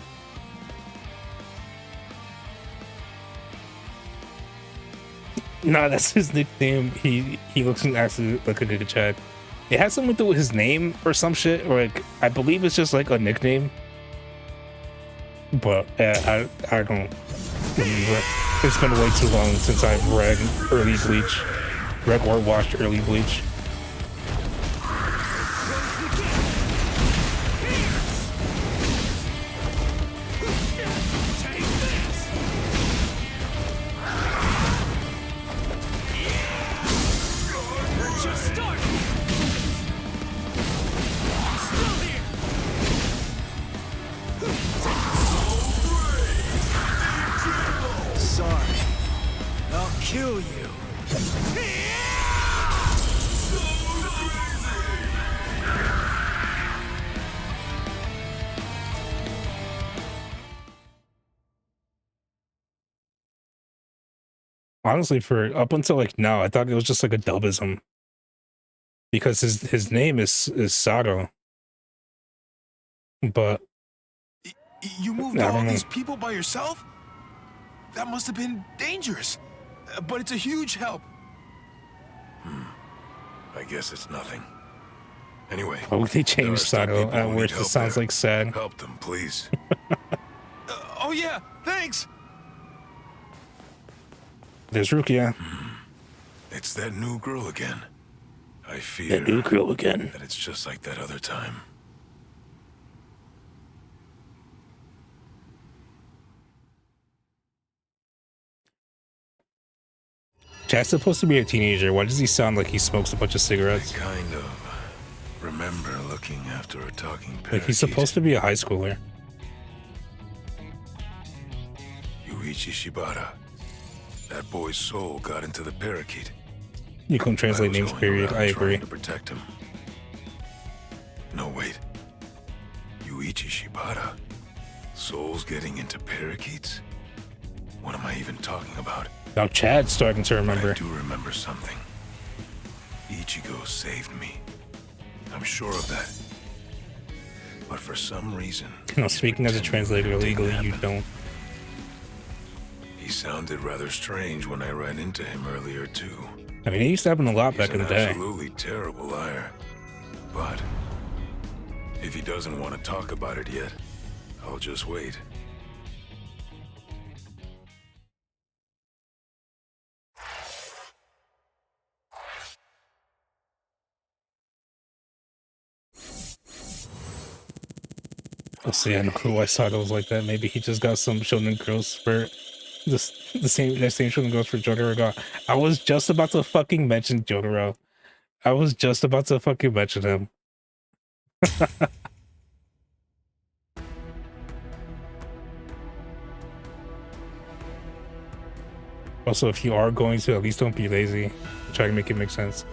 [SPEAKER 1] No, that's his nickname. He looks and acts like a nigga Chag. It has something to do with his name or some shit. Or like, I believe it's just like a nickname. But I don't remember. It's been way too long since I've read early Bleach. Read or watched early Bleach.
[SPEAKER 5] Take this! We're just starting! I'm still here!
[SPEAKER 4] Sorry. I'll kill you.
[SPEAKER 1] Honestly, for up until like now, I thought it was just like a dubism. Because his name is Sato. But
[SPEAKER 12] You moved
[SPEAKER 1] I
[SPEAKER 12] all
[SPEAKER 1] don't know.
[SPEAKER 12] these people by yourself? That must have been dangerous. But it's a huge help.
[SPEAKER 10] I guess it's nothing. Anyway.
[SPEAKER 1] oh, they changed
[SPEAKER 10] there are still
[SPEAKER 1] Sato
[SPEAKER 10] people
[SPEAKER 1] at
[SPEAKER 10] who
[SPEAKER 1] where
[SPEAKER 10] need
[SPEAKER 1] it
[SPEAKER 10] help
[SPEAKER 1] sounds
[SPEAKER 10] there.
[SPEAKER 1] like sad.
[SPEAKER 10] Help them, please.
[SPEAKER 12] Oh yeah, thanks.
[SPEAKER 1] There's Rukia.
[SPEAKER 10] It's that new girl again. I fear
[SPEAKER 1] That new girl again.
[SPEAKER 10] that it's just like that other time.
[SPEAKER 1] Chad's supposed to be a teenager. Why does he sound like he smokes a bunch of
[SPEAKER 10] I
[SPEAKER 1] cigarettes?
[SPEAKER 10] kind of remember looking after a talking parakeet.
[SPEAKER 1] Like he's supposed to be a high schooler.
[SPEAKER 10] Yuichi Shibata. That boy's soul got into the parakeet.
[SPEAKER 1] You can translate
[SPEAKER 10] I was
[SPEAKER 1] names,
[SPEAKER 10] going
[SPEAKER 1] period.
[SPEAKER 10] around
[SPEAKER 1] I agree.
[SPEAKER 10] trying to protect him. No, wait. Yuichi Shibata. Souls getting into parakeets? What am I even talking about?
[SPEAKER 1] Now Chad's starting to remember.
[SPEAKER 10] I do remember something. Ichigo saved me. I'm sure of that. But for some reason...
[SPEAKER 1] You know, speaking as a translator illegally, you don't.
[SPEAKER 10] He sounded rather strange when I ran into him earlier, too.
[SPEAKER 1] I mean, it used to happen a lot back in the day.
[SPEAKER 10] Absolutely terrible liar. But if he doesn't want to talk about it yet, I'll just wait.
[SPEAKER 1] Let's see, I know who I saw that was like that. Maybe he just got some shonen girls for the same shonen girls for Jotaro got. I was just about to fucking mention Jotaro. I was just about to fucking mention him. Also, if you are going to, at least don't be lazy. Try to make it make sense.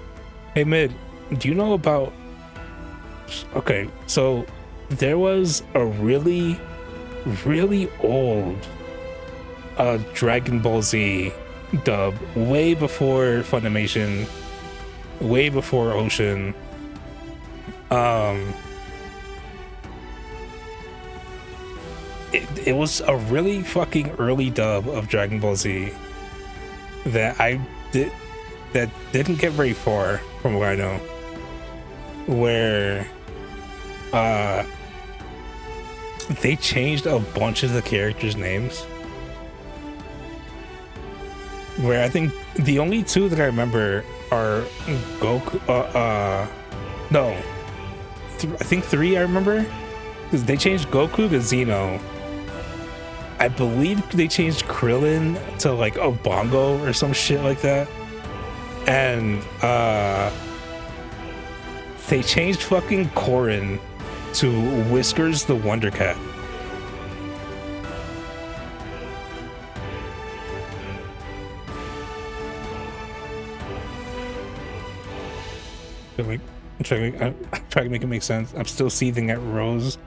[SPEAKER 1] Hey, Mid, do you know about... Okay, so there was a really, really old Dragon Ball Z dub way before Funimation, way before Ocean. It was a really fucking early dub of Dragon Ball Z that didn't get very far from what I know, where they changed a bunch of the characters' names, where I think the only two that I remember are Goku, I think three I remember, because they changed Goku to Xeno. I believe they changed Krillin to like a Bongo or some shit like that. And they changed fucking Korin to Whiskers the Wonder Cat. I'm trying to make it make sense. I'm still seething at Rose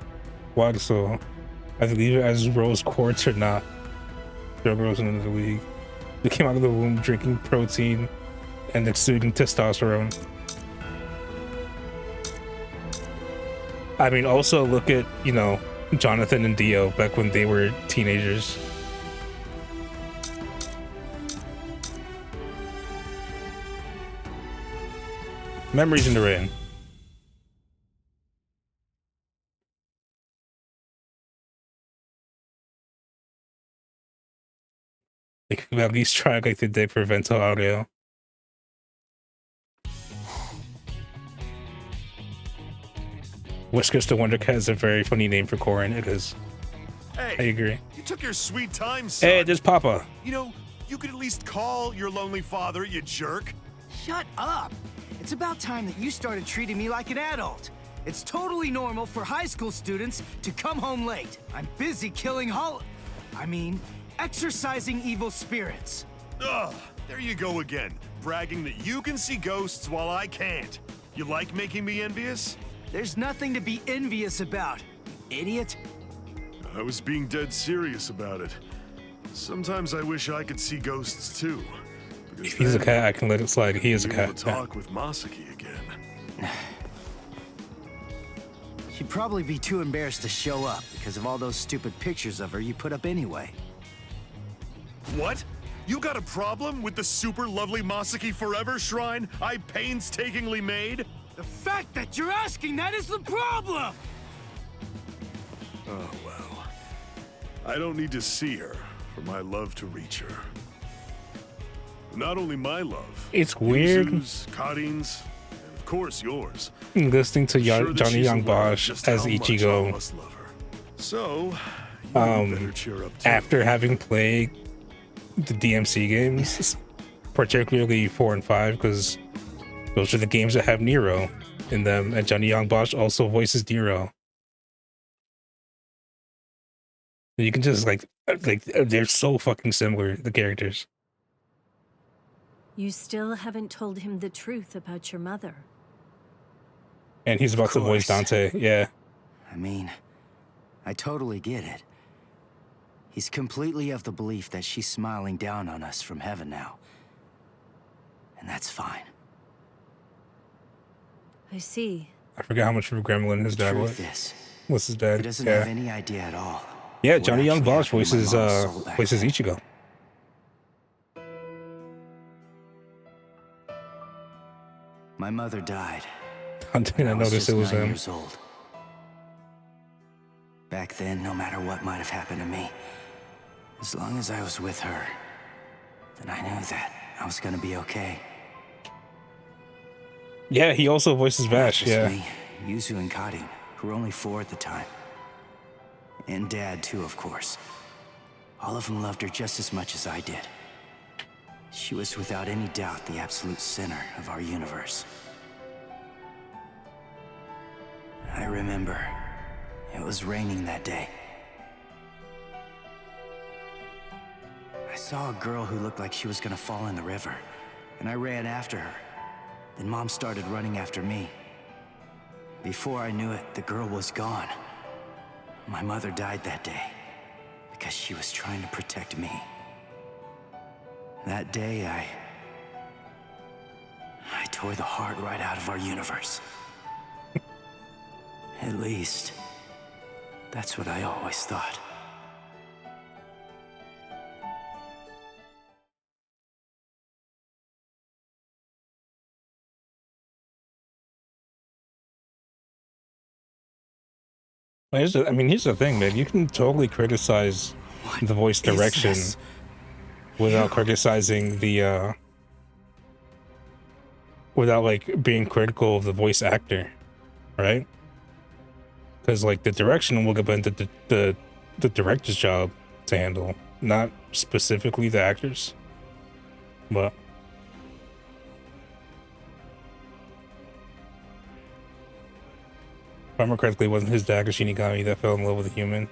[SPEAKER 1] Wag, so I believe it as Rose Quartz or not. Throw Rose into the league. They came out of the womb drinking protein and exuding testosterone. I mean, also look at, you know, Jonathan and Dio back when they were teenagers. Memories in the rain. They could at least try like they did for Vento Audio. Whiskers the Wonder Cat is a very funny name for Korin. It is.
[SPEAKER 13] Hey,
[SPEAKER 1] I agree.
[SPEAKER 13] You took your sweet time, son.
[SPEAKER 1] Hey, there's Papa.
[SPEAKER 13] You know, you could at least call your lonely father, you jerk.
[SPEAKER 4] Shut up! It's about time that you started treating me like an adult. It's totally normal for high school students to come home late. I'm busy killing exorcising evil spirits.
[SPEAKER 13] Ugh, there you go again, bragging that you can see ghosts while I can't. You like making me envious?
[SPEAKER 4] There's nothing to be envious about, idiot.
[SPEAKER 13] I was being dead serious about it. Sometimes I wish I could see ghosts too.
[SPEAKER 1] If he's a cat, I can let it slide. He is a cat.
[SPEAKER 13] Talk with Masaki again.
[SPEAKER 4] She'd probably be too embarrassed to show up because of all those stupid pictures of her you put up anyway.
[SPEAKER 13] What? You got a problem with the super lovely Masaki Forever shrine I painstakingly made?
[SPEAKER 4] The fact that you're asking that is the problem!
[SPEAKER 13] Oh, well. I don't need to see her for my love to reach her. Not only my love.
[SPEAKER 1] It's weird.
[SPEAKER 13] Yuzu's, Karin's, and of course yours.
[SPEAKER 1] Listening to Johnny Young Bosch as Ichigo.
[SPEAKER 13] So, you better cheer up too.
[SPEAKER 1] After having played the DMC games, particularly 4 and 5, because those are the games that have Nero in them, and Johnny Young Bosch also voices Nero. You can just like they're so fucking similar, the characters.
[SPEAKER 11] You still haven't told him the truth about your mother.
[SPEAKER 1] And he's about to voice Dante, yeah.
[SPEAKER 4] I mean, I totally get it. He's completely of the belief that she's smiling down on us from heaven now. And that's fine.
[SPEAKER 11] I see.
[SPEAKER 1] I forget how much of a gremlin his dad was. What's his dad?
[SPEAKER 6] He doesn't have any idea at all.
[SPEAKER 1] Yeah, Johnny Young Bosch voices Ichigo.
[SPEAKER 6] My mother died.
[SPEAKER 1] I didn't notice it was
[SPEAKER 6] 9
[SPEAKER 1] him.
[SPEAKER 6] years old. Back then, no matter what might have happened to me, as long as I was with her, then I knew that I was gonna be okay.
[SPEAKER 1] Yeah, he also voices Vash.
[SPEAKER 6] Just
[SPEAKER 1] Yeah.
[SPEAKER 6] me, Yuzu and Karin, who were only 4 at the time. And Dad, too, of course. All of them loved her just as much as I did. She was without any doubt the absolute center of our universe. I remember it was raining that day. I saw a girl who looked like she was gonna fall in the river, and I ran after her. Then Mom started running after me. Before I knew it, the girl was gone. My mother died that day because she was trying to protect me. That day, I tore the heart right out of our universe. At least, that's what I always thought.
[SPEAKER 1] Here's the thing, man. You can totally criticize the voice direction without criticizing the without like being critical of the voice actor, right? Because like the direction will get into the director's job to handle, not specifically the actors. But if I remember correctly, it wasn't his dad or Shinigami that fell in love with a human.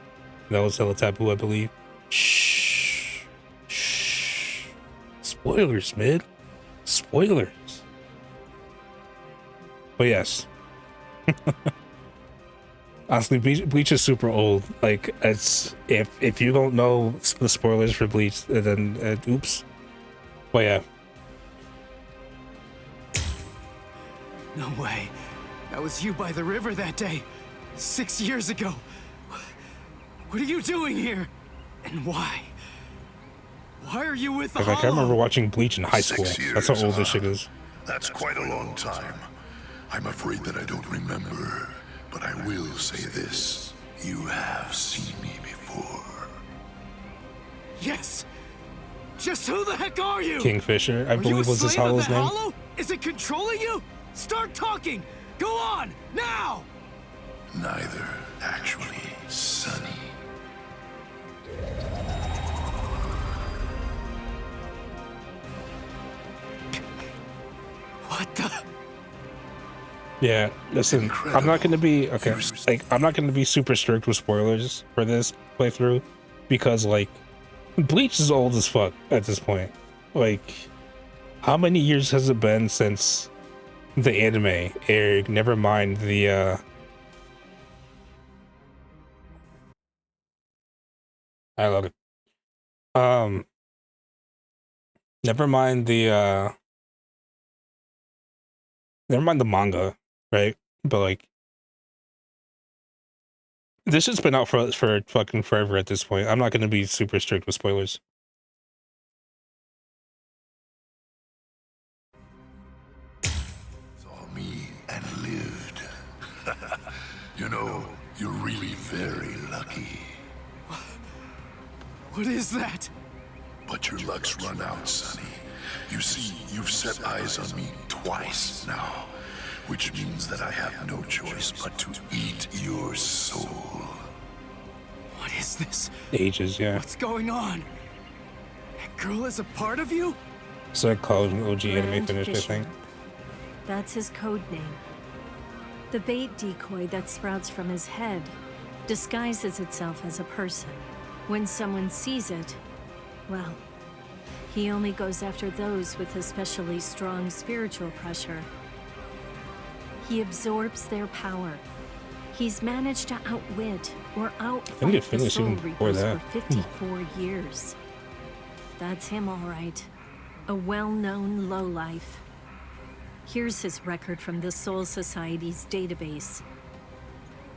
[SPEAKER 1] That was hella taboo, I believe. Shh. Shh. Spoilers, man. Spoilers. But yes. Honestly, Bleach is super old. Like, it's if you don't know the spoilers for Bleach, then oops. But yeah.
[SPEAKER 4] No way. That was you by the river that day. 6 years ago. What are you doing here? And why? Why are you with the
[SPEAKER 1] Like, I remember watching Bleach in high school. That's how old this shit is.
[SPEAKER 10] That's quite a long time. I'm afraid that I don't remember, but I will say this. You have seen me before.
[SPEAKER 4] Yes. Just who the heck are you?
[SPEAKER 1] Kingfisher, I believe was his hollow's name.
[SPEAKER 4] Hollow? Is it controlling you? Start talking! Go on! Now!
[SPEAKER 10] Neither, actually, Sonny.
[SPEAKER 4] What the?
[SPEAKER 1] Yeah, listen, I'm not gonna be I'm not gonna be super strict with spoilers for this playthrough because like Bleach is old as fuck at this point. Like, how many years has it been since the anime aired? Never mind the I love it. Never mind the manga, right? But like, this has been out for fucking forever at this point. I'm not gonna be super strict with spoilers.
[SPEAKER 10] Saw me and lived. You know, you're really very lucky.
[SPEAKER 4] What is that?
[SPEAKER 10] But your luck's run out, Sonny. You see, you've set eyes on me twice now, which means that I have no choice but to eat your soul.
[SPEAKER 4] What is this?
[SPEAKER 1] Ages, yeah.
[SPEAKER 4] What's going on? That girl is a part of you?
[SPEAKER 1] So I called an OG anime
[SPEAKER 11] Grand
[SPEAKER 1] finished, I
[SPEAKER 11] Vision.
[SPEAKER 1] think.
[SPEAKER 11] That's his code name. The bait decoy that sprouts from his head disguises itself as a person. When someone sees it, well, he only goes after those with especially strong spiritual pressure. He absorbs their power. He's managed to outwit or outfight the
[SPEAKER 1] finished
[SPEAKER 11] Soul
[SPEAKER 1] even before
[SPEAKER 11] Reapers
[SPEAKER 1] that.
[SPEAKER 11] for 54 years. That's him, all right. A well-known lowlife. Here's his record from the Soul Society's database.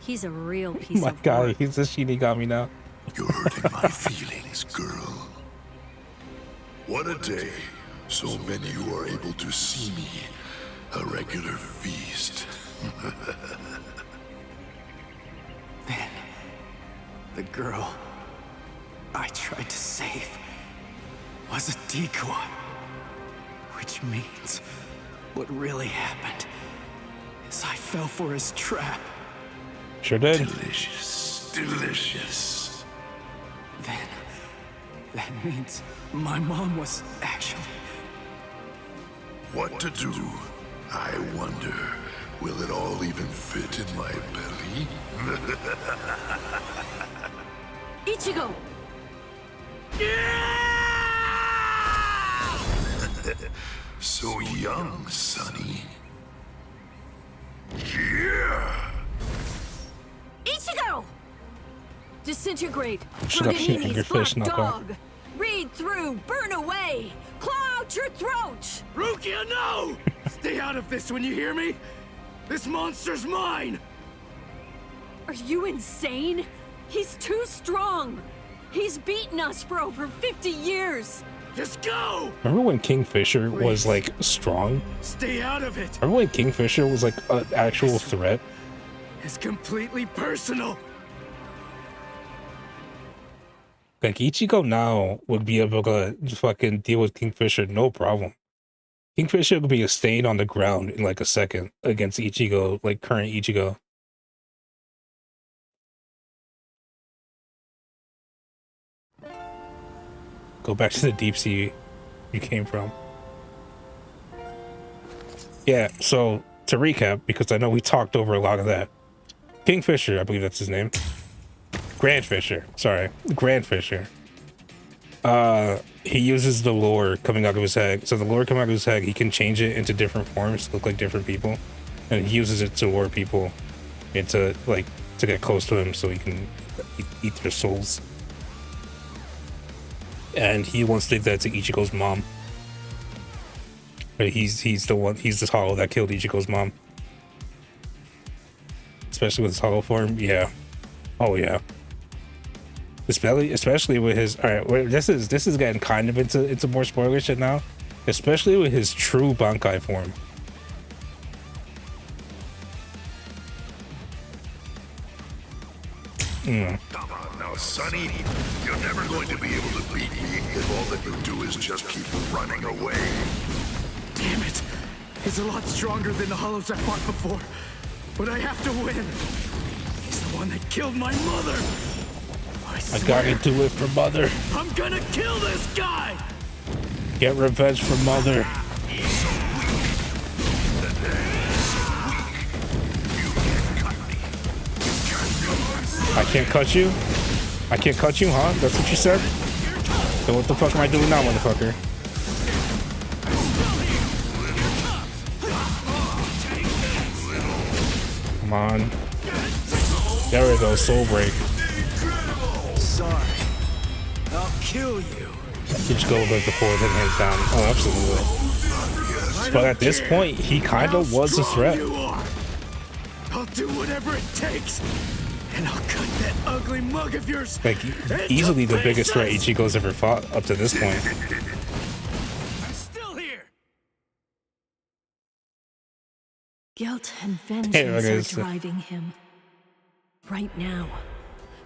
[SPEAKER 11] He's a real piece
[SPEAKER 1] My
[SPEAKER 11] of
[SPEAKER 1] guy,
[SPEAKER 11] work.
[SPEAKER 1] he's a Shinigami now.
[SPEAKER 10] You're hurting my feelings, girl. What a day. So many who are able to see me. A regular feast.
[SPEAKER 6] Then, the girl I tried to save was a decoy. Which means what really happened is I fell for his trap.
[SPEAKER 1] Sure did.
[SPEAKER 10] Delicious, delicious.
[SPEAKER 6] Then, that means my mom was actually...
[SPEAKER 10] What to do? I wonder, will it all even fit in my belly?
[SPEAKER 11] Ichigo!
[SPEAKER 10] So young, Sonny. Yeah!
[SPEAKER 11] Ichigo! Disintegrate.
[SPEAKER 1] Shut up, you angry
[SPEAKER 11] Paganini's black
[SPEAKER 1] fish, knockoff.
[SPEAKER 11] dog. Read through, burn away, claw out your throat.
[SPEAKER 4] Rukia, no! Stay out of this when you hear me! This monster's mine!
[SPEAKER 11] Are you insane? He's too strong. He's beaten us for over 50 years.
[SPEAKER 4] Just go!
[SPEAKER 1] Remember when Kingfisher was like strong?
[SPEAKER 4] Stay out of it!
[SPEAKER 1] Remember when Kingfisher was like an actual threat?
[SPEAKER 4] It's completely personal!
[SPEAKER 1] Like Ichigo now would be able to fucking deal with Kingfisher no problem. Kingfisher could be a stain on the ground in like a second against Ichigo, like current Ichigo. Go back to the deep sea you came from. Yeah, so to recap, because I know we talked over a lot of that. Kingfisher, I believe that's his name. Grandfisher, sorry. Grandfisher. He uses the lore coming out of his head. So the lore coming out of his head, he can change it into different forms to look like different people. And he uses it to lure people into, like, to get close to him so he can eat their souls. And he once did that to Ichigo's mom. But he's the hollow that killed Ichigo's mom. Especially with his hollow form, yeah. Oh yeah. Especially with his, all right, this is getting kind of into more spoiler shit now. Especially with his true Bankai form.
[SPEAKER 10] Come on now, Sonny. You're never going to be able to beat me if all that you do is just keep running away.
[SPEAKER 4] Damn it! He's a lot stronger than the hollows I fought before. But I have to win. He's the one that killed my mother.
[SPEAKER 1] I gotta do it for Mother.
[SPEAKER 4] I'm gonna kill this guy!
[SPEAKER 1] Get revenge for Mother. I can't cut you? I can't cut you, huh? That's what you said? So what the fuck am I doing now, motherfucker? Come on. There we go, soul break.
[SPEAKER 6] Sorry. I'll kill you.
[SPEAKER 1] You just go like the forward and hands down. Oh, absolutely. But at this point, he kind of was a threat.
[SPEAKER 4] I'll do whatever it takes. And I'll cut that ugly mug of yours.
[SPEAKER 1] Like, easily the biggest threat Ichigo's ever fought up to this point.
[SPEAKER 4] I'm still here.
[SPEAKER 11] Guilt and
[SPEAKER 1] Hey,
[SPEAKER 11] vengeance
[SPEAKER 1] okay,
[SPEAKER 11] are driving him. Right now,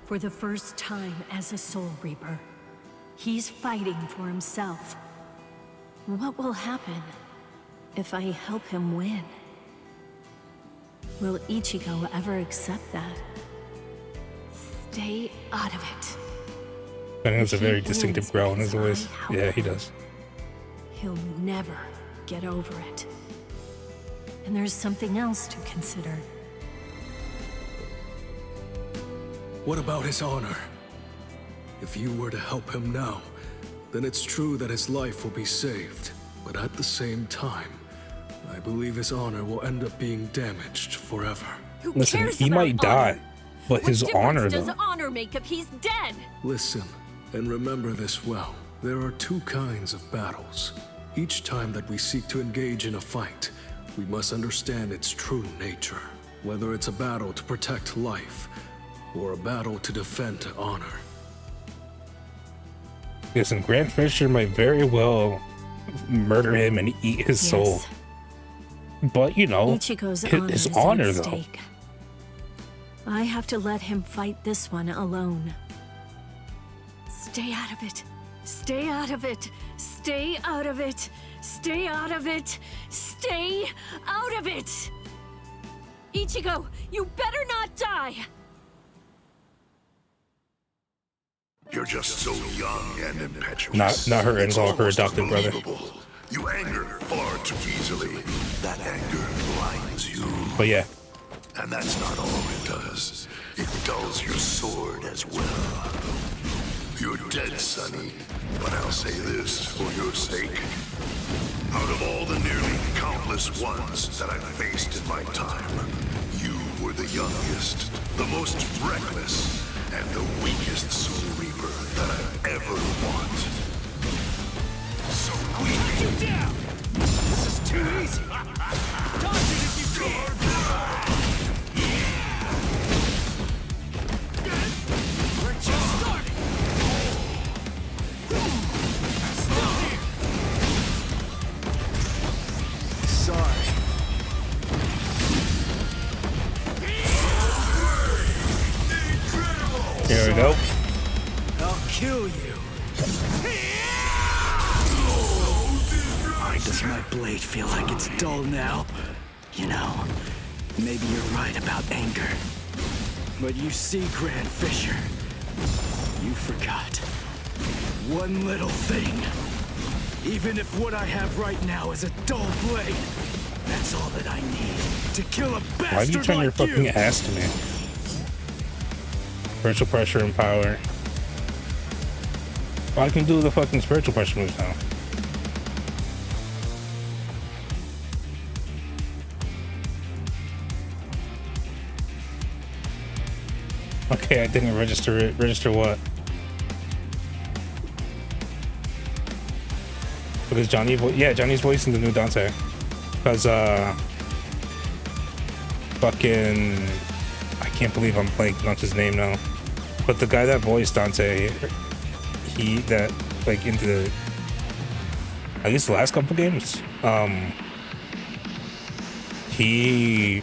[SPEAKER 11] for the first time as a Soul Reaper, he's fighting for himself. What will happen if I help him win? Will Ichigo ever accept that? Stay out of it.
[SPEAKER 1] I think it's a very distinctive growl in his voice. Yeah, he does.
[SPEAKER 11] He'll never get over it. And there's something else to consider.
[SPEAKER 14] What about his honor? If you were to help him now, then it's true that his life will be saved. But at the same time, I believe his honor will end up being damaged forever.
[SPEAKER 1] Listen, he might die, but his honor,
[SPEAKER 11] What difference
[SPEAKER 1] though.
[SPEAKER 11] does honor make if he's dead?
[SPEAKER 14] Listen, and remember this well. There are two kinds of battles. Each time that we seek to engage in a fight, We must understand its true nature, whether it's a battle to protect life or a battle to defend honor.
[SPEAKER 1] Yes, and Grand Fisher might very well murder him and eat his soul. But, you know,
[SPEAKER 11] Ichigo's
[SPEAKER 1] his
[SPEAKER 11] is
[SPEAKER 1] honor,
[SPEAKER 11] at
[SPEAKER 1] though.
[SPEAKER 11] stake. I have to let him fight this one alone. Stay out of it. Stay out of it. Stay out of it. Stay out of it. Stay out of it. Ichigo, you better not die.
[SPEAKER 10] You're just so young and impetuous.
[SPEAKER 1] Not her in-law, her
[SPEAKER 10] It's
[SPEAKER 1] adopted brother.
[SPEAKER 10] unbelievable. You anger far too easily. That anger blinds you.
[SPEAKER 1] But yeah.
[SPEAKER 10] And that's not all it does. It dulls your sword as well. You're dead, Sonny. But I'll say this for your sake. Out of all the nearly countless ones that I've faced in my time, you were the youngest, the most reckless, and the weakest Soul Reaper that I've ever fought. So weak.
[SPEAKER 5] You down! This is too easy! Dodge it if you can! We're just starting! Still here!
[SPEAKER 4] Sorry.
[SPEAKER 1] Here we go.
[SPEAKER 4] I'll kill you. Why does my blade feel like it's dull now? You know, maybe you're right about anger. But you see, Grand Fisher, you forgot one little thing. Even if what I have right now is a dull blade, that's all that I need to kill a bastard
[SPEAKER 1] Why do you turn your
[SPEAKER 4] like
[SPEAKER 1] fucking
[SPEAKER 4] you.
[SPEAKER 1] ass to me? Spiritual pressure and power. Oh, I can do the fucking spiritual pressure moves now. Okay, I didn't register it. Register what? Because Johnny, yeah, Johnny's voicing the new Dante. Because fucking, I can't believe I'm blanking on his name now. But the guy that voiced Dante, that like into the, I guess the last couple games, he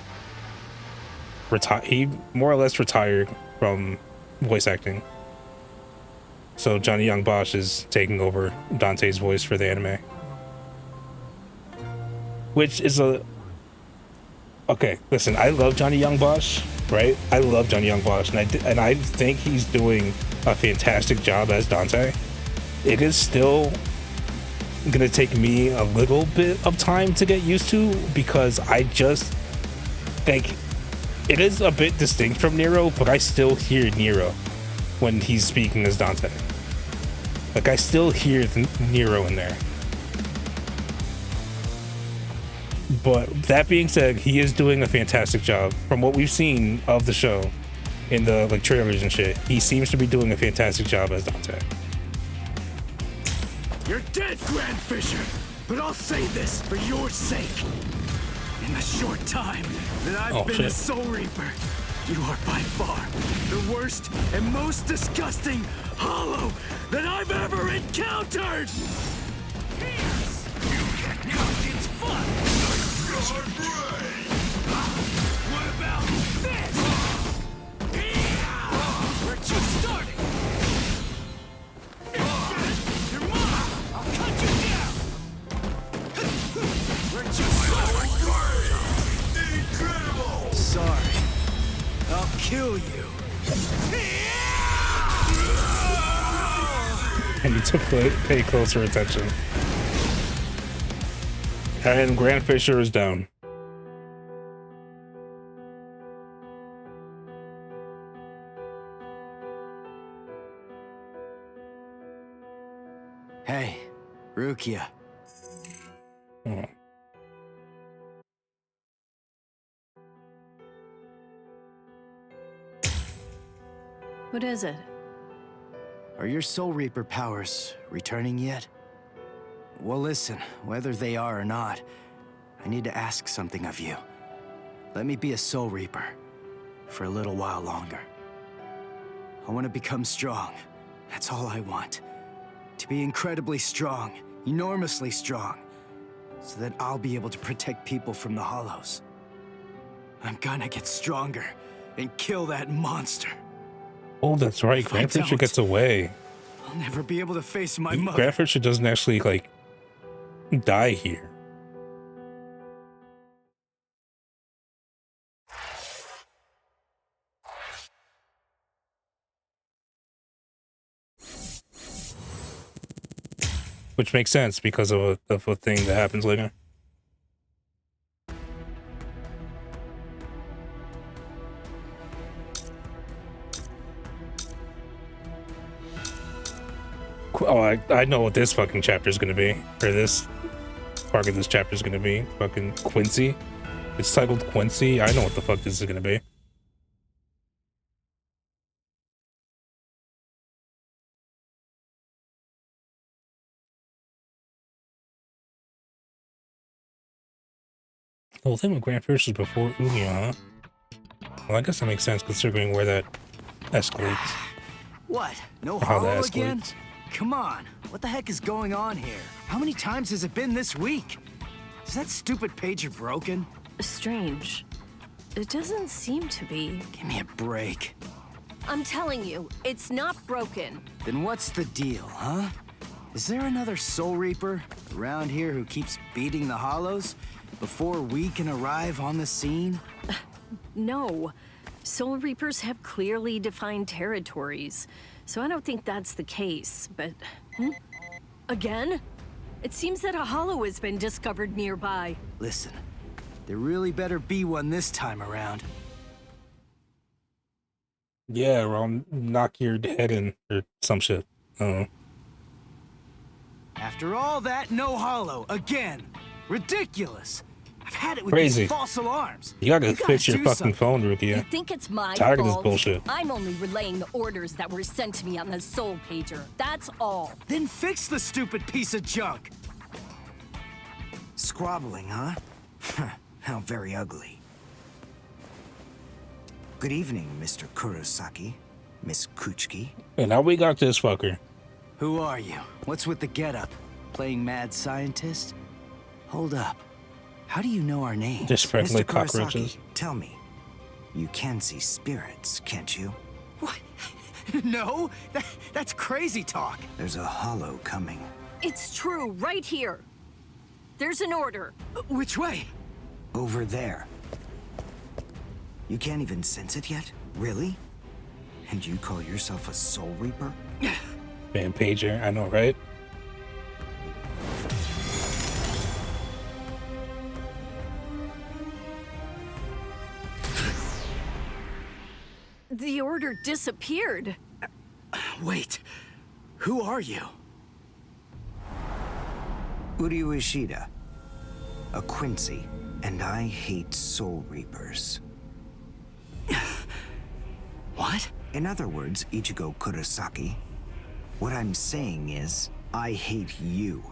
[SPEAKER 1] more or less retired from voice acting. So Johnny Young Bosch is taking over Dante's voice for the anime, which is okay. Listen, I love Johnny Young Bosch, right? I love Johnny Young Bosch, and I think he's doing a fantastic job as Dante. It is still gonna take me a little bit of time to get used to, because I just think it is a bit distinct from Nero, but I still hear Nero when he's speaking as Dante. Like, I still hear Nero in there. But that being said, he is doing a fantastic job. From what we've seen of the show in the like trailers and shit, he seems to be doing a fantastic job as Dante.
[SPEAKER 4] You're dead, Grand Fisher, but I'll say this for your sake. In the short time that I've been a Soul Reaper, you are by far the worst and most disgusting hollow that I've ever encountered!
[SPEAKER 5] It's fun! What about this? We're just starting! You're mine! I'll cut you down! We're just starting!
[SPEAKER 10] Incredible!
[SPEAKER 4] Sorry. I'll kill you.
[SPEAKER 1] I need to pay closer attention. And Grand Fisher is down.
[SPEAKER 6] Hey, Rukia.
[SPEAKER 1] Oh.
[SPEAKER 11] What is it?
[SPEAKER 6] Are your Soul Reaper powers returning yet? Well, listen, whether they are or not, I need to ask something of you. Let me be a Soul Reaper for a little while longer. I want to become strong. That's all I want. To be incredibly strong, enormously strong, so that I'll be able to protect people from the Hollows. I'm gonna get stronger and kill that monster.
[SPEAKER 1] Oh, that's right. Grant Fisher gets away.
[SPEAKER 6] I'll never be able to face my mother.
[SPEAKER 1] Grant Fisher doesn't actually, like, die here. Which makes sense because of a thing that happens later. Oh, I know what this fucking chapter is gonna be, or this part of this chapter is gonna be. Fucking Quincy. It's titled Quincy. I know what the fuck this is gonna be. The whole thing with Grant Fisher is before Unia, huh? Well, I guess that makes sense considering where that escalates.
[SPEAKER 6] What? No
[SPEAKER 1] How that
[SPEAKER 6] Hollow again?
[SPEAKER 1] escalates.
[SPEAKER 6] Come on. What the heck is going on here? How many times has it been this week? Is that stupid pager broken?
[SPEAKER 11] Strange. It doesn't seem to be.
[SPEAKER 6] Give me a break.
[SPEAKER 11] I'm telling you, it's not broken.
[SPEAKER 6] Then what's the deal, huh? Is there another Soul Reaper around here who keeps beating the Hollows before we can arrive on the scene?
[SPEAKER 11] No. Soul Reapers have clearly defined territories, so I don't think that's the case, but... Again? It seems that a Hollow has been discovered nearby.
[SPEAKER 6] Listen, there really better be one this time around.
[SPEAKER 1] Yeah, or I'll knock your head in, or some shit. I don't know.
[SPEAKER 6] After all that, no Hollow again. Ridiculous. I've had it with
[SPEAKER 1] Crazy.
[SPEAKER 6] these false alarms.
[SPEAKER 1] You gotta fix your
[SPEAKER 6] do
[SPEAKER 1] fucking
[SPEAKER 6] something.
[SPEAKER 1] phone, Rukia.
[SPEAKER 15] You think it's my
[SPEAKER 1] Tired
[SPEAKER 15] fault?
[SPEAKER 1] of this bullshit.
[SPEAKER 15] I'm only relaying the orders that were sent to me on the Soul Pager. That's all.
[SPEAKER 6] Then fix the stupid piece of junk. Squabbling, huh? How very ugly. Good evening, Mr. Kurosaki, Miss Kuchiki.
[SPEAKER 1] And now we got this fucker.
[SPEAKER 6] Who are you? What's with the getup? Playing mad scientist? Hold up. How do you know our names?
[SPEAKER 1] They're spreading
[SPEAKER 6] Mr.
[SPEAKER 1] like
[SPEAKER 6] Kurosaki,
[SPEAKER 1] cockroaches.
[SPEAKER 6] tell me. You can see spirits, can't you? What? No, that's crazy talk. There's a Hollow coming.
[SPEAKER 11] It's true, right here. There's an order.
[SPEAKER 6] Which way? Over there. You can't even sense it yet? Really? And you call yourself a Soul Reaper?
[SPEAKER 1] Man, pager, I know, right?
[SPEAKER 11] The order disappeared.
[SPEAKER 6] Wait, who are you? Uryu Ishida, a Quincy, and I hate Soul Reapers. What? In other words, Ichigo Kurosaki, what I'm saying is, I hate you.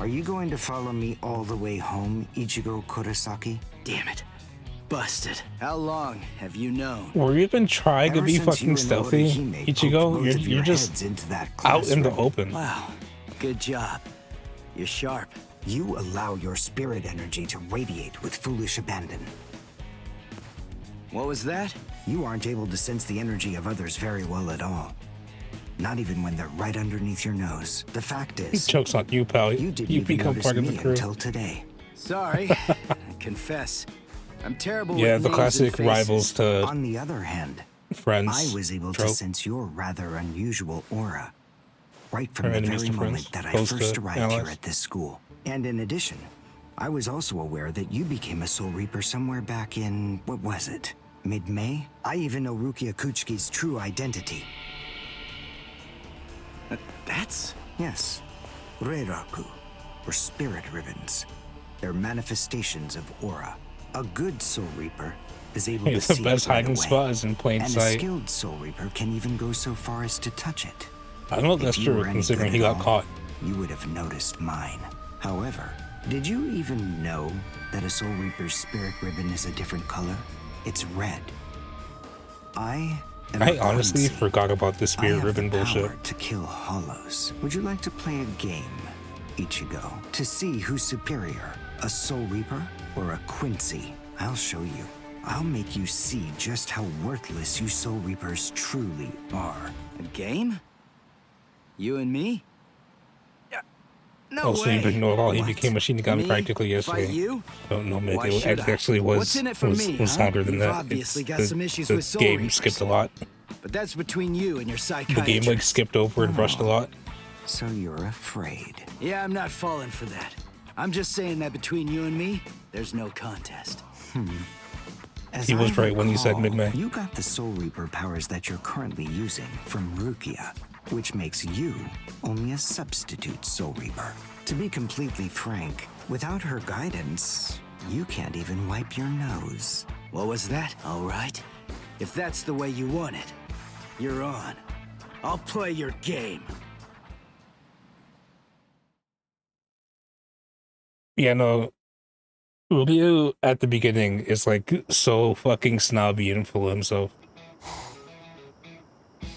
[SPEAKER 6] Are you going to follow me all the way home, Ichigo Kurosaki? Damn it. Busted. How long have you known?
[SPEAKER 1] Were you even trying to
[SPEAKER 6] Ever
[SPEAKER 1] be
[SPEAKER 6] since
[SPEAKER 1] fucking
[SPEAKER 6] you and
[SPEAKER 1] stealthy,
[SPEAKER 6] Orihime poked
[SPEAKER 1] Ichigo?
[SPEAKER 6] both of
[SPEAKER 1] You're
[SPEAKER 6] your
[SPEAKER 1] just
[SPEAKER 6] heads into that
[SPEAKER 1] out in the
[SPEAKER 6] classroom.
[SPEAKER 1] open.
[SPEAKER 6] Wow. Good job. You're sharp. You allow your spirit energy to radiate with foolish abandon. What was that? You aren't able to sense the energy of others very well at all. Not even when they're right underneath your nose. The fact is,
[SPEAKER 1] Joke's on you, pal.
[SPEAKER 6] you didn't
[SPEAKER 1] You
[SPEAKER 6] even
[SPEAKER 1] become
[SPEAKER 6] notice
[SPEAKER 1] part of
[SPEAKER 6] me
[SPEAKER 1] the crew.
[SPEAKER 6] until today. Sorry. I confess. I'm terrible
[SPEAKER 1] Yeah,
[SPEAKER 6] with
[SPEAKER 1] the
[SPEAKER 6] names
[SPEAKER 1] classic
[SPEAKER 6] and faces.
[SPEAKER 1] rivals to
[SPEAKER 6] On the other hand,
[SPEAKER 1] friends.
[SPEAKER 6] I was able to
[SPEAKER 1] trope.
[SPEAKER 6] sense your rather unusual aura right from
[SPEAKER 1] Or
[SPEAKER 6] the
[SPEAKER 1] enemies
[SPEAKER 6] very
[SPEAKER 1] to friends,
[SPEAKER 6] moment that I
[SPEAKER 1] opposed
[SPEAKER 6] first
[SPEAKER 1] to
[SPEAKER 6] arrived here
[SPEAKER 1] allies.
[SPEAKER 6] at this school. And in addition, I was also aware that you became a Soul Reaper somewhere back in, what was it? Mid-May? I even know Rukia Kuchiki's true identity. That's? Yes. Reiraku. or spirit ribbons. They're manifestations of aura. A good Soul Reaper is able to
[SPEAKER 1] The
[SPEAKER 6] see
[SPEAKER 1] best
[SPEAKER 6] it right
[SPEAKER 1] hiding
[SPEAKER 6] away.
[SPEAKER 1] spot is in plain
[SPEAKER 6] And
[SPEAKER 1] sight.
[SPEAKER 6] a skilled Soul Reaper can even go so far as to touch it.
[SPEAKER 1] I don't know if that's
[SPEAKER 6] If you
[SPEAKER 1] true,
[SPEAKER 6] were any
[SPEAKER 1] considering
[SPEAKER 6] good
[SPEAKER 1] he
[SPEAKER 6] at
[SPEAKER 1] got
[SPEAKER 6] all,
[SPEAKER 1] caught.
[SPEAKER 6] You would have noticed mine. However, did you even know that a Soul Reaper's spirit ribbon is a different color? It's red. I
[SPEAKER 1] honestly
[SPEAKER 6] Quincy.
[SPEAKER 1] forgot about the
[SPEAKER 6] I
[SPEAKER 1] spirit
[SPEAKER 6] have
[SPEAKER 1] ribbon
[SPEAKER 6] the
[SPEAKER 1] bullshit.
[SPEAKER 6] power to kill hollows. Would you like to play a game, Ichigo, to see who's superior, a Soul Reaper or a Quincy? I'll show you. I'll make you see just how worthless you Soul Reapers truly are.
[SPEAKER 4] A game? You and me? No
[SPEAKER 1] Also, you
[SPEAKER 4] way.
[SPEAKER 1] didn't know at all. He
[SPEAKER 4] What?
[SPEAKER 1] became a Shinigami
[SPEAKER 4] Me?
[SPEAKER 1] practically yesterday.
[SPEAKER 4] Fight you?
[SPEAKER 1] I don't know, man.
[SPEAKER 4] Why
[SPEAKER 1] It
[SPEAKER 4] should I?
[SPEAKER 1] actually was
[SPEAKER 4] What's in it for me,
[SPEAKER 1] was
[SPEAKER 4] huh?
[SPEAKER 1] longer than
[SPEAKER 4] You've
[SPEAKER 1] that.
[SPEAKER 4] obviously got
[SPEAKER 1] the,
[SPEAKER 4] some issues
[SPEAKER 1] the
[SPEAKER 4] with Soul
[SPEAKER 1] game
[SPEAKER 4] Reapers.
[SPEAKER 1] skipped a lot.
[SPEAKER 4] But that's between you and your
[SPEAKER 1] The
[SPEAKER 4] psychiatrist.
[SPEAKER 1] game like skipped over and rushed a lot.
[SPEAKER 6] So you're afraid?
[SPEAKER 4] Yeah, I'm not falling for that. I'm just saying that between you and me, there's no contest.
[SPEAKER 6] As
[SPEAKER 1] He was
[SPEAKER 6] I
[SPEAKER 1] right when he said
[SPEAKER 6] recall,
[SPEAKER 1] mid-May.
[SPEAKER 6] You got the Soul Reaper powers that you're currently using from Rukia, which makes you only a substitute Soul Reaper. To be completely frank, without her guidance, you can't even wipe your nose.
[SPEAKER 4] What was that? All right. If that's the way you want it, you're on. I'll play your game.
[SPEAKER 1] Yeah, no. Ryu at the beginning is like so fucking snobby and full of himself.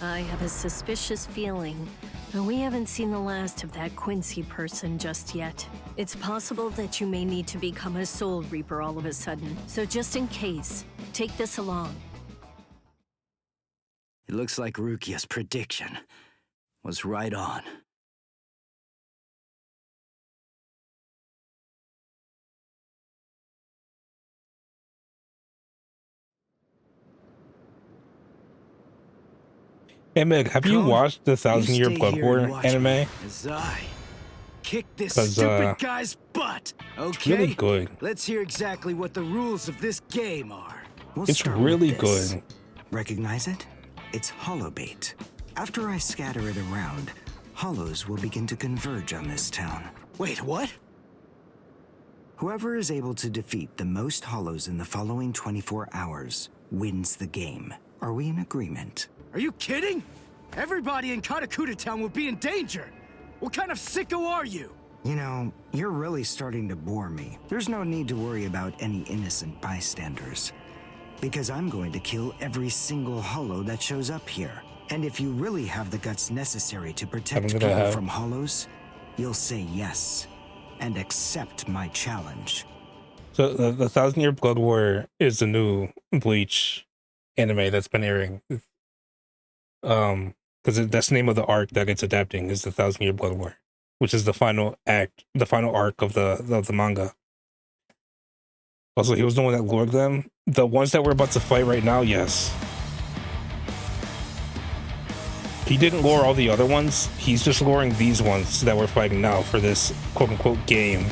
[SPEAKER 11] I have a suspicious feeling, but we haven't seen the last of that Quincy person just yet. It's possible that you may need to become a Soul Reaper all of a sudden, so just in case, take this along.
[SPEAKER 4] It looks like Rukia's prediction was right on.
[SPEAKER 1] Hey Meg, have you
[SPEAKER 4] Cone,
[SPEAKER 1] watched the
[SPEAKER 4] you
[SPEAKER 1] 1000 Year
[SPEAKER 4] stay
[SPEAKER 1] Blood
[SPEAKER 4] here
[SPEAKER 1] War
[SPEAKER 4] and watch
[SPEAKER 1] anime?
[SPEAKER 4] me as I kick this
[SPEAKER 1] 'Cause,
[SPEAKER 4] stupid guy's butt. Okay,
[SPEAKER 1] really good.
[SPEAKER 4] Let's hear exactly what the rules of this game are.
[SPEAKER 6] We'll
[SPEAKER 1] It's
[SPEAKER 6] start
[SPEAKER 1] really
[SPEAKER 6] with this.
[SPEAKER 1] good.
[SPEAKER 6] Recognize it? It's hollow bait. After I scatter it around, hollows will begin to converge on this town.
[SPEAKER 4] Wait, what?
[SPEAKER 6] Whoever is able to defeat the most hollows in the following 24 hours wins the game. Are we in agreement?
[SPEAKER 4] Are you kidding? Everybody in Katakuta Town will be in danger. What kind of sicko are you?
[SPEAKER 6] You know, you're really starting to bore me. There's no need to worry about any innocent bystanders. Because I'm going to kill every single hollow that shows up here. And if you really have the guts necessary to protect
[SPEAKER 1] I'm gonna
[SPEAKER 6] people
[SPEAKER 1] have-
[SPEAKER 6] from hollows, you'll say yes and accept my challenge.
[SPEAKER 1] So the 1000 Year Blood War is the new Bleach anime that's been airing. Because that's the name of the arc that it's adapting is the 1000 Year Blood War, which is the final act, the final arc of the manga. Also, he was the one that lured them. The ones that we're about to fight right now, yes. He didn't lure all the other ones. He's just luring these ones that we're fighting now for this quote-unquote game,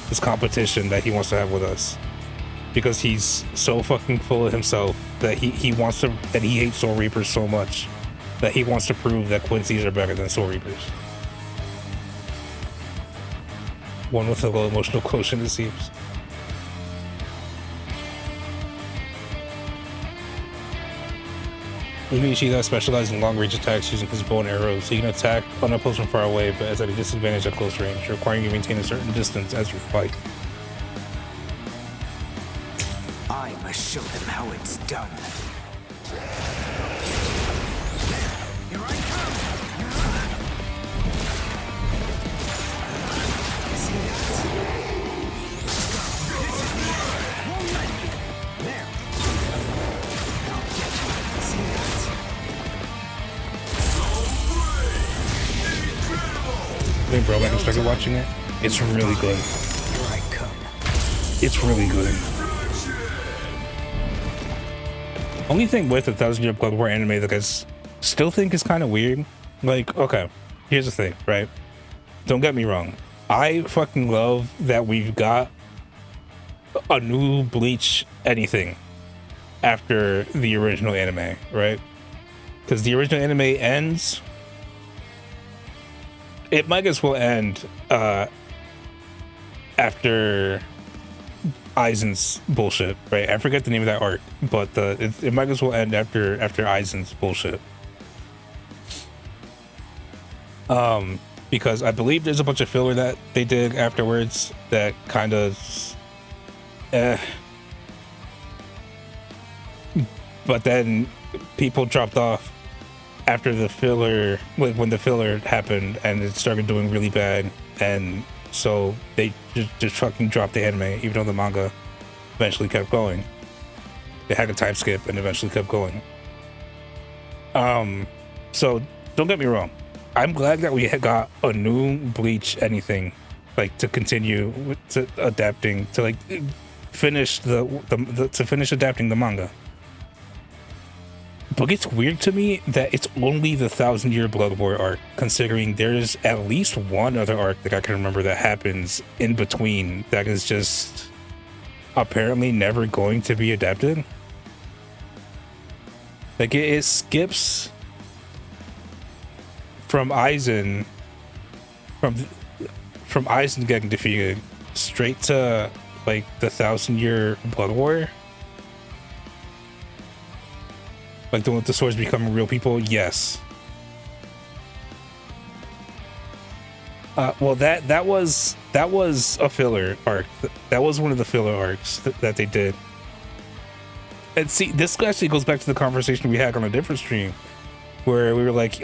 [SPEAKER 1] this competition that he wants to have with us. Because he's so fucking full of himself that he wants to, that he hates Soul Reapers so much that he wants to prove that Quincy's are better than Soul Reapers. One with a low emotional quotient, it seems. Ishida specializes in long-range attacks using his bow and arrows. He can attack unopposed from far away, but is at a disadvantage at close range, requiring you to maintain a certain distance as you fight.
[SPEAKER 6] I must show them how it's done.
[SPEAKER 5] Here I come!
[SPEAKER 6] See that? There. I'll get you. See that?
[SPEAKER 1] I think bro, I started watching it. It's really good.
[SPEAKER 6] Here I come.
[SPEAKER 1] It's really good. Only thing with the 1000 Year Blood War anime that I still think is kind of weird. Like, okay, here's the thing, right? Don't get me wrong. I fucking love that we've got a new Bleach anything after the original anime, right? Because the original anime ends. It might as well end after Aizen's bullshit, right? I forget the name of that arc, but it might as well end after Aizen's bullshit. Because I believe there's a bunch of filler that they did afterwards that kind of, but then people dropped off after the filler, when the filler happened, and it started doing really bad, and so they just fucking dropped the anime, even though the manga eventually kept going. They had a time skip and eventually kept going. So don't get me wrong, I'm glad that we had got a new Bleach anything, like, to continue to adapting, to like finish to finish adapting the manga. But it's weird to me that it's only the 1,000-Year Blood War arc, considering there's at least one other arc that I can remember that happens in between that is just apparently never going to be adapted. Like, it skips from Aizen, from Aizen getting defeated straight to like the 1,000-Year Blood War. Like the one with the swords becoming real people, yes. Well, that was a filler arc. That was one of the filler arcs that they did. And see, this actually goes back to the conversation we had on a different stream, where we were like,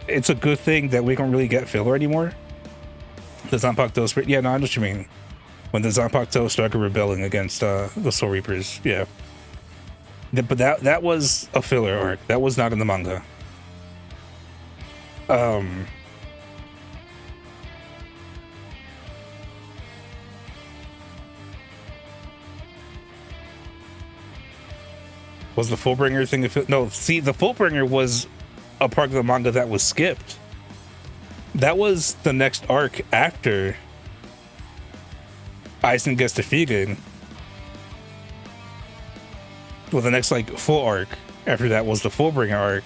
[SPEAKER 1] it's a good thing that we don't really get filler anymore. The Zanpakuto, yeah, no, I know what you mean. When the Zanpakuto started rebelling against the Soul Reapers, yeah. But that was a filler arc. That was not in the manga. Was the Fullbringer thing? No, see, the Fullbringer was a part of the manga that was skipped. That was the next arc after Aizen gets defeated. Well, the next like full arc after that was the Fullbringer arc.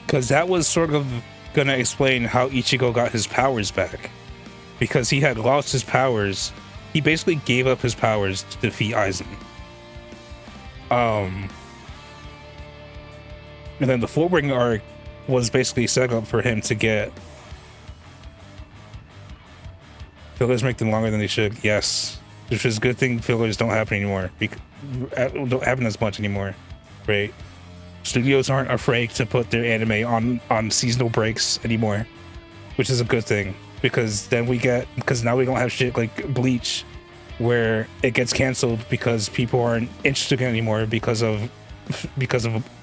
[SPEAKER 1] Because that was sort of gonna explain how Ichigo got his powers back. Because he had lost his powers. He basically gave up his powers to defeat Aizen. And then the Fullbringer arc was basically set up for him to get... Fillers make them longer than they should, yes. Which is a good thing fillers don't happen anymore. Don't happen as much anymore, right? Studios aren't afraid to put their anime on seasonal breaks anymore, which is a good thing. Because now we don't have shit like Bleach, where it gets canceled because people aren't interested in it anymore because of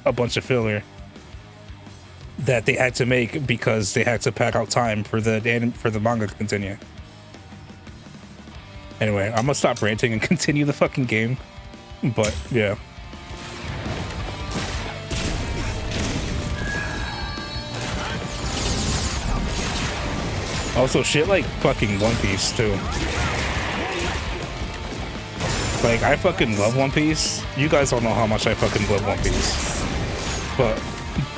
[SPEAKER 1] a bunch of filler that they had to make because they had to pack out time for the manga to continue. Anyway, I'm gonna stop ranting and continue the fucking game. But yeah. Also, shit like fucking One Piece too. Like, I fucking love One Piece. You guys don't know how much I fucking love One Piece. But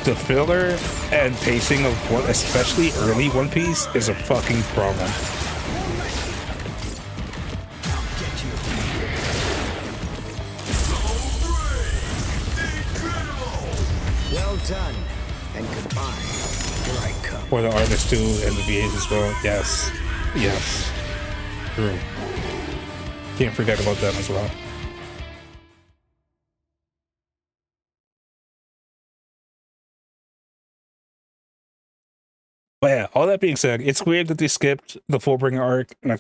[SPEAKER 1] the filler and pacing of what, especially early One Piece, is a fucking problem.
[SPEAKER 6] Well done, and goodbye. Here I come.
[SPEAKER 1] For the artists too, and the VAs as well. Yes. Yes. True. Can't forget about them as well. But yeah, all that being said, it's weird that they skipped the Fullbringer arc, and I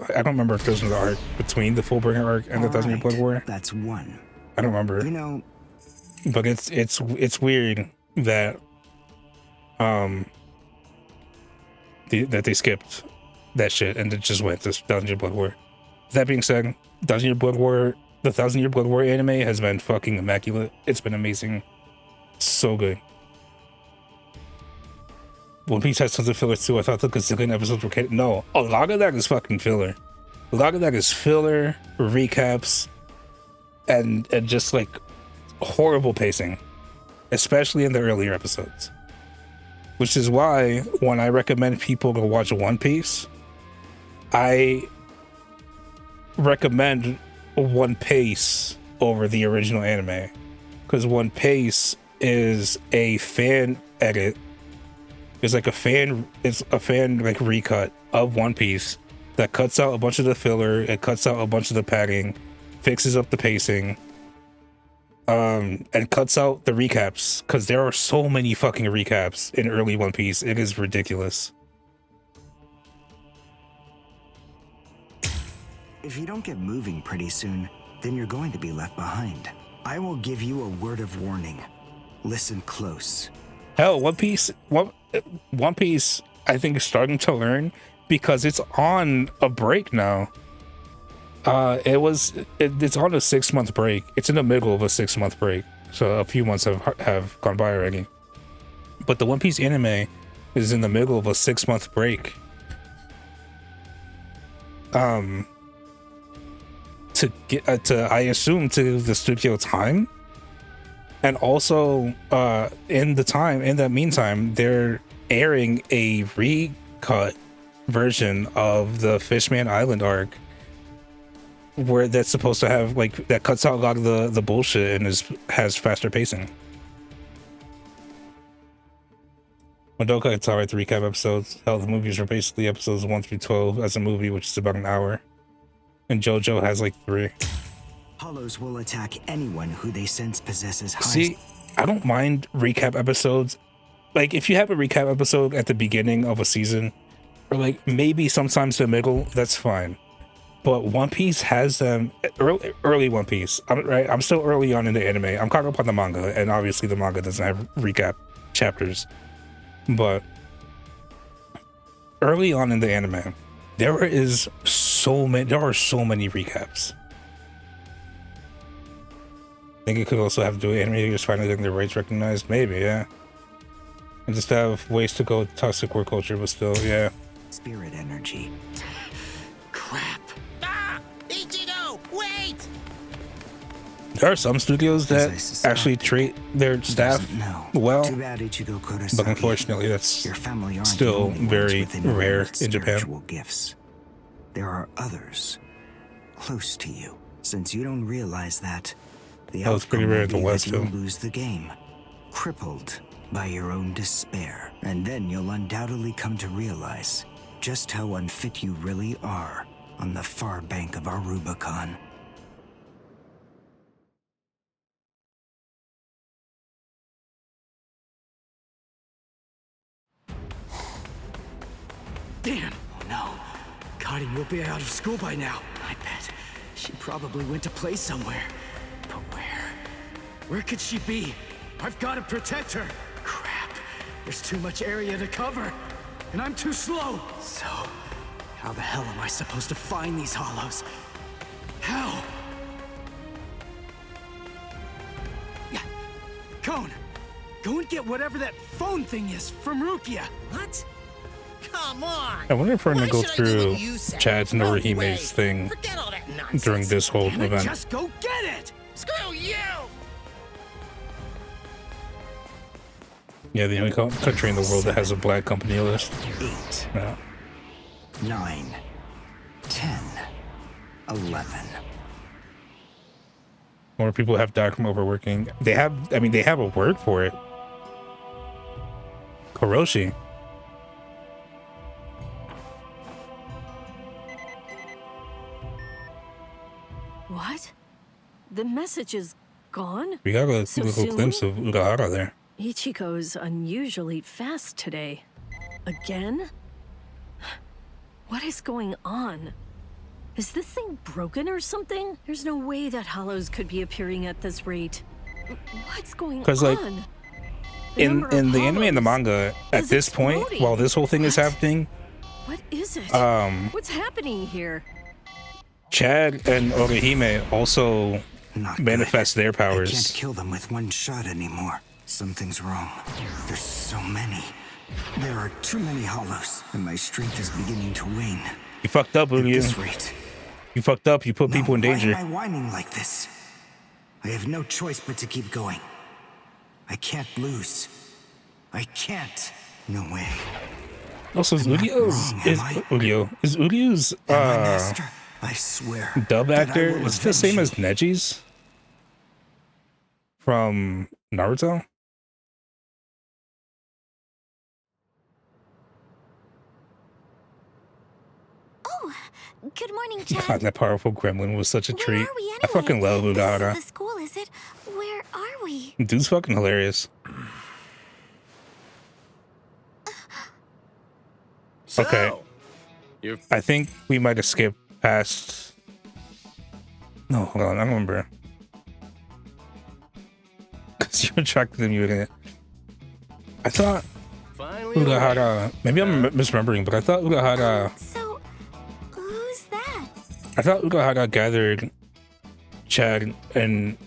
[SPEAKER 1] don't remember if there's another arc between the Fullbringer arc and the 1,000-Year Blood War.
[SPEAKER 6] That's one.
[SPEAKER 1] I don't remember.
[SPEAKER 6] You know,
[SPEAKER 1] but it's weird that that they skipped that shit and it just went to 1,000-Year Blood War. That being said, 1,000-Year Blood War, the 1,000-Year Blood War anime has been fucking immaculate. It's been amazing. So good. One Piece has tons of filler too. I thought the gazillion episodes were canon. No, a lot of that is fucking filler. A lot of that is filler, recaps, and just like horrible pacing, especially in the earlier episodes. which is why when I recommend people to watch One Piece, I recommend One Piece over the original anime, because One Piece is a fan edit. It's like a fan like recut of One Piece that cuts out a bunch of the filler, it cuts out a bunch of the padding, fixes up the pacing, and cuts out the recaps, because there are so many fucking recaps in early One Piece. It is ridiculous.
[SPEAKER 6] If you don't get moving pretty soon, then you're going to be left behind. I will give you a word of warning. Listen close.
[SPEAKER 1] Hell, One Piece, I think is starting to learn, because it's on a break now. It's on a 6-month break. It's in the middle of a 6-month break, so a few months have gone by already. But the One Piece anime is in the middle of a 6-month break. To get to, I assume, to the studio time. And also, in that meantime, they're airing a recut version of the Fishman Island arc, where that's supposed to have, like, that cuts out a lot of the bullshit and has faster pacing. Madoka, it's alright to recap episodes. Hell, the movies are basically episodes 1 through 12 as a movie, which is about an hour. And JoJo has like 3.
[SPEAKER 6] Hollows will attack anyone who they sense possesses high.
[SPEAKER 1] See, I don't mind recap episodes. Like, if you have a recap episode at the beginning of a season, or like maybe sometimes the middle, that's fine. But One Piece has them early One Piece. I'm still early on in the anime. I'm caught up on the manga, and obviously the manga doesn't have recap chapters. But early on in the anime, there are so many recaps. I think it could also have to do with animators finally getting their rights recognized. Maybe, yeah. And just have ways to go with toxic work culture, but still, yeah.
[SPEAKER 6] Spirit energy.
[SPEAKER 2] Crap. Ah! Ichigo, wait!
[SPEAKER 1] There are some studios that actually treat their staff well, but unfortunately that's still very rare in Japan.
[SPEAKER 6] Gifts. There are others close to you. Since you don't realize that, the
[SPEAKER 1] was pretty rare in the West
[SPEAKER 6] you'll
[SPEAKER 1] too.
[SPEAKER 6] lose the game, crippled by your own despair. And then you'll undoubtedly come to realize just how unfit you really are on the far bank of our Rubicon.
[SPEAKER 4] Damn! Oh no. Karin will be out of school by now. I bet. She probably went to play somewhere. But where? Where could she be? I've got to protect her. Crap. There's too much area to cover. And I'm too slow. So, how the hell am I supposed to find these hollows? How? Yeah. Cone, go and get whatever that phone thing is from Rukia.
[SPEAKER 2] What? Come on!
[SPEAKER 1] I wonder if we're gonna go
[SPEAKER 2] Why should I do
[SPEAKER 1] through
[SPEAKER 2] what you said?
[SPEAKER 1] Chad's
[SPEAKER 2] No way.
[SPEAKER 1] Norihime's thing
[SPEAKER 2] Forget all that nonsense.
[SPEAKER 1] during this whole
[SPEAKER 4] Damn it,
[SPEAKER 1] event.
[SPEAKER 4] just go get it!
[SPEAKER 2] Screw you!
[SPEAKER 1] Yeah, the only country in the world that has a black company list.
[SPEAKER 6] 8,
[SPEAKER 1] Yeah.
[SPEAKER 6] 9, 10, 11.
[SPEAKER 1] More people have died from overworking. They have a word for it. Koroshi.
[SPEAKER 11] What? The message is gone?
[SPEAKER 1] We got a
[SPEAKER 11] So
[SPEAKER 1] little
[SPEAKER 11] soon?
[SPEAKER 1] glimpse of Urahara there.
[SPEAKER 11] Ichigo's unusually fast today. Again? What is going on? Is this thing broken or something? There's no way that hollows could be appearing at this rate. What's going on?
[SPEAKER 1] Because, like, in the anime and the manga, at this point, while this whole thing is happening,
[SPEAKER 11] What is it? What's happening here?
[SPEAKER 1] Chad and Orihime also manifest their
[SPEAKER 6] I
[SPEAKER 1] powers.
[SPEAKER 6] can't kill them with one shot anymore. Something's wrong. There's so many. There are too many hollows, and my strength is beginning to wane.
[SPEAKER 1] You fucked up,
[SPEAKER 6] At this
[SPEAKER 1] Uryu.
[SPEAKER 6] rate.
[SPEAKER 1] You fucked up. You put people in danger.
[SPEAKER 6] Why am I whining like this? I have no choice but to keep going. I can't lose. I can't. No way.
[SPEAKER 1] Also, is Urio's
[SPEAKER 6] I swear.
[SPEAKER 1] dub actor is it the same as Neji's from Naruto?
[SPEAKER 9] Oh, good morning, Chad.
[SPEAKER 1] God, that powerful gremlin was such a
[SPEAKER 9] Where
[SPEAKER 1] treat.
[SPEAKER 9] are we
[SPEAKER 1] I fucking love
[SPEAKER 9] This
[SPEAKER 1] Urahara.
[SPEAKER 9] isn't the school, is it? Where are we?
[SPEAKER 1] Dude's fucking hilarious.
[SPEAKER 16] So,
[SPEAKER 1] Okay. I think we might have skipped past. No, hold on. I don't remember. Because you're attracted to muting it. I thought Urahara. Maybe I'm misremembering, but I thought Urahara.
[SPEAKER 9] So, who's that?
[SPEAKER 1] I thought Urahara gathered Chad and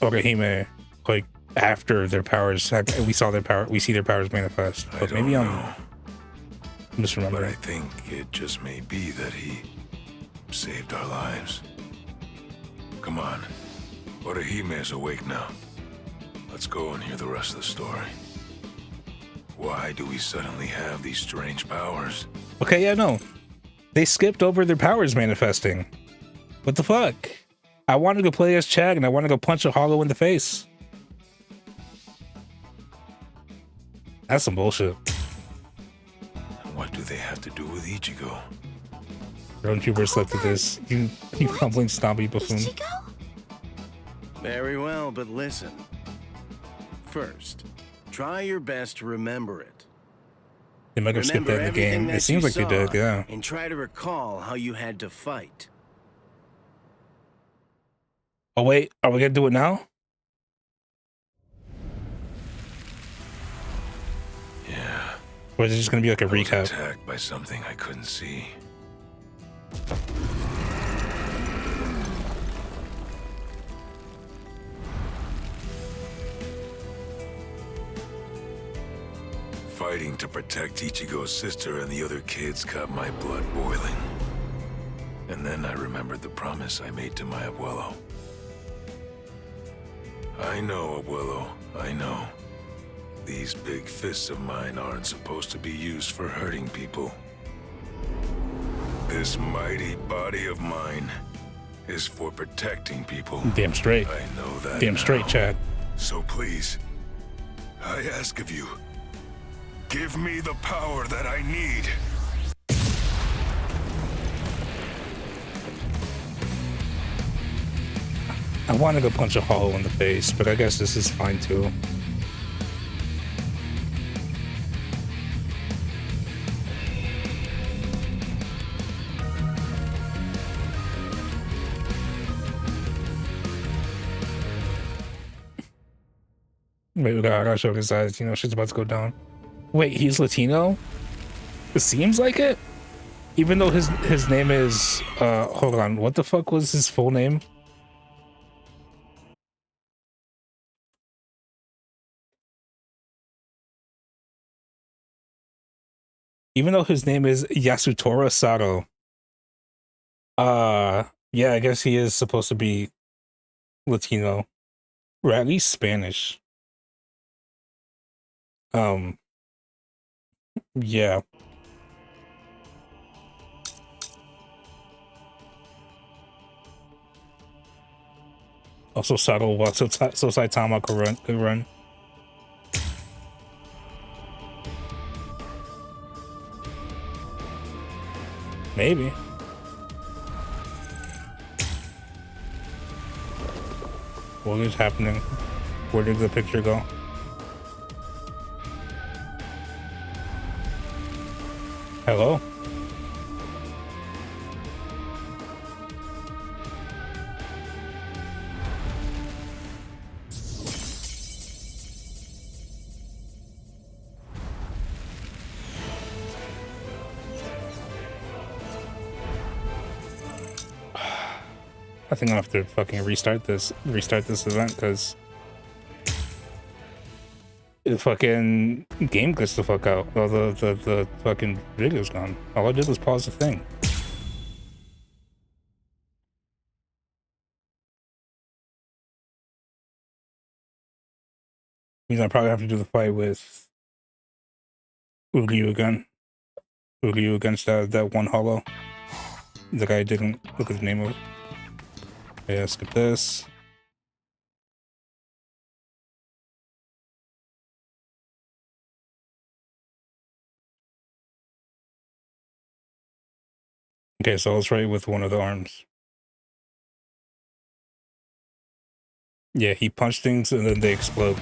[SPEAKER 1] Orihime like after their powers. We saw their power. We see their powers manifest. But maybe I'm misremembering.
[SPEAKER 10] But I think it just may be that he saved our lives. Come on. Orihime is awake now. Let's go and hear the rest of the story. Why do we suddenly have these strange powers?
[SPEAKER 1] Okay, yeah, no. They skipped over their powers manifesting. What the fuck? I wanted to play as Chad and I wanted to go punch a hollow in the face. That's some bullshit.
[SPEAKER 10] And what do they have to do with Ichigo?
[SPEAKER 1] Don't you slept with this, you fumbling snobby buffoon.
[SPEAKER 16] Very well, but listen. First, try your best to remember it.
[SPEAKER 1] They might have skipped that in the game. It seems like they did, yeah.
[SPEAKER 16] And try to recall how you had to fight.
[SPEAKER 1] Oh wait, are we gonna do it now?
[SPEAKER 10] Yeah.
[SPEAKER 1] Or is it just gonna be like a recap?
[SPEAKER 10] Attacked by something I couldn't see. Fighting to protect Ichigo's sister and the other kids got my blood boiling. And then I remembered the promise I made to my abuelo. I know, abuelo, I know. These big fists of mine aren't supposed to be used for hurting people. This mighty body of mine is for protecting people.
[SPEAKER 1] Damn straight.
[SPEAKER 10] I know that
[SPEAKER 1] Damn straight,
[SPEAKER 10] now.
[SPEAKER 1] Chad.
[SPEAKER 10] So please, I ask of you, give me the power that I need.
[SPEAKER 1] I want to go punch a hollow in the face, but I guess this is fine too. Wait, we gotta show his eyes. You know, shit's about to go down. Wait, he's Latino? It seems like it. Even though his name is hold on, what the fuck was his full name? Even though his name is Yasutora Sato. Yeah, I guess he is supposed to be Latino. Or at least Spanish. Yeah. Also, Sato walks so Saitama could run. Maybe. What is happening? Where did the picture go? Hello? I think I'll have to fucking restart this event because the fucking game glitched the fuck out. Oh, the fucking video's gone. All I did was pause the thing. Means I probably have to do the fight with Uryu again. Uryu against that one hollow. The guy didn't look at the name of it. Yeah, skip this. Okay, so I was right with one of the arms. Yeah, he punched things and then they explode.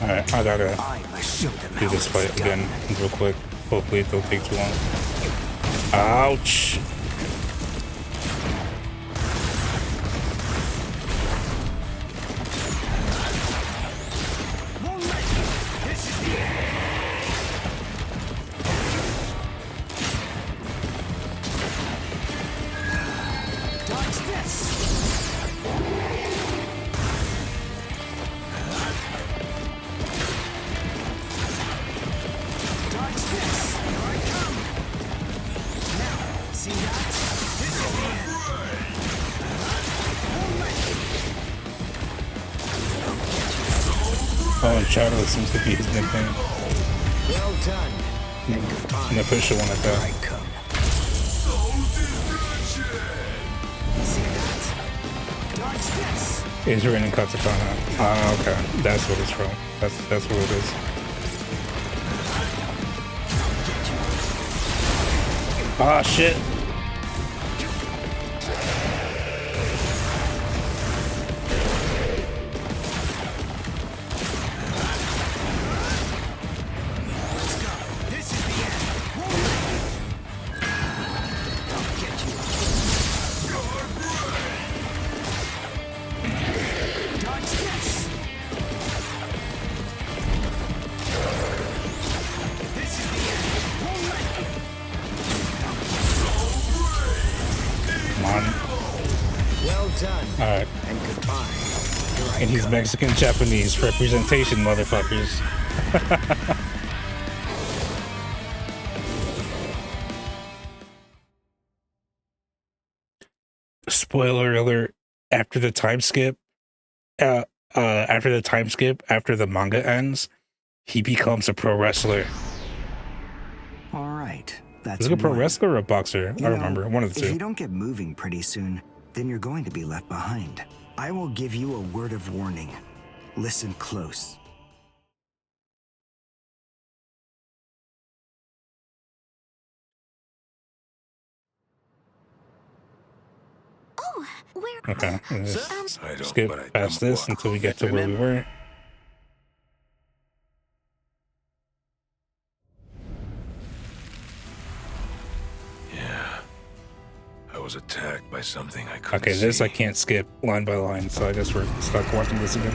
[SPEAKER 1] Alright, I gotta do this fight again real quick. Hopefully it don't take too long. Ouch! Oh, and Shadow seems to be his nickname.
[SPEAKER 6] Well done.
[SPEAKER 1] An official one at that. Is written in katakana. Ah, okay. That's what it's from. That's what it is. Ah, shit. Alright. And he's Mexican Japanese representation, motherfuckers. Spoiler alert, after the time skip, after the manga ends, he becomes a pro wrestler.
[SPEAKER 6] All right. That's
[SPEAKER 1] Is it a pro
[SPEAKER 6] one.
[SPEAKER 1] wrestler or a boxer? I remember. One of the
[SPEAKER 6] If
[SPEAKER 1] two.
[SPEAKER 6] you don't get moving pretty soon, then you're going to be left behind. I will give you a word of warning. Listen close.
[SPEAKER 9] Oh, where?
[SPEAKER 1] Okay.
[SPEAKER 10] I don't,
[SPEAKER 1] Skip
[SPEAKER 10] but I
[SPEAKER 1] past this until we get to where we were.
[SPEAKER 10] Yeah. I was attacked by something I couldn't
[SPEAKER 1] Okay, this
[SPEAKER 10] see.
[SPEAKER 1] I can't skip line by line, so I guess we're stuck watching this again.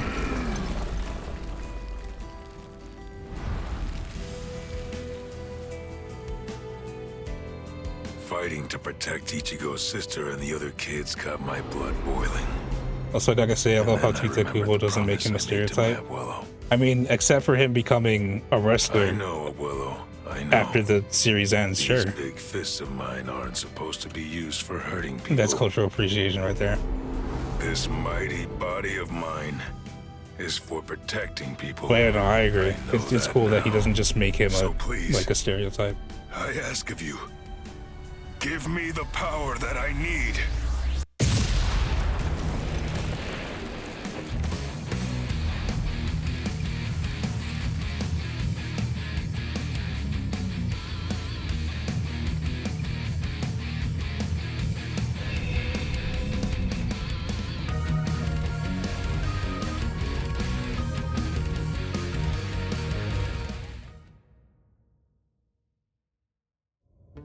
[SPEAKER 10] Fighting to protect Ichigo's sister and the other kids got my blood boiling.
[SPEAKER 1] Also, like I say, I love how Tita Kubo doesn't make him a stereotype. I mean, except for him becoming a wrestler.
[SPEAKER 10] I know, Abuelo. I know.
[SPEAKER 1] After the series ends, sure.
[SPEAKER 10] These big fists of mine aren't supposed to be used for hurting people.
[SPEAKER 1] That's cultural appreciation right there.
[SPEAKER 10] This mighty body of mine is for protecting people.
[SPEAKER 1] But yeah, no, I agree. It's cool that he doesn't just make him
[SPEAKER 10] please,
[SPEAKER 1] a stereotype.
[SPEAKER 10] I ask of you, give me the power that I need.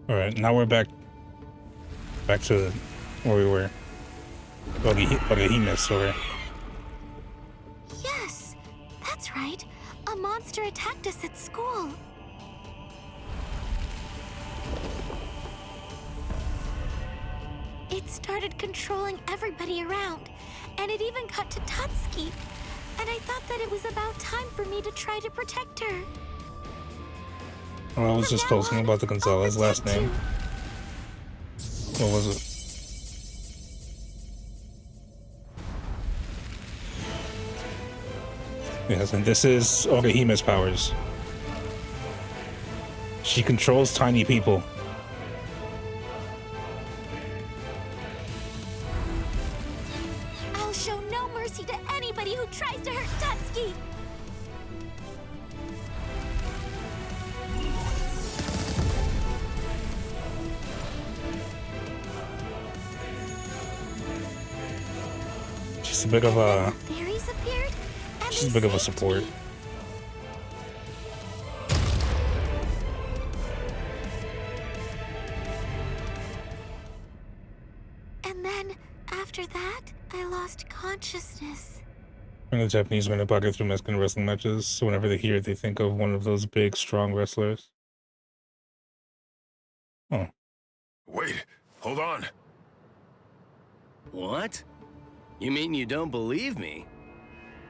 [SPEAKER 1] All right, now we're back to where we were. Ogahime's story.
[SPEAKER 9] Yes, that's right. A monster attacked us at school. It started controlling everybody around, and it even got to Tatsuki. And I thought that it was about time for me to try to protect her.
[SPEAKER 1] Well, I was just talking about the Gonzalez last name. What was it? Yes, and this is Ogahime's powers. She controls tiny people.
[SPEAKER 9] I'll show no mercy to anybody who tries to hurt Tatsuki.
[SPEAKER 1] She's a bit of a...
[SPEAKER 9] Fairies appeared, and
[SPEAKER 1] She's a bit of a support.
[SPEAKER 9] And then, after that, I lost consciousness.
[SPEAKER 1] And the Japanese are going to bucket through Mexican wrestling matches, so whenever they hear it, they think of one of those big, strong wrestlers. Oh.
[SPEAKER 10] Wait, hold on.
[SPEAKER 16] What? You mean you don't believe me?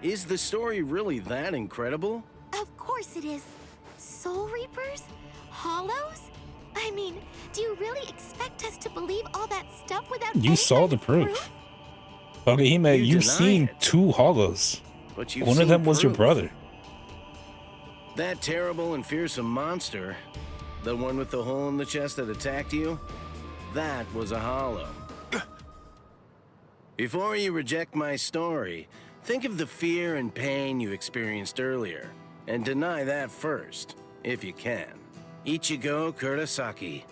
[SPEAKER 16] Is the story really that incredible?
[SPEAKER 9] Of course it is. Soul Reapers? Hollows? I mean, do you really expect us to believe all that stuff without
[SPEAKER 1] You saw the proof. Ogahime, you've seen two hollows.
[SPEAKER 16] But you've
[SPEAKER 1] One of them
[SPEAKER 16] seen
[SPEAKER 1] was your
[SPEAKER 16] proof.
[SPEAKER 1] brother.
[SPEAKER 16] That terrible and fearsome monster, the one with the hole in the chest that attacked you, that was a hollow. Before you reject my story, think of the fear and pain you experienced earlier, and deny that first, if you can. Ichigo Kurosaki.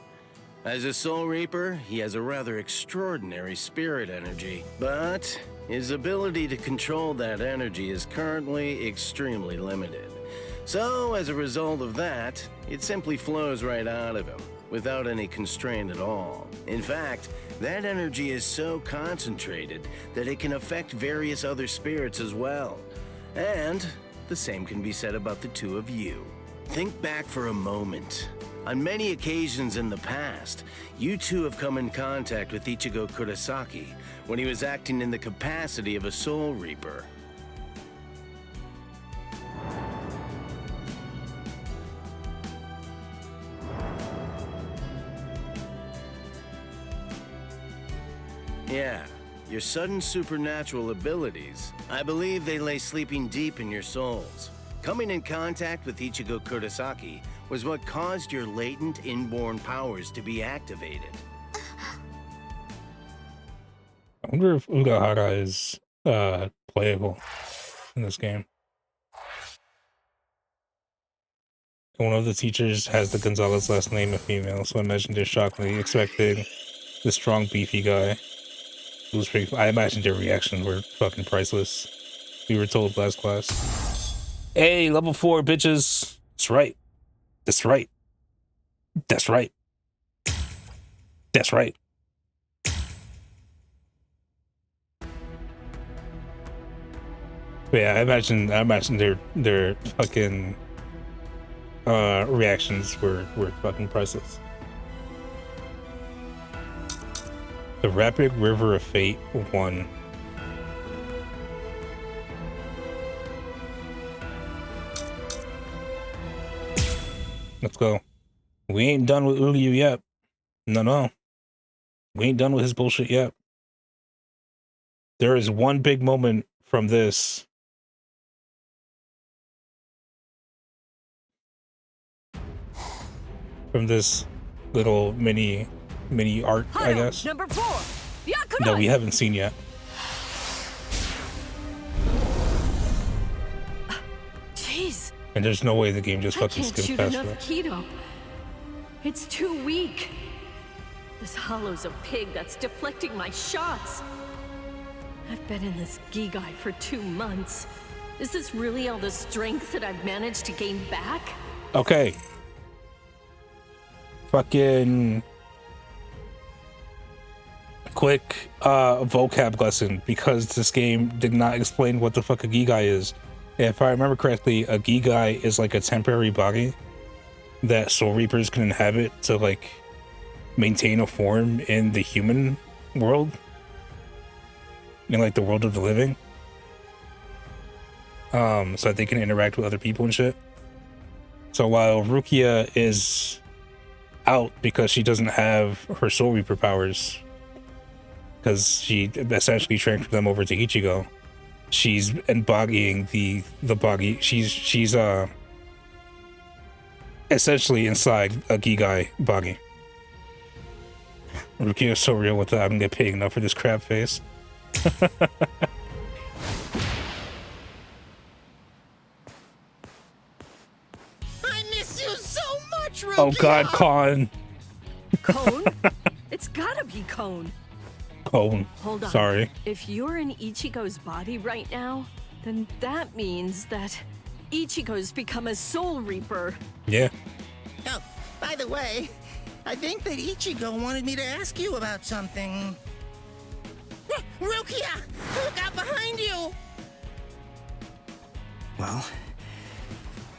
[SPEAKER 16] As a Soul Reaper, he has a rather extraordinary spirit energy, but his ability to control that energy is currently extremely limited. So, as a result of that, it simply flows right out of him, without any constraint at all. In fact, that energy is so concentrated that it can affect various other spirits as well. And the same can be said about the two of you. Think back for a moment. On many occasions in the past, you two have come in contact with Ichigo Kurosaki when he was acting in the capacity of a Soul Reaper. Yeah, your sudden supernatural abilities, I believe they lay sleeping deep in your souls. Coming in contact with Ichigo Kurosaki was what caused your latent inborn powers to be activated.
[SPEAKER 1] I wonder if Ugahara is playable in this game. One of the teachers has the Gonzalez last name, a female, so I imagine they're shockingly expecting the strong, beefy guy. It was pretty. I imagine their reactions were fucking priceless. We were told last class. Hey, level 4 bitches. That's right. That's right. That's right. That's right. But yeah, I imagine their fucking reactions were fucking priceless. The Rapid River of Fate 1. Let's go. We ain't done with Uryu yet. No. We ain't done with his bullshit yet. There is one big moment from this. From this little mini arc, I guess.
[SPEAKER 15] Number 4.
[SPEAKER 1] That we haven't seen yet.
[SPEAKER 11] Jeez.
[SPEAKER 1] And there's no way the game just
[SPEAKER 11] I
[SPEAKER 1] fucking
[SPEAKER 11] can't
[SPEAKER 1] skips
[SPEAKER 11] shoot
[SPEAKER 1] past
[SPEAKER 11] enough
[SPEAKER 1] that.
[SPEAKER 11] keto. It's too weak. This hollow's a pig that's deflecting my shots. I've been in this Gigai for 2 months. Is this really all the strength that I've managed to gain back?
[SPEAKER 1] Okay. Fucking quick vocab lesson, because this game did not explain what the fuck a Gigai is. If I remember correctly, a Gigai is like a temporary body that Soul Reapers can inhabit to like maintain a form in the human world, in like the world of the living, so that they can interact with other people and shit. So while Rukia is out because she doesn't have her Soul Reaper powers, because she essentially transferred them over to Ichigo, she's embodying the body. She's essentially inside a Gigai body. Rukia is so real with that. I'm gonna get paid enough for this crab face.
[SPEAKER 2] I miss you so much, Rukia.
[SPEAKER 1] Oh God, Con.
[SPEAKER 11] Cone? It's gotta be Cone.
[SPEAKER 1] Cone.
[SPEAKER 11] Hold on.
[SPEAKER 1] Sorry.
[SPEAKER 11] If you're in Ichigo's body right now, then that means that Ichigo's become a Soul Reaper.
[SPEAKER 1] Yeah.
[SPEAKER 2] Oh, by the way, I think that Ichigo wanted me to ask you about something. Rukia! Look out behind you!
[SPEAKER 6] Well,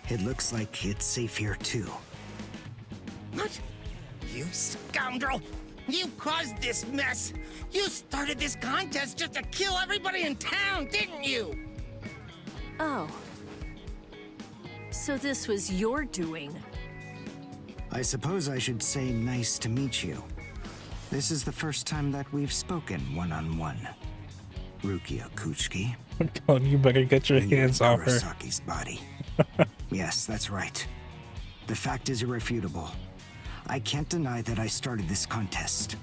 [SPEAKER 6] it looks like it's safe here too.
[SPEAKER 2] What? You scoundrel! You caused this mess! You started this contest just to kill everybody in town, didn't you?
[SPEAKER 11] Oh. So this was your doing.
[SPEAKER 6] I suppose I should say nice to meet you. This is the first time that we've spoken one-on-one. Rukia Kuchiki.
[SPEAKER 1] Oh, you better get your hands off her.
[SPEAKER 6] Arasaki's body. Yes, that's right. The fact is irrefutable. I can't deny that I started this contest.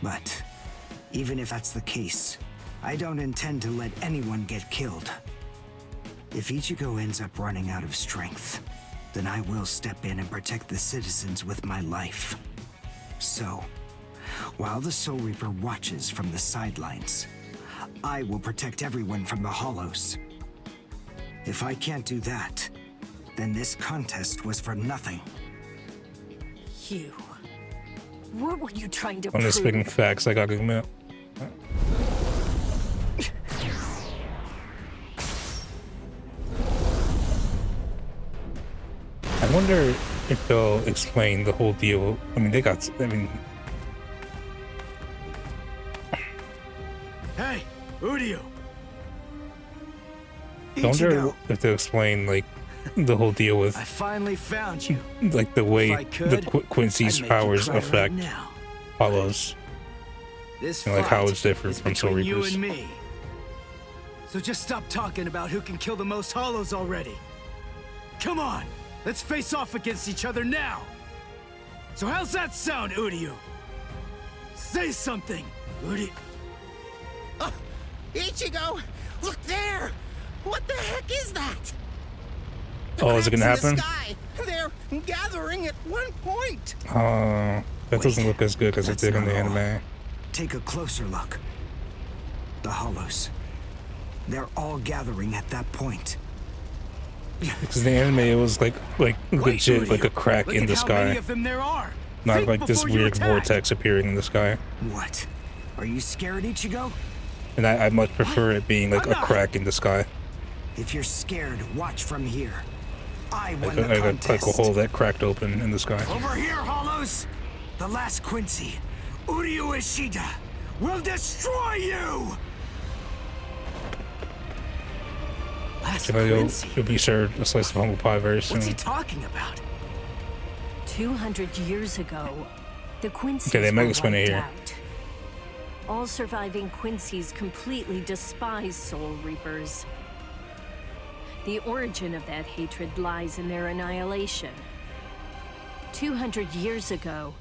[SPEAKER 6] But even if that's the case, I don't intend to let anyone get killed. If Ichigo ends up running out of strength, then I will step in and protect the citizens with my life. So, while the Soul Reaper watches from the sidelines, I will protect everyone from the Hollows. If I can't do that, then this contest was for nothing.
[SPEAKER 11] You. What were you trying to
[SPEAKER 1] I'm just
[SPEAKER 11] prove?
[SPEAKER 1] speaking facts, I gotta admit. I wonder if they'll explain the whole deal. I mean,
[SPEAKER 4] Hey, Udio.
[SPEAKER 1] I wonder if they'll explain, like, the whole deal with,
[SPEAKER 4] I finally found you.
[SPEAKER 1] like, the way
[SPEAKER 4] If I could,
[SPEAKER 1] Quincy's
[SPEAKER 4] I'd make you
[SPEAKER 1] powers
[SPEAKER 4] cry right
[SPEAKER 1] affect
[SPEAKER 4] now.
[SPEAKER 1] Hollows.
[SPEAKER 4] This
[SPEAKER 1] And, like, how
[SPEAKER 4] fight
[SPEAKER 1] it's different
[SPEAKER 4] is
[SPEAKER 1] from Soul
[SPEAKER 4] between you
[SPEAKER 1] Reapers.
[SPEAKER 4] and me. So just stop talking about who can kill the most Hollows already. Come on, let's face off against each other now. So how's that sound, Udio? Say something, Udio.
[SPEAKER 2] Ichigo! Look there! What the heck is that?
[SPEAKER 1] Oh, is it gonna
[SPEAKER 2] Cracks in
[SPEAKER 1] happen?
[SPEAKER 2] the sky. They're gathering at one point.
[SPEAKER 1] That doesn't look as good as it did in the anime.
[SPEAKER 6] Take a closer look. The Hollows. They're all gathering at that point.
[SPEAKER 1] Because in the anime, it was like legit, like a crack in the sky. Not like this weird vortex appearing in the sky.
[SPEAKER 6] What? Are you scared, Ichigo?
[SPEAKER 1] And I much prefer it being like a crack in the sky.
[SPEAKER 6] If you're scared, watch from here. I won
[SPEAKER 1] Like
[SPEAKER 6] the
[SPEAKER 1] a
[SPEAKER 6] contest.
[SPEAKER 1] hole that cracked open in the sky.
[SPEAKER 6] Over here, Hollows! The last Quincy, Uryu Ishida, will destroy you!
[SPEAKER 4] Last
[SPEAKER 1] You know,
[SPEAKER 4] Quincy?
[SPEAKER 1] you'll be served a slice of humble pie very soon.
[SPEAKER 4] What's he talking about?
[SPEAKER 11] 200 years ago, the Quincy's
[SPEAKER 1] Okay, they might
[SPEAKER 11] were
[SPEAKER 1] explain it
[SPEAKER 11] wiped
[SPEAKER 1] here.
[SPEAKER 11] out. All surviving Quincy's completely despise Soul Reapers. The origin of that hatred lies in their annihilation. 200 years ago,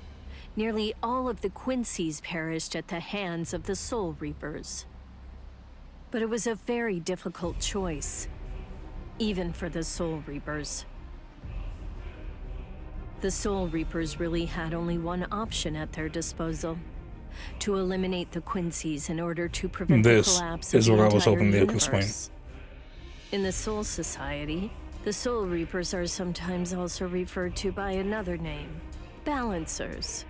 [SPEAKER 11] nearly all of the Quincy's perished at the hands of the Soul Reapers. But it was a very difficult choice, even for the Soul Reapers. The Soul Reapers really had only one option at their disposal: to eliminate the Quincy's in order to prevent the
[SPEAKER 1] This
[SPEAKER 11] collapse
[SPEAKER 1] is
[SPEAKER 11] of the
[SPEAKER 1] what I was
[SPEAKER 11] entire
[SPEAKER 1] hoping they would
[SPEAKER 11] universe.
[SPEAKER 1] explain.
[SPEAKER 11] In the Soul Society, the Soul Reapers are sometimes also referred to by another name: Balancers.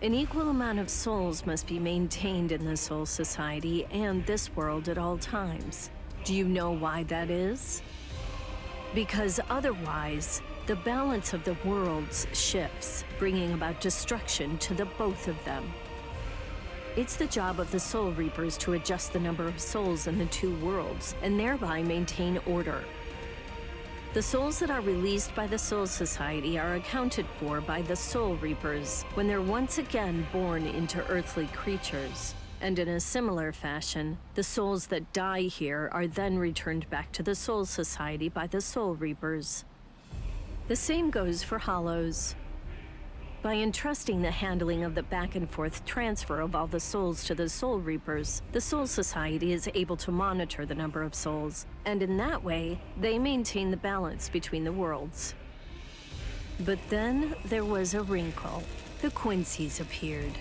[SPEAKER 11] An equal amount of souls must be maintained in the Soul Society and this world at all times. Do you know why that is? Because otherwise, the balance of the worlds shifts, bringing about destruction to the both of them. It's the job of the Soul Reapers to adjust the number of souls in the two worlds, and thereby maintain order. The souls that are released by the Soul Society are accounted for by the Soul Reapers when they're once again born into earthly creatures. And in a similar fashion, the souls that die here are then returned back to the Soul Society by the Soul Reapers. The same goes for Hollows. By entrusting the handling of the back-and-forth transfer of all the souls to the Soul Reapers, the Soul Society is able to monitor the number of souls, and in that way, they maintain the balance between the worlds. But then there was a wrinkle. The Quincy's appeared.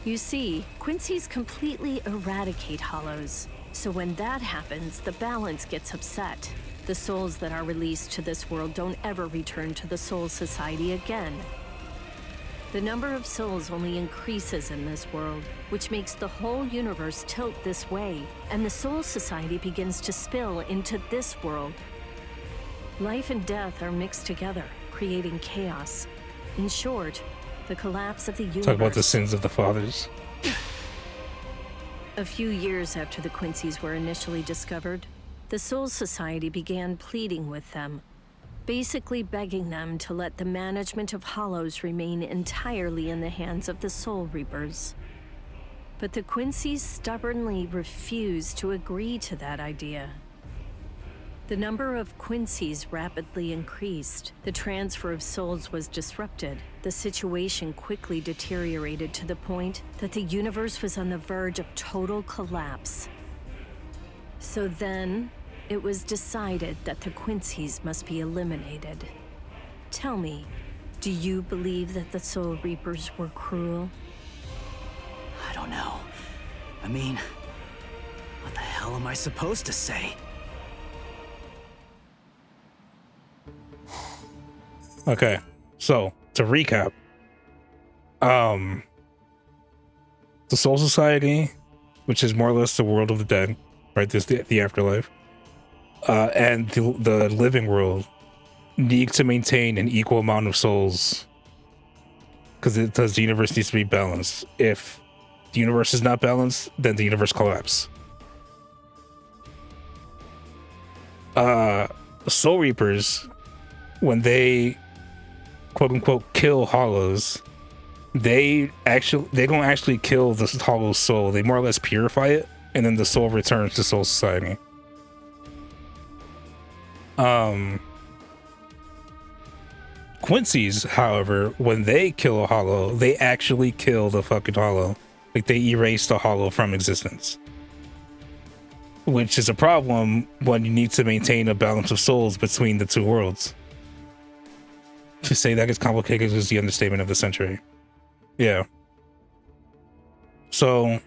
[SPEAKER 11] You see, Quincy's completely eradicate Hollows, so when that happens, the balance gets upset. The souls that are released to this world don't ever return to the Soul Society again. The number of souls only increases in this world, which makes the whole universe tilt this way, and the Soul Society begins to spill into this world. Life and death are mixed together, creating chaos. In short, the collapse of the universe.
[SPEAKER 1] Talk about the sins of the fathers.
[SPEAKER 11] A few years after the Quincy's were initially discovered, the Soul Society began pleading with them, basically begging them to let the management of Hollows remain entirely in the hands of the Soul Reapers. But the Quincy's stubbornly refused to agree to that idea. The number of Quincy's rapidly increased. The transfer of souls was disrupted. The situation quickly deteriorated to the point that the universe was on the verge of total collapse. So then, it was decided that the Quincy's must be eliminated. Tell me, do you believe that the Soul Reapers were cruel?
[SPEAKER 4] I don't know. I mean, what the hell am I supposed to say?
[SPEAKER 1] Okay, so to recap, the Soul Society, which is more or less the world of the dead, right? This the afterlife, and the living world need to maintain an equal amount of souls because the universe needs to be balanced. If the universe is not balanced, then the universe collapses. Soul Reapers, when they quote unquote kill Hollows, they don't actually kill the Hollow soul. They more or less purify it, and then the soul returns to Soul Society. Quincy's, however, when they kill a Hollow, they actually kill the fucking Hollow. Like, they erase the Hollow from existence, which is a problem when you need to maintain a balance of souls between the two worlds. To say that gets complicated is the understatement of the century. Yeah. So,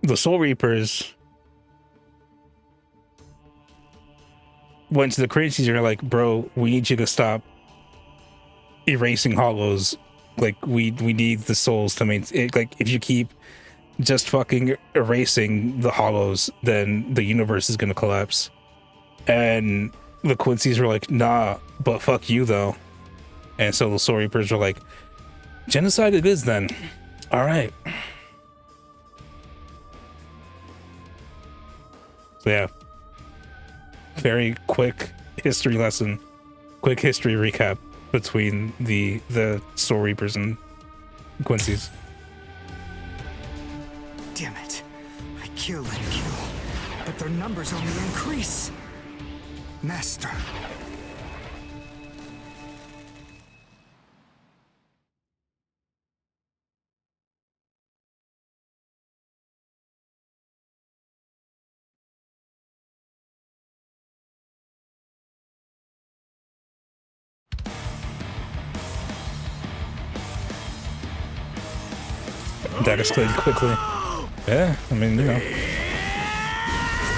[SPEAKER 1] the Soul Reapers went to the Quincy's and are like, bro, we need you to stop erasing Hollows. Like, we need the souls to maintain. Like, if you keep just fucking erasing the Hollows, then the universe is gonna collapse. And the Quincy's were like, nah, but fuck you though. And so the Soul Reapers were like, genocide it is then. All right. So yeah, very quick history lesson, quick history recap between the Soul Reapers and Quincy's.
[SPEAKER 4] Damn it. I kill and kill, but their numbers only increase. Master.
[SPEAKER 1] That escalated quickly. Yeah, I mean, you know,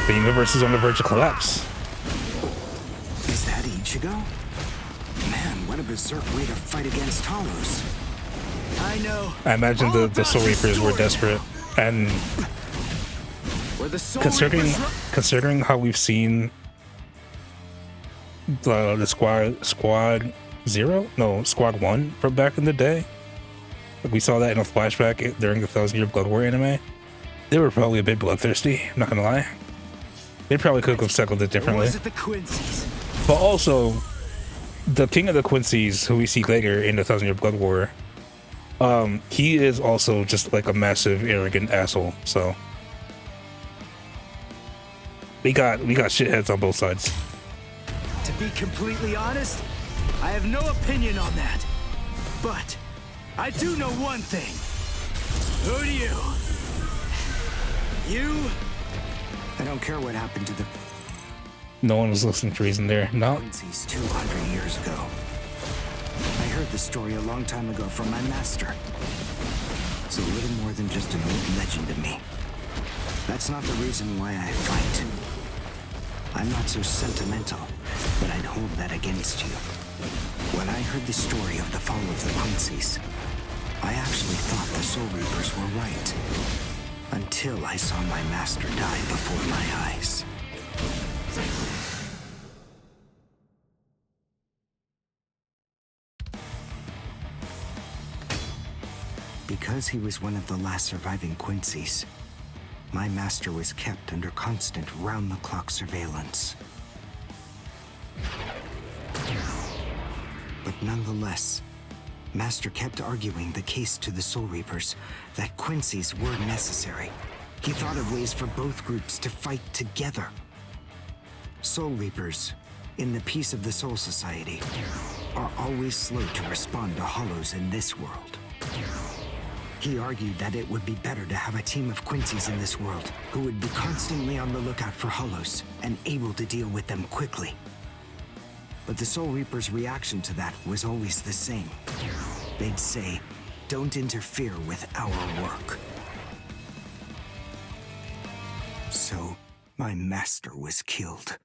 [SPEAKER 1] the universe is on the verge of collapse.
[SPEAKER 4] Is that Ichigo? Man, what a berserk way to fight against Hollows. I know.
[SPEAKER 1] I imagine the Soul Reapers were desperate, and considering how we've seen the Squad 1 from back in the day. Like, we saw that in a flashback during the 1,000-Year Blood War anime. They were probably a bit bloodthirsty, I'm not gonna lie. They probably could have settled it differently. But also, the king of the Quincy's, who we see later in the 1,000-Year Blood War, He is also just like a massive arrogant asshole. So we got shitheads on both sides.
[SPEAKER 4] To be completely honest, I have no opinion on that. But I do know one thing. Who do you? You?
[SPEAKER 6] I don't care what happened to the
[SPEAKER 1] No one was listening for reason there. No.
[SPEAKER 6] Quincy's 200 years ago. I heard the story a long time ago from my master. It's a little more than just an old legend to me. That's not the reason why I fight. I'm not so sentimental, but I'd hold that against you. When I heard the story of the fall of the Quincy's, I actually thought the Soul Reapers were right. Until I saw my master die before my eyes. Because he was one of the last surviving Quincy's, my master was kept under constant round-the-clock surveillance. But nonetheless, Master kept arguing the case to the Soul Reapers that Quincy's were necessary. He thought of ways for both groups to fight together. Soul Reapers, in the peace of the Soul Society, are always slow to respond to hollows in this world. He argued that it would be better to have a team of Quincy's in this world who would be constantly on the lookout for hollows and able to deal with them quickly. But the Soul Reaper's reaction to that was always the same. They'd say, "Don't interfere with our work." So, my master was killed.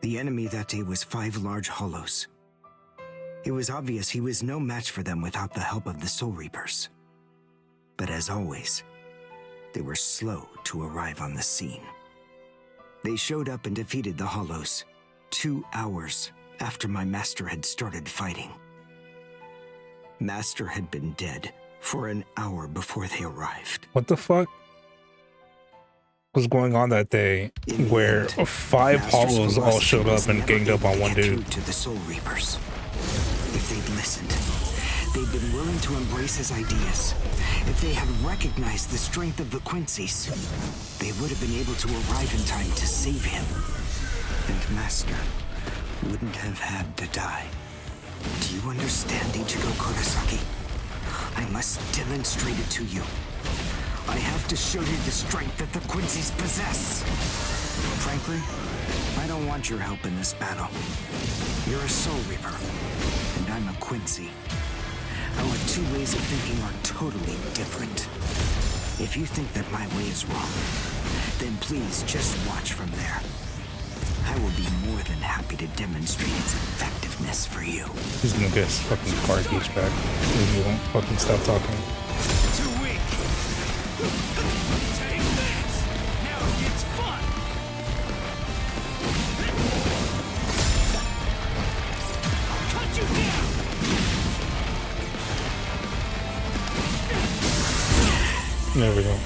[SPEAKER 6] The enemy that day was 5 large hollows. It was obvious he was no match for them without the help of the Soul Reapers. But as always, they were slow to arrive on the scene. They showed up and defeated the hollows 2 hours after my master had started fighting. Master had been dead for an hour before they arrived.
[SPEAKER 1] What the fuck was going on that day where 5 hollows all showed up and ganged up on one dude?
[SPEAKER 6] To the Soul Reapers. If they'd listened, they'd been willing to embrace his ideas. If they had recognized the strength of the Quincy's, they would have been able to arrive in time to save him. And Master wouldn't have had to die. Do you understand, Ichigo Kurosaki? I must demonstrate it to you. I have to show you the strength that the Quincy's possess. Frankly, I don't want your help in this battle. You're a Soul Reaper, and I'm a Quincy. Our 2 ways of thinking are totally different. If you think that my way is wrong, then please just watch from there. I will be more than happy to demonstrate its effectiveness for you.
[SPEAKER 1] He's gonna get his fucking car gauge back if you won't fucking stop talking.
[SPEAKER 5] Too weak. Take this. Now it gets fun. I'll cut you down.
[SPEAKER 1] There we go.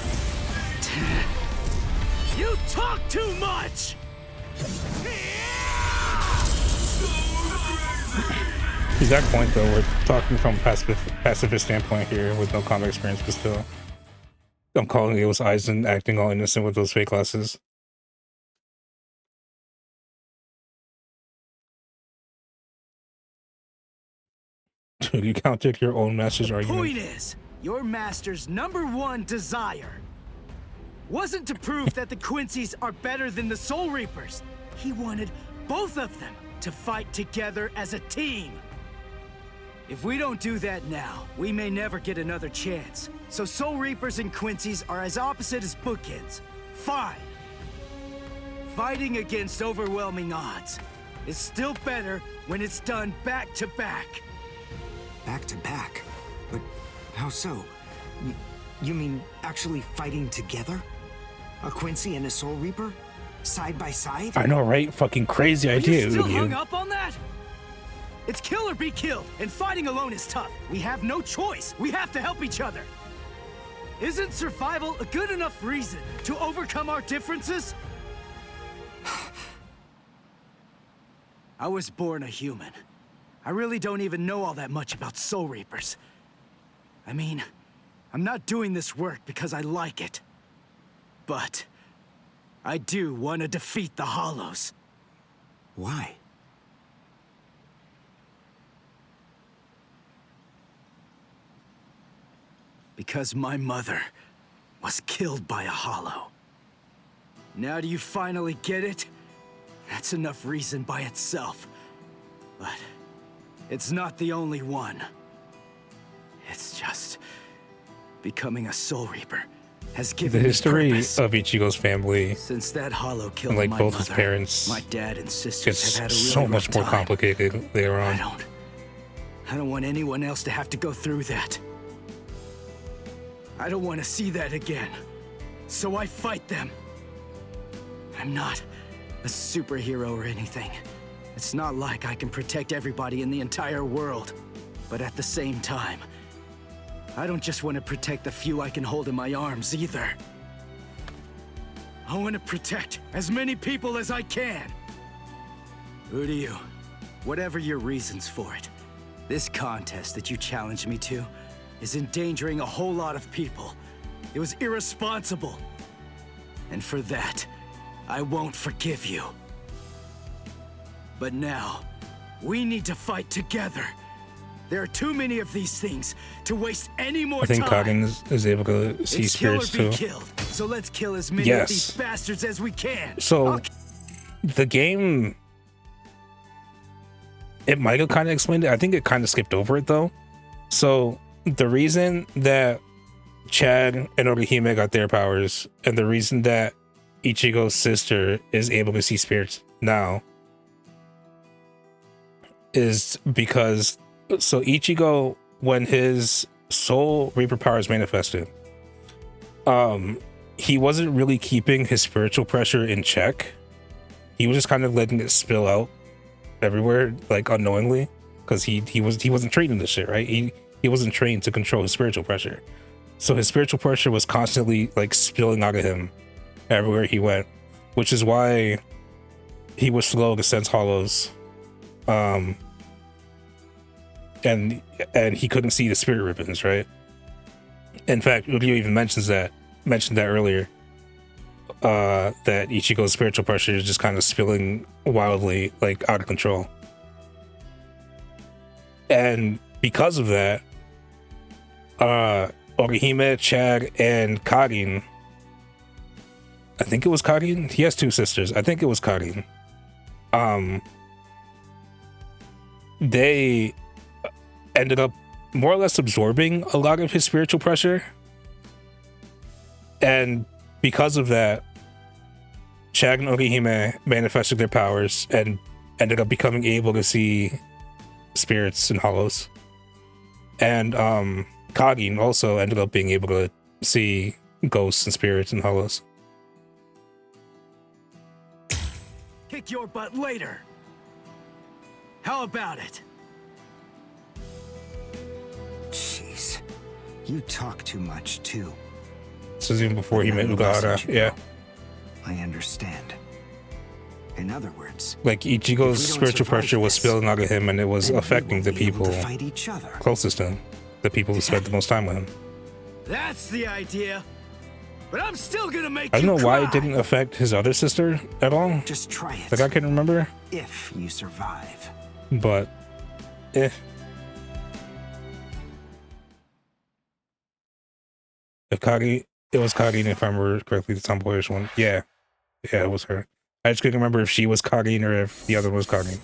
[SPEAKER 5] You talk too much.
[SPEAKER 1] Exact point though, we're talking from pacifist standpoint here with no combat experience, but still. I'm calling it was Aizen acting all innocent with those fake glasses. Dude, you counted your own master's argument.
[SPEAKER 4] Point is, your master's #1 desire wasn't to prove that the Quincy's are better than the Soul Reapers. He wanted both of them to fight together as a team. If we don't do that now, we may never get another chance. So Soul Reapers and Quincy's are as opposite as bookends. Fine. Fighting against overwhelming odds is still better when it's done back to back.
[SPEAKER 6] Back to back? But how so? You mean actually fighting together? A Quincy and a Soul Reaper? Side by side?
[SPEAKER 1] I know, right? Fucking crazy idea.
[SPEAKER 4] Are you still hung up on that? It's kill or be killed, and fighting alone is tough. We have no choice. We have to help each other. Isn't survival a good enough reason to overcome our differences? I was born a human. I really don't even know all that much about Soul Reapers. I mean, I'm not doing this work because I like it. But I do want to defeat the Hollows.
[SPEAKER 6] Why?
[SPEAKER 4] Because my mother was killed by a Hollow. Now do you finally get it? That's enough reason by itself. But it's not the only one. It's just becoming a Soul Reaper has given
[SPEAKER 1] The
[SPEAKER 4] me
[SPEAKER 1] history
[SPEAKER 4] purpose.
[SPEAKER 1] of Ichigo's family,
[SPEAKER 4] Since that Hollow killed
[SPEAKER 1] and like
[SPEAKER 4] my
[SPEAKER 1] both
[SPEAKER 4] mother,
[SPEAKER 1] his parents,
[SPEAKER 4] my dad and sisters
[SPEAKER 1] gets
[SPEAKER 4] have had a really
[SPEAKER 1] so
[SPEAKER 4] rough
[SPEAKER 1] much more
[SPEAKER 4] time.
[SPEAKER 1] complicated later on.
[SPEAKER 4] I don't want anyone else to have to go through that. I don't want to see that again. So I fight them. I'm not a superhero or anything. It's not like I can protect everybody in the entire world. But at the same time, I don't just want to protect the few I can hold in my arms either. I want to protect as many people as I can. Who do you? Whatever your reasons for it, this contest that you challenged me to is endangering a whole lot of people. It was irresponsible. And for that, I won't forgive you. But now, we need to fight together. There are too many of these things to waste any more
[SPEAKER 1] I think
[SPEAKER 4] time.
[SPEAKER 1] Kagen is able to see
[SPEAKER 4] It's kill or
[SPEAKER 1] spirits
[SPEAKER 4] be
[SPEAKER 1] too.
[SPEAKER 4] killed. So let's kill as many
[SPEAKER 1] Yes.
[SPEAKER 4] of these bastards as we can.
[SPEAKER 1] So the game, it might have kind of explained it. I think it kind of skipped over it though. So the reason that Chad and Orihime got their powers, and the reason that Ichigo's sister is able to see spirits now, is because Ichigo, when his Soul Reaper powers manifested, he wasn't really keeping his spiritual pressure in check. He was just kind of letting it spill out everywhere, like unknowingly, because he wasn't trained in this shit, right? He wasn't trained to control his spiritual pressure. So his spiritual pressure was constantly like spilling out of him everywhere he went, which is why he was slow to sense hollows. And he couldn't see the spirit ribbons, right? In fact, Ryu even mentioned that earlier, that Ichigo's spiritual pressure is just kind of spilling wildly, like out of control. And because of that, Orihime, Chad, and Karin, I think it was Karin? He has two sisters. I think it was Karin. They ended up more or less absorbing a lot of his spiritual pressure. And because of that, Chad and Orihime manifested their powers and ended up becoming able to see spirits and hollows. And Karin also ended up being able to see ghosts and spirits and hollows.
[SPEAKER 4] Kick your butt later. How about it?
[SPEAKER 6] Jeez, you talk too much too.
[SPEAKER 1] This is even before he met Ugahara. Yeah.
[SPEAKER 6] I understand. In other words,
[SPEAKER 1] Like Ichigo's spiritual pressure was spilling out of him, and it was affecting the people
[SPEAKER 6] fight each other.
[SPEAKER 1] closest to him, the people who spent the most time with him.
[SPEAKER 4] That's the idea. But I'm still gonna make
[SPEAKER 1] I don't
[SPEAKER 4] you
[SPEAKER 1] know why
[SPEAKER 4] cry.
[SPEAKER 1] it didn't affect his other sister at all.
[SPEAKER 6] Just try it.
[SPEAKER 1] Like I can't remember,
[SPEAKER 6] If you survive.
[SPEAKER 1] but eh. If Kagi, it was Karin, if I remember correctly, the tomboyish one. Yeah, it was her. I just couldn't remember if she was Karin or if the other was Karin.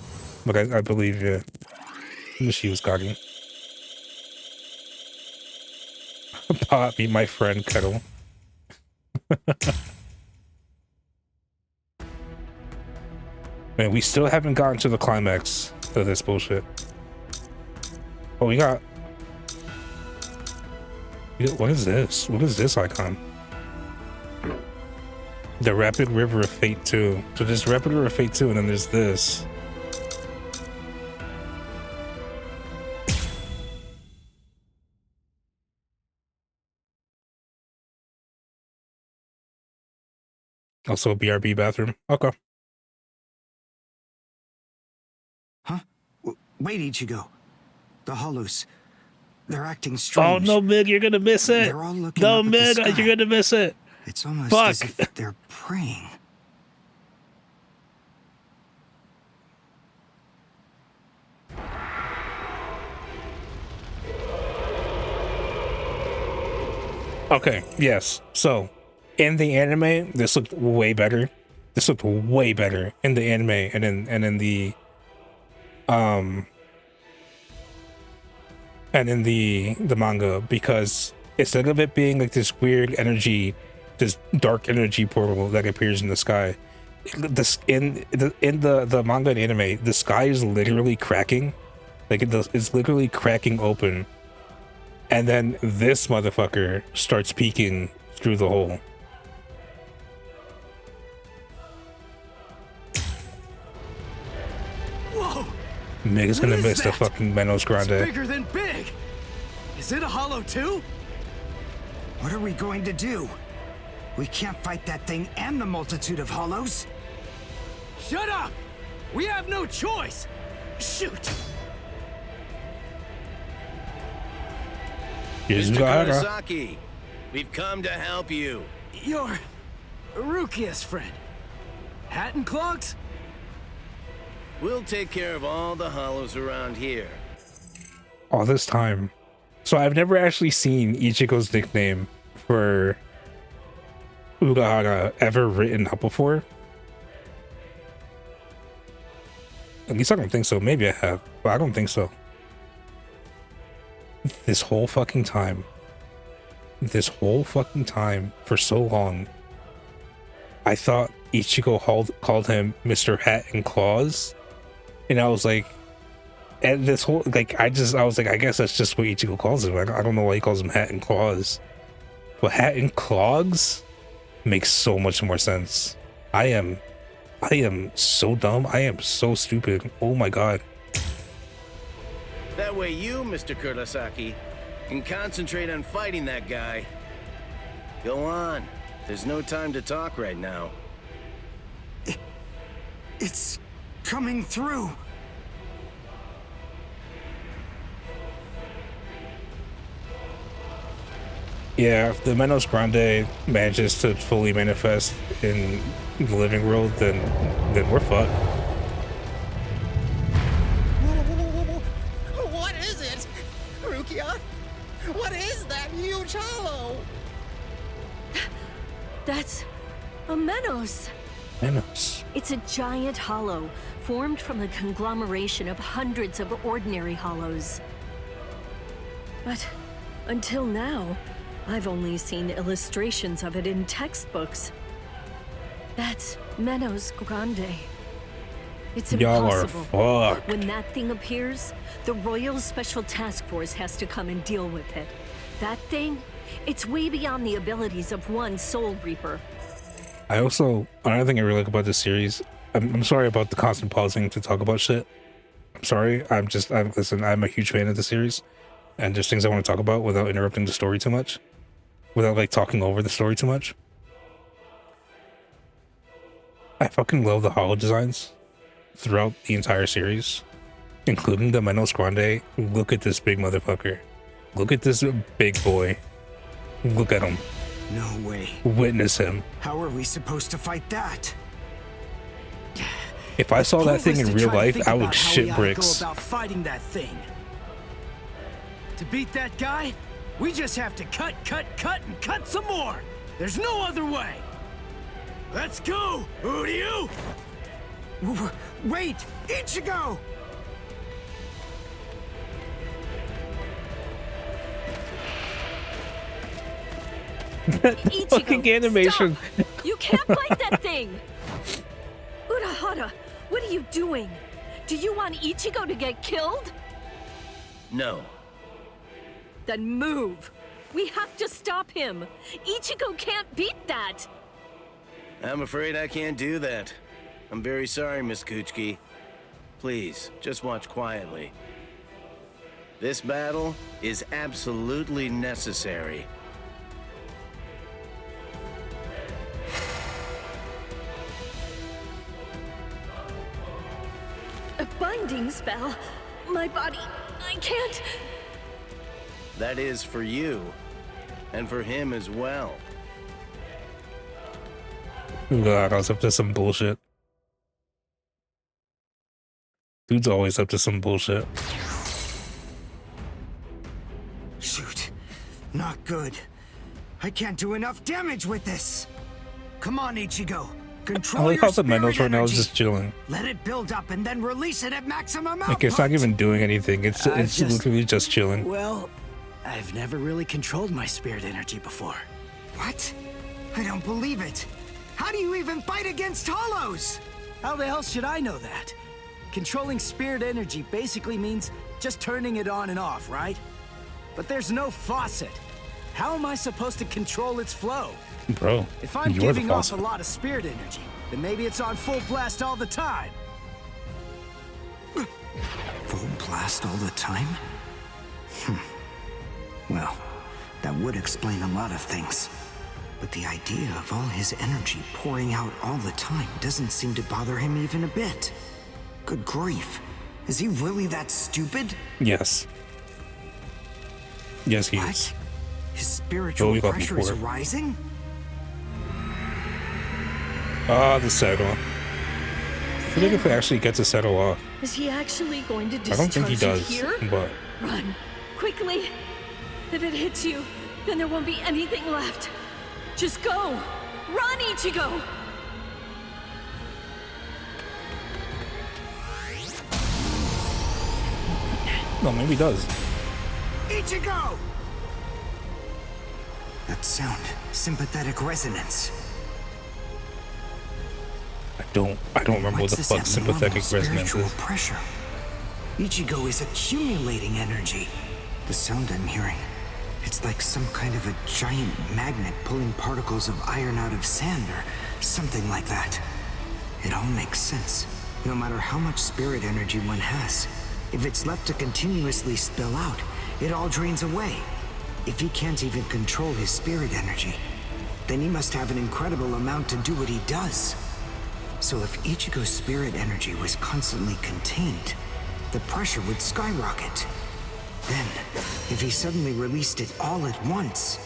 [SPEAKER 1] But I believe, yeah, she was Karin. Poppy, my friend Kettle. Man, we still haven't gotten to the climax of this bullshit. Oh, we got... What is this? What is this icon? The Rapid River of Fate 2. So there's Rapid River of Fate 2, and then there's this. Also a BRB bathroom. Okay.
[SPEAKER 6] Huh? Wait, Ichigo. The hollows. They're acting
[SPEAKER 1] Oh
[SPEAKER 6] strange.
[SPEAKER 1] no, Mig, you're gonna miss it.
[SPEAKER 6] They're all looking
[SPEAKER 1] No,
[SPEAKER 6] up at the
[SPEAKER 1] Mig,
[SPEAKER 6] sky.
[SPEAKER 1] you're gonna miss it.
[SPEAKER 6] It's almost
[SPEAKER 1] Fuck.
[SPEAKER 6] as if they're praying.
[SPEAKER 1] Okay, yes. So, in the anime, this looked way better. This looked way better in the anime and in the manga, because instead of it being like this weird energy, this dark energy portal that appears in the sky, this in the manga and anime, the sky is literally cracking, like it's literally cracking open, and then this motherfucker starts peeking through the hole.
[SPEAKER 4] Whoa!
[SPEAKER 1] Mig is gonna
[SPEAKER 4] What is
[SPEAKER 1] miss the
[SPEAKER 4] that?
[SPEAKER 1] fucking Menos Grande.
[SPEAKER 4] It's bigger than big. Is it a hollow too?
[SPEAKER 6] What are we going to do? We can't fight that thing and the multitude of hollows.
[SPEAKER 4] Shut up! We have no choice. Shoot!
[SPEAKER 1] Here's
[SPEAKER 16] Mr.
[SPEAKER 1] Gaara.
[SPEAKER 16] Kurosaki, we've come to help you.
[SPEAKER 4] You're Rukia's friend. Hat and clogs?
[SPEAKER 16] We'll take care of all the hollows around here.
[SPEAKER 1] All this time. So I've never actually seen Ichigo's nickname for Ugahara ever written up before. At least I don't think so. Maybe I have, but I don't think so. This whole fucking time, for so long, I thought Ichigo called him Mr. Hat and Claws, and I was like, and this whole I was like, I guess that's just what Ichigo calls him. I don't know why he calls him Hat and Claws, but Hat and Clogs makes so much more sense. I am so dumb. I am so stupid. Oh my god.
[SPEAKER 16] That way you, Mr. Kurosaki, can concentrate on fighting that guy. Go on. There's no time to talk right now.
[SPEAKER 6] It's coming through.
[SPEAKER 1] Yeah, if the Menos Grande manages to fully manifest in the living world, then we're fucked.
[SPEAKER 17] What is it? Rukia? What is that huge hollow?
[SPEAKER 11] That's a Menos.
[SPEAKER 1] Menos.
[SPEAKER 11] It's a giant hollow formed from the conglomeration of hundreds of ordinary hollows. But until now, I've only seen illustrations of it in textbooks. That's Menos Grande. It's
[SPEAKER 1] Y'all are
[SPEAKER 11] impossible.
[SPEAKER 1] fucked.
[SPEAKER 11] When that thing appears, the Royal Special Task Force has to come and deal with it. That thing, it's way beyond the abilities of one Soul Reaper.
[SPEAKER 1] Another thing I really like about this series, I'm sorry about the constant pausing to talk about shit. I'm sorry. Listen, I'm a huge fan of the series, and there's things I want to talk about without interrupting the story too much, without like talking over the story too much. I fucking love the holo designs throughout the entire series, including the Menos Grande. Look at this big motherfucker. Look at this big boy. Look at him.
[SPEAKER 6] No way.
[SPEAKER 1] Witness him.
[SPEAKER 6] How are we supposed to fight that?
[SPEAKER 1] If I saw that thing in real life, I would shit
[SPEAKER 4] Go
[SPEAKER 1] bricks.
[SPEAKER 4] about fighting that thing. To beat that guy, we just have to cut, and cut some more. There's no other way. Let's go, Uryu!
[SPEAKER 6] Wait, Ichigo!
[SPEAKER 11] Ichigo,
[SPEAKER 1] fucking animation.
[SPEAKER 11] Stop. You can't fight that thing! Urahara, what are you doing? Do you want Ichigo to get killed?
[SPEAKER 16] No.
[SPEAKER 11] Then move! We have to stop him! Ichigo can't beat that!
[SPEAKER 16] I'm afraid I can't do that. I'm very sorry, Miss Kuchiki. Please, just watch quietly. This battle is absolutely necessary.
[SPEAKER 11] A binding spell? my body. I can't.
[SPEAKER 16] That is for you. And for him as well.
[SPEAKER 1] God, I was up to some bullshit. Dude's always up to some bullshit.
[SPEAKER 6] Shoot. Not good. I can't do enough damage with this. Come on, Ichigo. Control
[SPEAKER 1] I like
[SPEAKER 6] your
[SPEAKER 1] how the Menos
[SPEAKER 6] spirit
[SPEAKER 1] right now is
[SPEAKER 6] energy.
[SPEAKER 1] just chilling.
[SPEAKER 6] Let it build up and then release it at maximum output.
[SPEAKER 1] Like it's not even doing anything. It's literally just chilling.
[SPEAKER 4] Well, I've never really controlled my spirit energy before.
[SPEAKER 6] What? I don't believe it. How do you even fight against hollows?
[SPEAKER 4] How the hell should I know that? Controlling spirit energy basically means just turning it on and off, right? But there's no faucet. How am I supposed to control its flow?
[SPEAKER 1] Bro,
[SPEAKER 4] If I'm
[SPEAKER 1] you're the
[SPEAKER 4] giving off a
[SPEAKER 1] faucet.
[SPEAKER 4] lot of spirit energy, then maybe it's on full blast all the time.
[SPEAKER 6] Full blast all the time? Well, that would explain a lot of things. But the idea of all his energy pouring out all the time doesn't seem to bother him even a bit. Good grief. Is he really that stupid?
[SPEAKER 1] Yes. Yes, he is.
[SPEAKER 6] His spiritual
[SPEAKER 1] we got
[SPEAKER 6] pressure
[SPEAKER 1] before.
[SPEAKER 6] is rising?
[SPEAKER 1] Ah, the settle. I feel like if it actually gets a settle off.
[SPEAKER 11] Is he actually going to
[SPEAKER 1] I
[SPEAKER 11] discharge
[SPEAKER 1] don't think he does,
[SPEAKER 11] it here?
[SPEAKER 1] but
[SPEAKER 11] Run, quickly. If it hits you, then there won't be anything left. Just go. Run, Ichigo.
[SPEAKER 1] no, maybe he does.
[SPEAKER 6] Ichigo! That sound, sympathetic resonance.
[SPEAKER 1] I don't remember what the fuck sympathetic resonance
[SPEAKER 6] Spiritual
[SPEAKER 1] is.
[SPEAKER 6] pressure. Ichigo is accumulating energy. The sound I'm hearing, it's like some kind of a giant magnet pulling particles of iron out of sand or something like that. It all makes sense. No matter how much spirit energy one has, if it's left to continuously spill out, it all drains away. If he can't even control his spirit energy, then he must have an incredible amount to do what he does. So if Ichigo's spirit energy was constantly contained, the pressure would skyrocket. Then, if he suddenly released it all at once...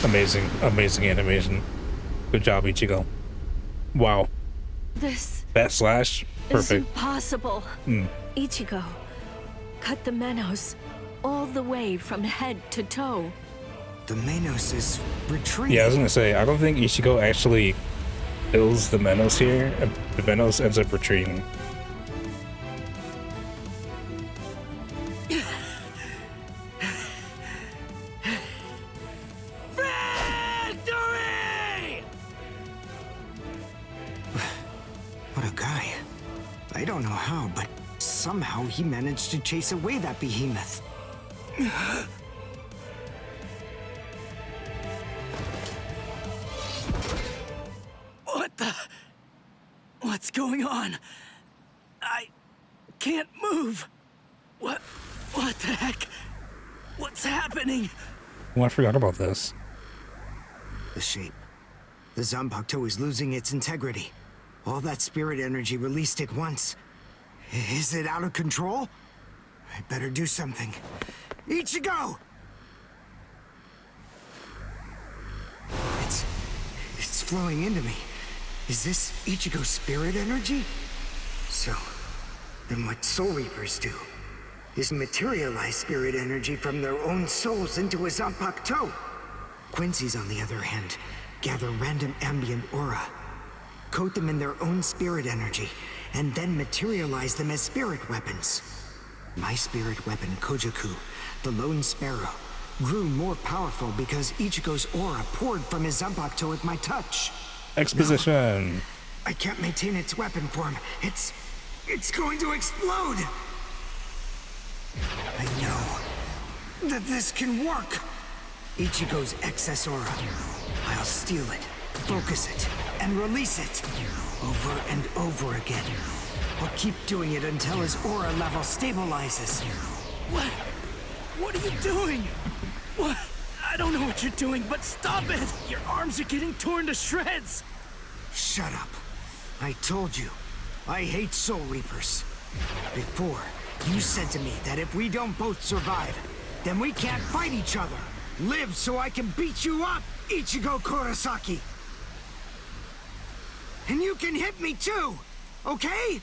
[SPEAKER 1] Amazing, amazing animation. Good job, Ichigo. Wow.
[SPEAKER 11] This
[SPEAKER 1] That slash,
[SPEAKER 11] is
[SPEAKER 1] perfect.
[SPEAKER 11] impossible. Ichigo, cut the Menos all the way from head to toe.
[SPEAKER 6] The Menos is retreating.
[SPEAKER 1] Yeah, I was gonna say, I don't think Ichigo actually kills the Menos here, and the Menos ends up retreating.
[SPEAKER 5] Victory!
[SPEAKER 6] What a guy. I don't know how, but somehow he managed to chase away that behemoth.
[SPEAKER 4] What the? What's going on? I can't move. What the heck? What's happening?
[SPEAKER 1] Oh, I forgot about this.
[SPEAKER 6] The shape. The Zanpakuto is losing its integrity. All that spirit energy released at once. Is it out of control? I better do something. Ichigo! It's flowing into me. Is this Ichigo's spirit energy? So, then what Soul Reapers do is materialize spirit energy from their own souls into a Zanpakuto. Quincy's, on the other hand, gather random ambient aura, coat them in their own spirit energy, and then materialize them as spirit weapons. My spirit weapon, Kojaku, the Lone Sparrow, grew more powerful because Ichigo's aura poured from his Zanpakuto at my touch.
[SPEAKER 1] Exposition.
[SPEAKER 6] I can't maintain its weapon form. It's going to explode! I know that this can work! Ichigo's excess aura. I'll steal it, focus it, and release it. Over and over again. I'll keep doing it until his aura level stabilizes.
[SPEAKER 4] What are you doing? What? I don't know what you're doing, but stop it! Your arms are getting torn to shreds!
[SPEAKER 18] Shut up. I told you, I hate Soul Reapers. Before, you said to me that if we don't both survive, then we can't fight each other. Live so I can beat you up, Ichigo Kurosaki. And you can hit me too, okay?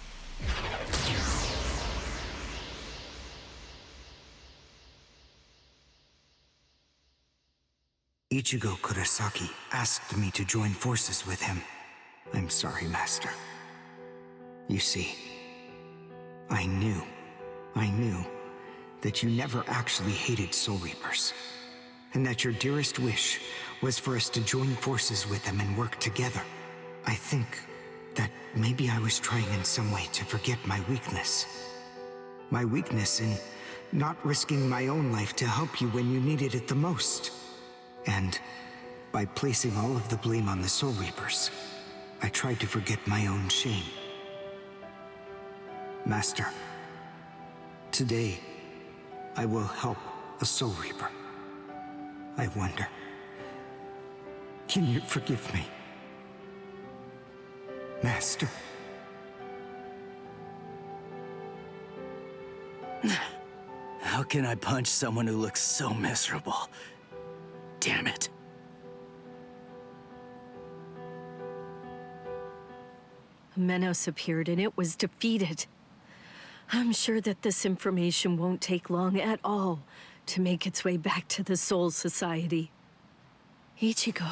[SPEAKER 18] Ichigo Kurosaki asked me to join forces with him. I'm sorry, Master. You see, I knew that you never actually hated Soul Reapers, and that your dearest wish was for us to join forces with them and work together. I think that maybe I was trying in some way to forget my weakness. My weakness in not risking my own life to help you when you needed it the most. And by placing all of the blame on the Soul Reapers, I tried to forget my own shame. Master, today I will help a Soul Reaper. I wonder, can you forgive me? Master.
[SPEAKER 6] How can I punch someone who looks so miserable? Damn it.
[SPEAKER 11] Menos appeared and it was defeated. I'm sure that this information won't take long at all to make its way back to the Soul Society. Ichigo.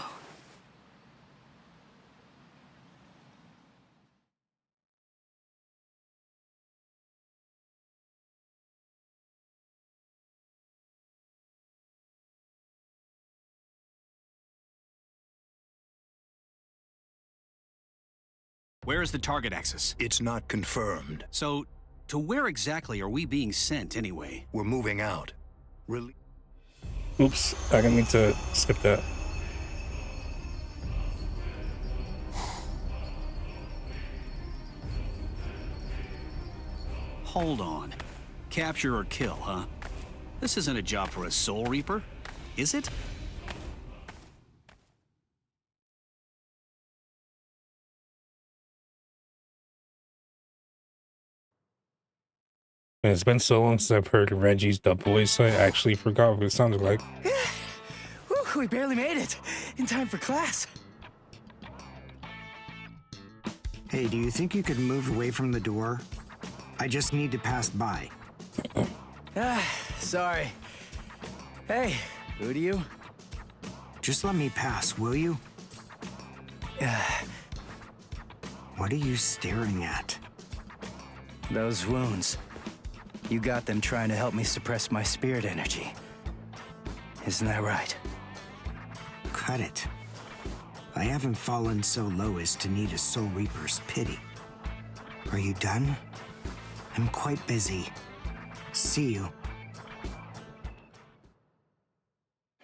[SPEAKER 19] Where is the target axis?
[SPEAKER 20] It's not confirmed.
[SPEAKER 19] So, to where exactly are we being sent anyway?
[SPEAKER 20] We're moving out.
[SPEAKER 1] Oops, I didn't mean to skip that.
[SPEAKER 19] Hold on. Capture or kill, huh? This isn't a job for a Soul Reaper, is it?
[SPEAKER 1] Man, it's been so long since I've heard Reggie's dub voice, I actually forgot what it sounded like.
[SPEAKER 18] Whew, we barely made it. In time for class. Hey, do you think you could move away from the door? I just need to pass by.
[SPEAKER 6] Sorry. Hey, who do you?
[SPEAKER 18] Just let me pass, will you? What are you staring at?
[SPEAKER 6] Those wounds. You got them trying to help me suppress my spirit energy. Isn't that right?
[SPEAKER 18] Cut it. I haven't fallen so low as to need a Soul Reaper's pity. Are you done? I'm quite busy. See you.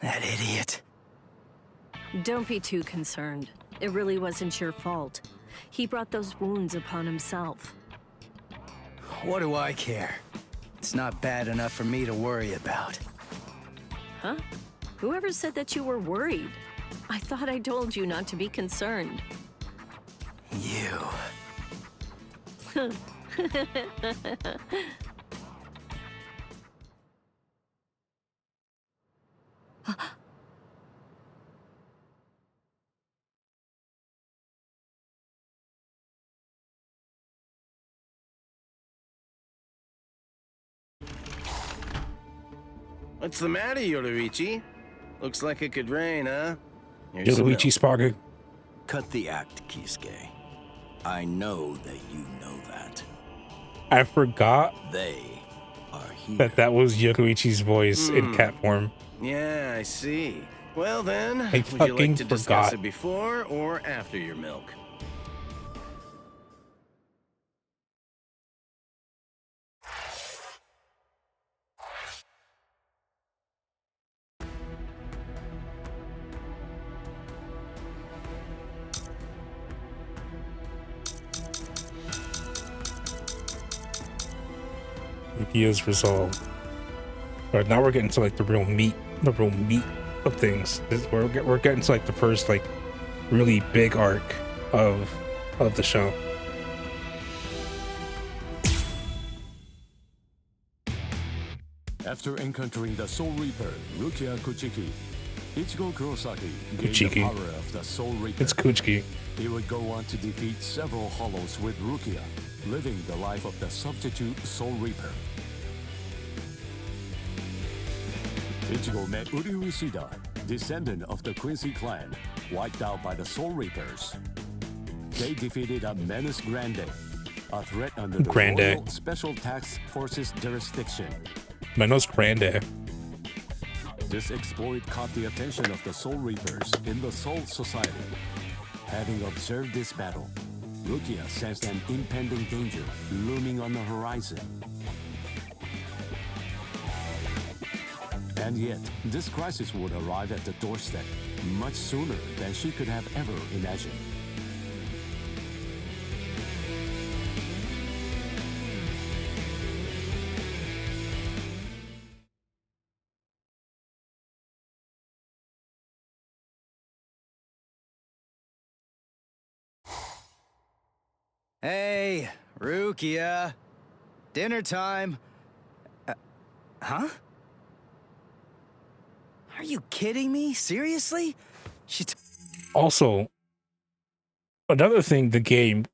[SPEAKER 6] That idiot.
[SPEAKER 11] Don't be too concerned. It really wasn't your fault. He brought those wounds upon himself.
[SPEAKER 6] What do I care? It's not bad enough for me to worry about.
[SPEAKER 11] Huh? Whoever said that you were worried? I thought I told you not to be concerned.
[SPEAKER 6] You.
[SPEAKER 16] What's the matter, Yoruichi? Looks like it could rain, huh? Here's some
[SPEAKER 1] Yoruichi spotted.
[SPEAKER 21] Cut the act, Kisuke. I know that you know that.
[SPEAKER 1] I forgot
[SPEAKER 21] They are here.
[SPEAKER 1] that was Yoruichi's voice in cat form.
[SPEAKER 16] Yeah, I see. Well then,
[SPEAKER 1] I
[SPEAKER 16] would you
[SPEAKER 1] fucking
[SPEAKER 16] like to discuss
[SPEAKER 1] forgot.
[SPEAKER 16] it before or after your milk?
[SPEAKER 1] He is resolved. But now we're getting to like the real meat of things. We're getting to like the first like really big arc of the show.
[SPEAKER 8] After encountering the Soul Reaper, Rukia Kuchiki, Ichigo Kurosaki gained the
[SPEAKER 1] Kuchiki.
[SPEAKER 8] power of the Soul Reaper.
[SPEAKER 1] It's Kuchiki.
[SPEAKER 8] He would go on to defeat several Hollows with Rukia, living the life of the substitute Soul Reaper. Ichigo met Uryu Ishida, descendant of the Quincy clan, wiped out by the Soul Reapers. They defeated a Menace Grande, a threat under the Royal Special Task Force's jurisdiction.
[SPEAKER 1] Menos Grande.
[SPEAKER 8] This exploit caught the attention of the Soul Reapers in the Soul Society. Having observed this battle, Rukia sensed an impending danger looming on the horizon. And yet, this crisis would arrive at the doorstep much sooner than she could have ever imagined.
[SPEAKER 4] Hey, Rukia. Dinner time. Huh? Are you kidding me? Seriously?
[SPEAKER 1] Also, another thing the game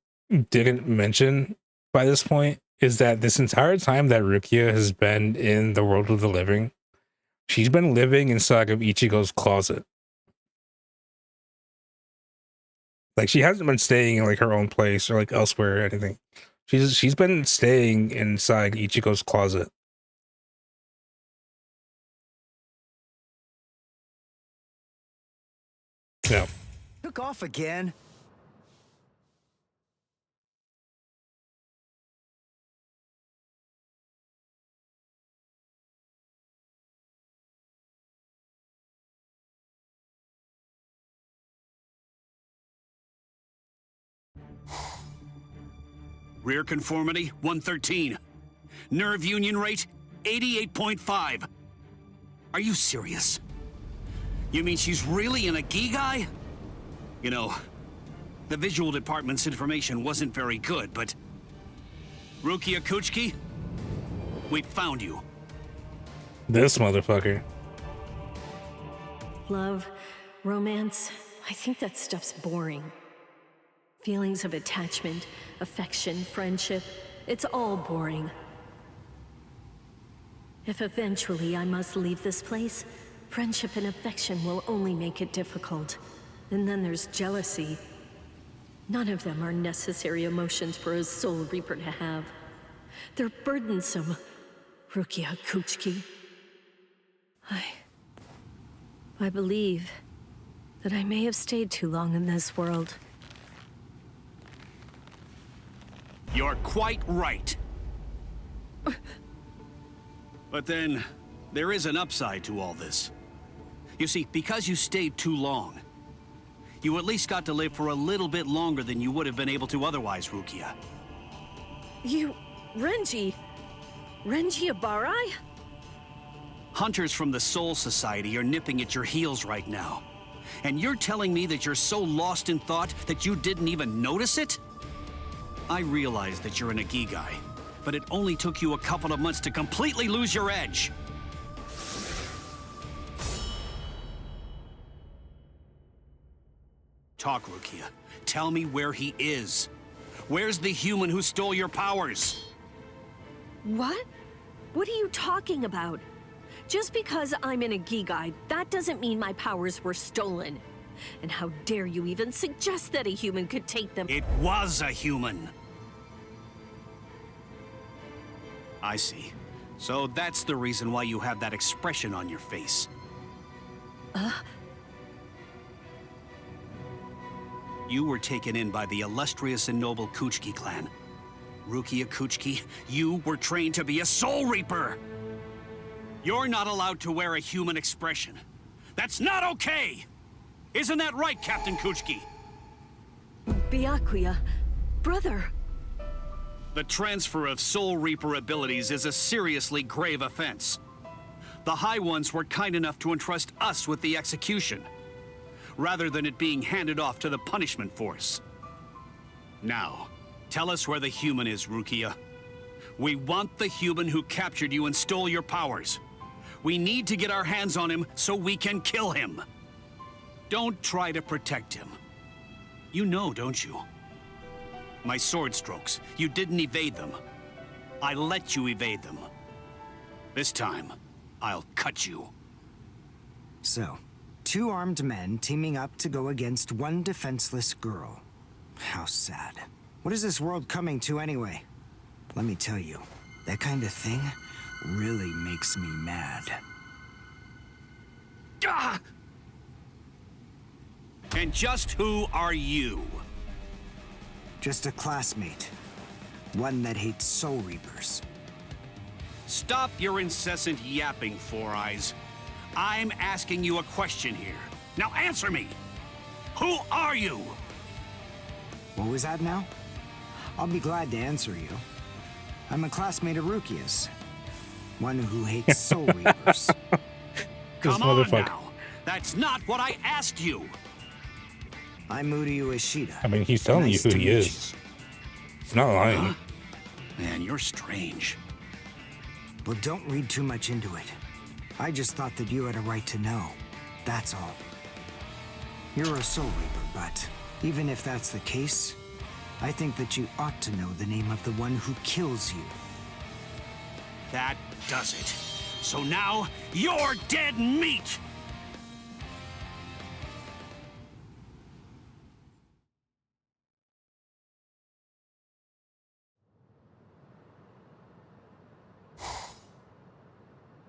[SPEAKER 1] didn't mention by this point is that this entire time that Rukia has been in the world of the living, she's been living inside of Ichigo's closet. Like, she hasn't been staying in like her own place or like elsewhere or anything. She's been staying inside Ichigo's closet. Yeah.
[SPEAKER 4] Took off again.
[SPEAKER 19] Rear conformity, 113. Nerve union rate, 88.5. Are you serious? You mean she's really in a Gigai? You know, the visual department's information wasn't very good, but... Rukia Kuchiki, we found you.
[SPEAKER 1] This motherfucker.
[SPEAKER 11] Love, romance, I think that stuff's boring. Feelings of attachment, affection, friendship, it's all boring. If eventually I must leave this place, friendship and affection will only make it difficult. And then there's jealousy. None of them are necessary emotions for a Soul Reaper to have. They're burdensome, Rukia Kuchiki. I believe that I may have stayed too long in this world.
[SPEAKER 19] You're quite right. But then, there is an upside to all this. You see, because you stayed too long, you at least got to live for a little bit longer than you would have been able to otherwise, Rukia.
[SPEAKER 11] You... Renji Abarai?
[SPEAKER 19] Hunters from the Soul Society are nipping at your heels right now. And you're telling me that you're so lost in thought that you didn't even notice it? I realize that you're an Ikigai, but it only took you a couple of months to completely lose your edge. Talk, Rukia. Tell me where he is. Where's the human who stole your powers?
[SPEAKER 11] What? What are you talking about? Just because I'm in a Gigai, that doesn't mean my powers were stolen. And how dare you even suggest that a human could take them?
[SPEAKER 19] It was a human. I see. So that's the reason why you have that expression on your face. You were taken in by the illustrious and noble Kuchiki clan. Rukia Kuchiki, you were trained to be a Soul Reaper! You're not allowed to wear a human expression. That's not okay! Isn't that right, Captain Kuchiki?
[SPEAKER 11] Byakuya, brother.
[SPEAKER 19] The transfer of Soul Reaper abilities is a seriously grave offense. The High Ones were kind enough to entrust us with the execution, rather than it being handed off to the punishment force. Now, tell us where the human is, Rukia. We want the human who captured you and stole your powers. We need to get our hands on him so we can kill him. Don't try to protect him. You know, don't you? My sword strokes, you didn't evade them. I let you evade them. This time, I'll cut you.
[SPEAKER 18] So, 2 armed men teaming up to go against 1 defenseless girl. How sad. What is this world coming to anyway? Let me tell you, that kind of thing really makes me mad.
[SPEAKER 19] Ah! And just who are you?
[SPEAKER 18] Just a classmate. One that hates Soul Reapers.
[SPEAKER 19] Stop your incessant yapping, Four Eyes. I'm asking you a question here. Now answer me! Who are you?
[SPEAKER 18] What was that now? I'll be glad to answer you. I'm a classmate of Rukia's. One who hates Soul Reapers.
[SPEAKER 19] Come on now. That's not what I asked you.
[SPEAKER 18] I'm Uryu Ishida.
[SPEAKER 1] I mean, he's telling
[SPEAKER 18] Nice
[SPEAKER 1] you
[SPEAKER 18] to
[SPEAKER 1] who he
[SPEAKER 18] meet
[SPEAKER 1] is. He's not lying.
[SPEAKER 19] Huh? Man, you're strange.
[SPEAKER 18] Well, don't read too much into it. I just thought that you had a right to know. That's all. You're a Soul Reaper, but even if that's the case, I think that you ought to know the name of the one who kills you.
[SPEAKER 19] That does it. So now, you're dead meat!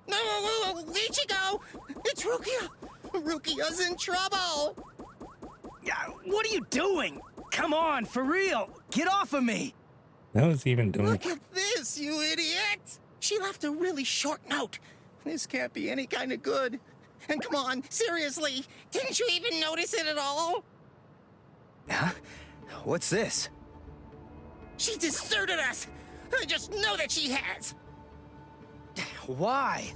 [SPEAKER 17] No, Ichigo! It's Rukia! Rukia's in trouble!
[SPEAKER 4] Yeah, what are you doing? Come on, for real! Get off of me!
[SPEAKER 1] What was he even doing?
[SPEAKER 17] Look at this, you idiot! She left a really short note. This can't be any kind of good. And come on, seriously, didn't you even notice it at all?
[SPEAKER 4] Huh? What's this?
[SPEAKER 17] She deserted us! I just know that she has!
[SPEAKER 4] Why?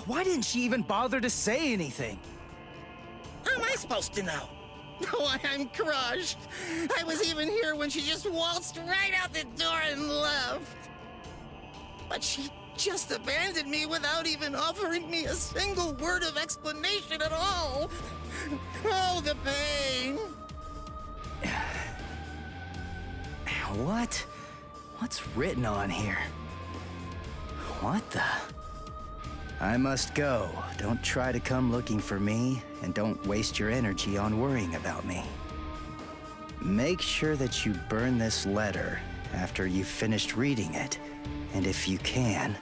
[SPEAKER 4] Why didn't she even bother to say anything?
[SPEAKER 17] How am I supposed to know? Oh, I'm crushed. I was even here when she just waltzed right out the door and left. But she just abandoned me without even offering me a single word of explanation at all. Oh, the pain.
[SPEAKER 4] What? What's written on here? What the? I must go. Don't try to come looking for me, and don't waste your energy on worrying about me. Make sure that you burn this letter after you've finished reading it, and if you can,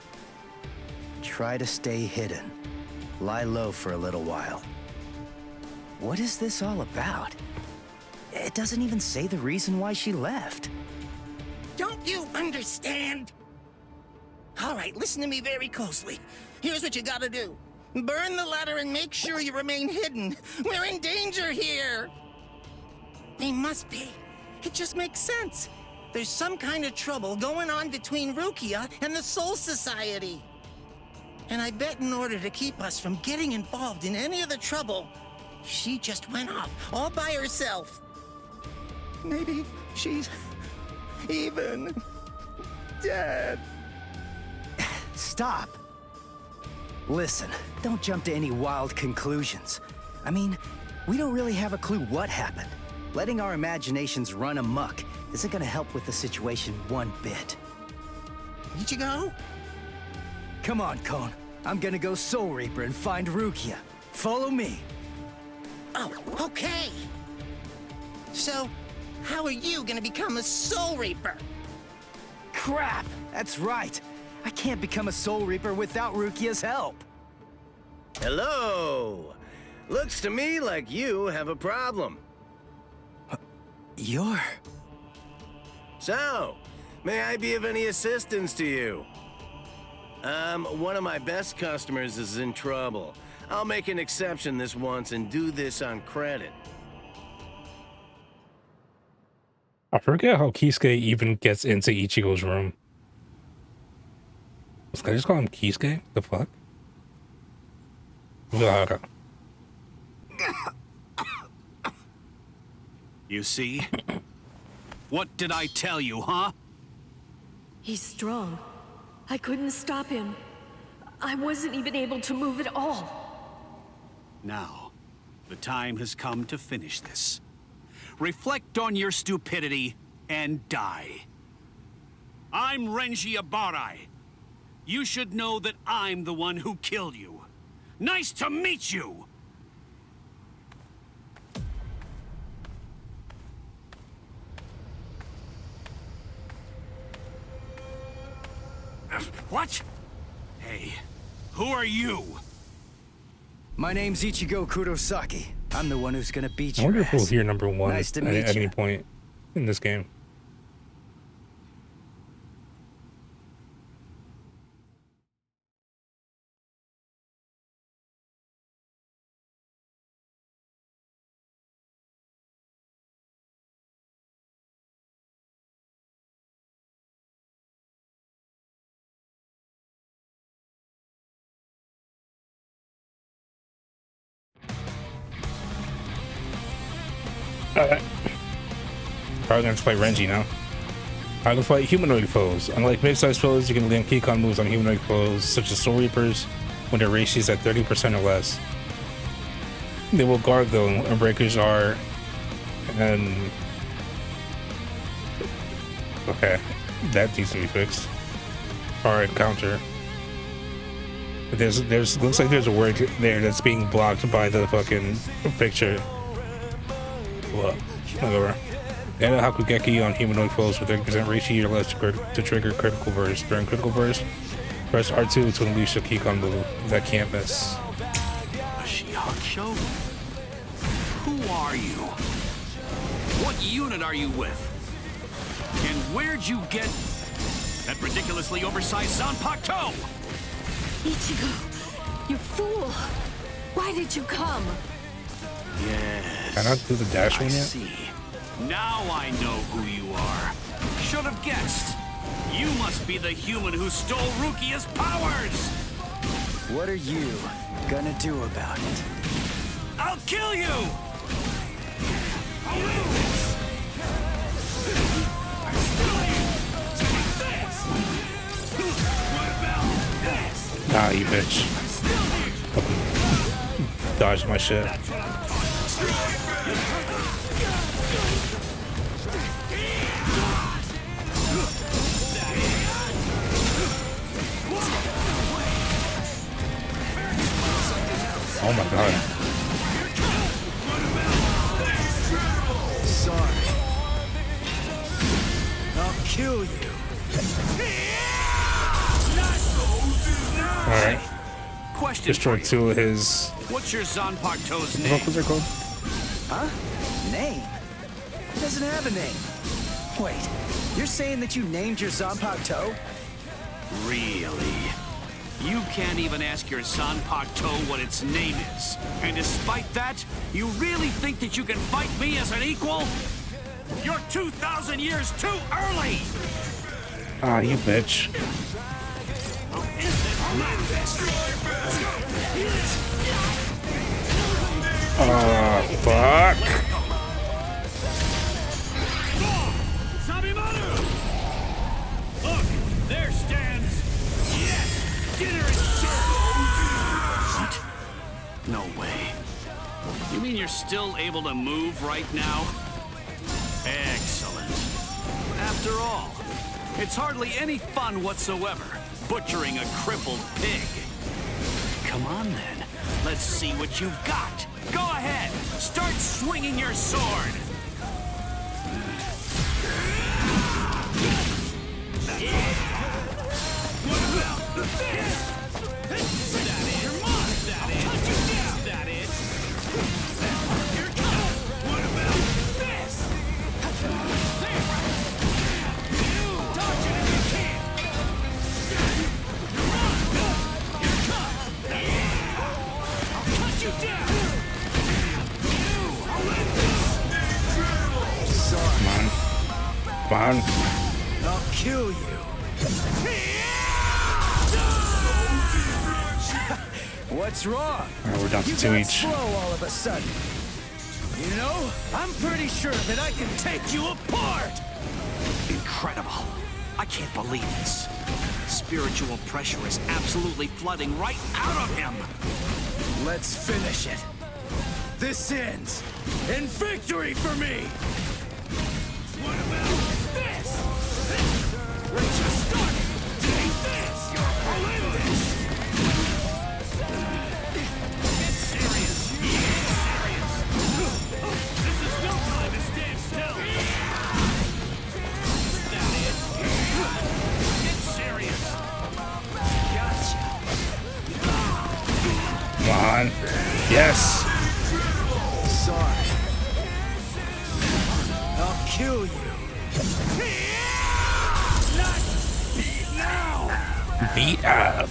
[SPEAKER 4] try to stay hidden. Lie low for a little while. What is this all about? It doesn't even say the reason why she left.
[SPEAKER 17] Don't you understand? All right, listen to me very closely. Here's what you gotta do. Burn the letter and make sure you remain hidden. We're in danger here. They must be. It just makes sense. There's some kind of trouble going on between Rukia and the Soul Society. And I bet in order to keep us from getting involved in any of the trouble, she just went off all by herself. Maybe she's even dead.
[SPEAKER 4] Stop. Listen, don't jump to any wild conclusions. I mean, we don't really have a clue what happened. Letting our imaginations run amok isn't gonna help with the situation one bit.
[SPEAKER 17] Ichigo?
[SPEAKER 4] Come on, Kon. I'm gonna go Soul Reaper and find Rukia. Follow me.
[SPEAKER 17] Oh, okay. So, how are you gonna become a Soul Reaper?
[SPEAKER 4] Crap! That's right. I can't become a Soul Reaper without Rukia's help.
[SPEAKER 16] Hello! Looks to me like you have a problem.
[SPEAKER 4] You're...
[SPEAKER 16] So, may I be of any assistance to you? One of my best customers is in trouble. I'll make an exception this once and do this on credit.
[SPEAKER 1] I forget how Kisuke even gets into Ichigo's room. Can I just call him Kisuke? The fuck? Ugh.
[SPEAKER 19] You see? What did I tell you, huh?
[SPEAKER 11] He's strong. I couldn't stop him. I wasn't even able to move at all.
[SPEAKER 19] Now, the time has come to finish this. Reflect on your stupidity and die. I'm Renji Abarai. You should know that I'm the one who killed you. Nice to meet you! What? Hey, who are you?
[SPEAKER 4] My name's Ichigo Kurosaki. I'm the one who's gonna beat
[SPEAKER 1] I
[SPEAKER 4] you.
[SPEAKER 1] wonder if we'll hear number one
[SPEAKER 4] Nice to
[SPEAKER 1] at
[SPEAKER 4] meet
[SPEAKER 1] any
[SPEAKER 4] you.
[SPEAKER 1] point in this game. Alright. Probably gonna fight Renji now. I can fight humanoid foes. Unlike mid-sized foes, you can land Keycon moves on humanoid foes, such as Soul Reapers, when their ratio is at 30% or less. They will guard though, and breakers are... And... Okay, that needs to be fixed. Or counter. There's looks like there's a word there that's being blocked by the fucking picture. Well, whatever. Add a Hakugeki on humanoid foes with 30% ratio or less to trigger critical burst. During critical burst, press R2 to unleash a Keycon move that can't miss.
[SPEAKER 19] A Shihakusho? Who are you? What unit are you with? And where'd you get that ridiculously oversized Zanpakuto?
[SPEAKER 11] Ichigo, you fool! Why did you come?
[SPEAKER 19] Yes.
[SPEAKER 1] Can I not do the dash one yet?
[SPEAKER 19] See. Now I know who you are. Should have guessed. You must be the human who stole Rukia's powers!
[SPEAKER 4] What are you gonna do about it?
[SPEAKER 19] I'll kill you!
[SPEAKER 1] Ah, you bitch. Dodge my shit. Oh my god.
[SPEAKER 4] Sorry. I'll kill you.
[SPEAKER 1] Alright.
[SPEAKER 19] Question.
[SPEAKER 1] Destroyed two of his...
[SPEAKER 19] What's your Zanpakuto's
[SPEAKER 1] What
[SPEAKER 19] name?
[SPEAKER 1] was it called?
[SPEAKER 4] Huh? Name? It doesn't have a name. Wait, you're saying that you named your Zanpakuto?
[SPEAKER 19] Really? You can't even ask your Zanpakuto what its name is. And despite that, you really think that you can fight me as an equal? You're 2,000 years too early!
[SPEAKER 1] Ah, you bitch. Oh, fuck.
[SPEAKER 5] Look, there stands. Yes, dinner is served.
[SPEAKER 19] What? No way. You mean you're still able to move right now? Excellent. After all, it's hardly any fun whatsoever, butchering a crippled pig. Come on then, let's see what you've got. Go ahead, start swinging your sword.
[SPEAKER 5] What about this? That it? Your mom, that it? Cut you down, that it? Here it comes. What about this? There. Dodge it if you can. Here it comes. I'll cut you down.
[SPEAKER 4] Sorry.
[SPEAKER 1] Come on.
[SPEAKER 4] I'll kill you. What's wrong?
[SPEAKER 1] Alright, we're down to
[SPEAKER 4] You
[SPEAKER 1] two
[SPEAKER 4] got
[SPEAKER 1] each.
[SPEAKER 4] slow all of a sudden. You know, I'm pretty sure that I can take you apart!
[SPEAKER 19] Incredible. I can't believe this. Spiritual pressure is absolutely flooding right out of him.
[SPEAKER 4] Let's finish it. This ends in victory for me!
[SPEAKER 5] What about this? We're just starting. Take this! I'll end this! Get serious! Get serious! This is no time to stand still! Is that it? Get serious! Gotcha!
[SPEAKER 1] Come on. Yes.
[SPEAKER 4] Sorry. I'll kill you. Not now!
[SPEAKER 1] Beat up.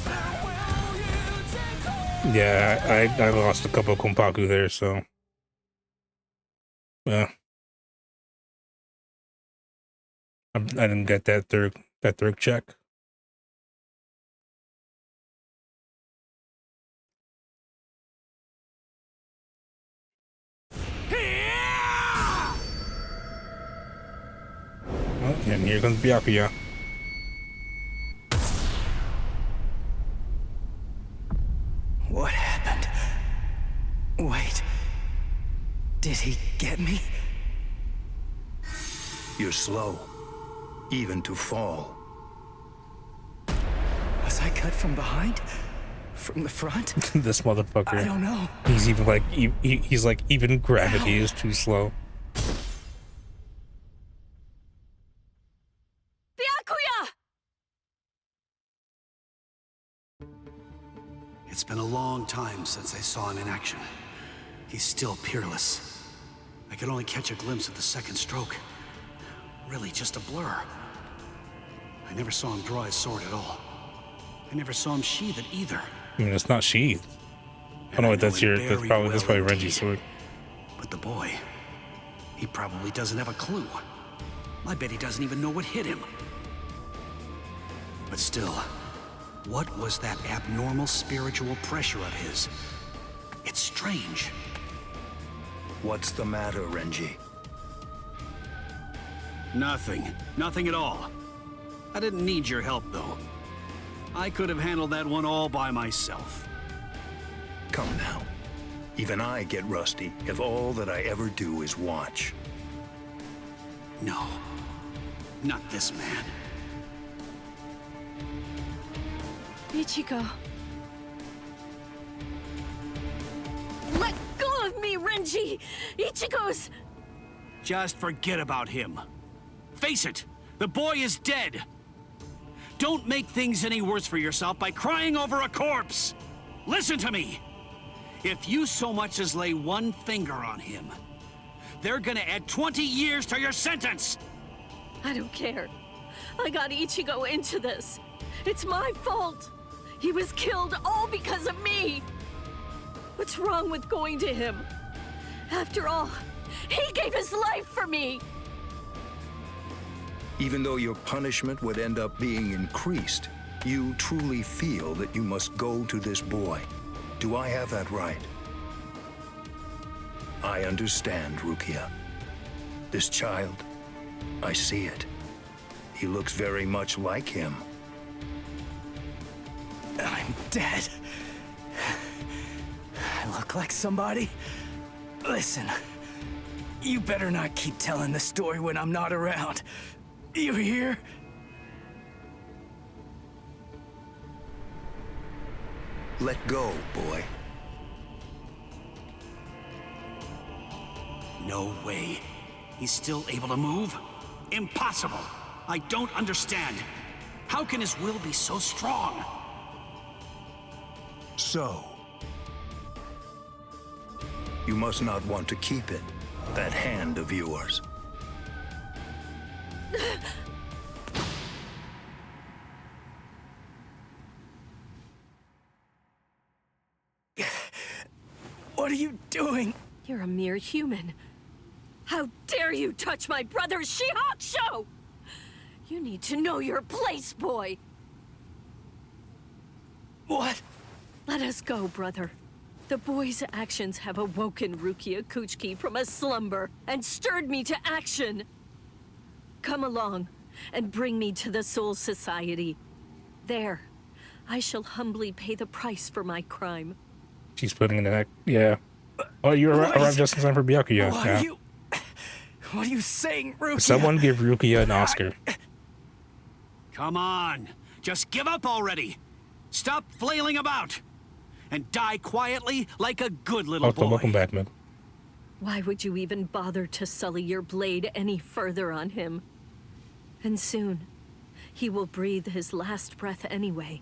[SPEAKER 1] Yeah, I lost a couple of Kompaku there, so. Yeah. I didn't get that third check. Oh, and here comes Byakuya.
[SPEAKER 6] What happened? Wait. Did he get me?
[SPEAKER 20] You're slow, even to fall.
[SPEAKER 6] Was I cut from behind? From the front?
[SPEAKER 1] This motherfucker.
[SPEAKER 6] I don't know.
[SPEAKER 1] He's even like he's like even gravity is too slow.
[SPEAKER 15] Byakuya!
[SPEAKER 19] It's been a long time since I saw him in action. He's still peerless. I could only catch a glimpse of the second stroke. Really just a blur. I never saw him draw his sword at all. I never saw him sheath it either.
[SPEAKER 1] I mean, it's not sheathed. Oh no, that's probably Renji's sword.
[SPEAKER 19] But the boy, he probably doesn't have a clue. I bet he doesn't even know what hit him. But still, what was that abnormal spiritual pressure of his? It's strange.
[SPEAKER 20] What's the matter, Renji?
[SPEAKER 19] Nothing. Nothing at all. I didn't need your help, though. I could have handled that one all by myself.
[SPEAKER 20] Come now. Even I get rusty if all that I ever do is watch.
[SPEAKER 19] No. Not this man.
[SPEAKER 11] Ichigo.
[SPEAKER 15] Let go of me, Renji! Ichigo's...
[SPEAKER 19] Just forget about him. Face it, the boy is dead. Don't make things any worse for yourself by crying over a corpse. Listen to me. If you so much as lay one finger on him, they're gonna add 20 years to your sentence.
[SPEAKER 11] I don't care. I got Ichigo into this. It's my fault. He was killed all because of me. What's wrong with going to him? After all, he gave his life for me.
[SPEAKER 20] Even though your punishment would end up being increased, you truly feel that you must go to this boy. Do I have that right? I understand, Rukia. This child, I see it. He looks very much like him.
[SPEAKER 6] I'm dead. I look like somebody? Listen, you better not keep telling the story when I'm not around. You hear?
[SPEAKER 20] Let go, boy.
[SPEAKER 19] No way. He's still able to move? Impossible. I don't understand. How can his will be so strong?
[SPEAKER 20] So, you must not want to keep it, that hand of yours.
[SPEAKER 6] What are you doing?
[SPEAKER 11] You're a mere human. How dare you touch my brother's Shihakusho! You need to know your place, boy.
[SPEAKER 6] What?
[SPEAKER 11] Let us go, brother. The boy's actions have awoken Rukia Kuchiki from a slumber and stirred me to action. Come along and bring me to the Soul Society. There, I shall humbly pay the price for my crime.
[SPEAKER 1] She's putting in the neck. Yeah. Oh, you arrived just in time for Byakuya. Yeah.
[SPEAKER 4] What are you saying, Rukia?
[SPEAKER 1] Someone give Rukia an Oscar.
[SPEAKER 19] Come on. Just give up already. Stop flailing about. And die quietly like a good little boy.
[SPEAKER 1] Welcome back, man.
[SPEAKER 11] Why would you even bother to sully your blade any further on him? And soon, he will breathe his last breath anyway.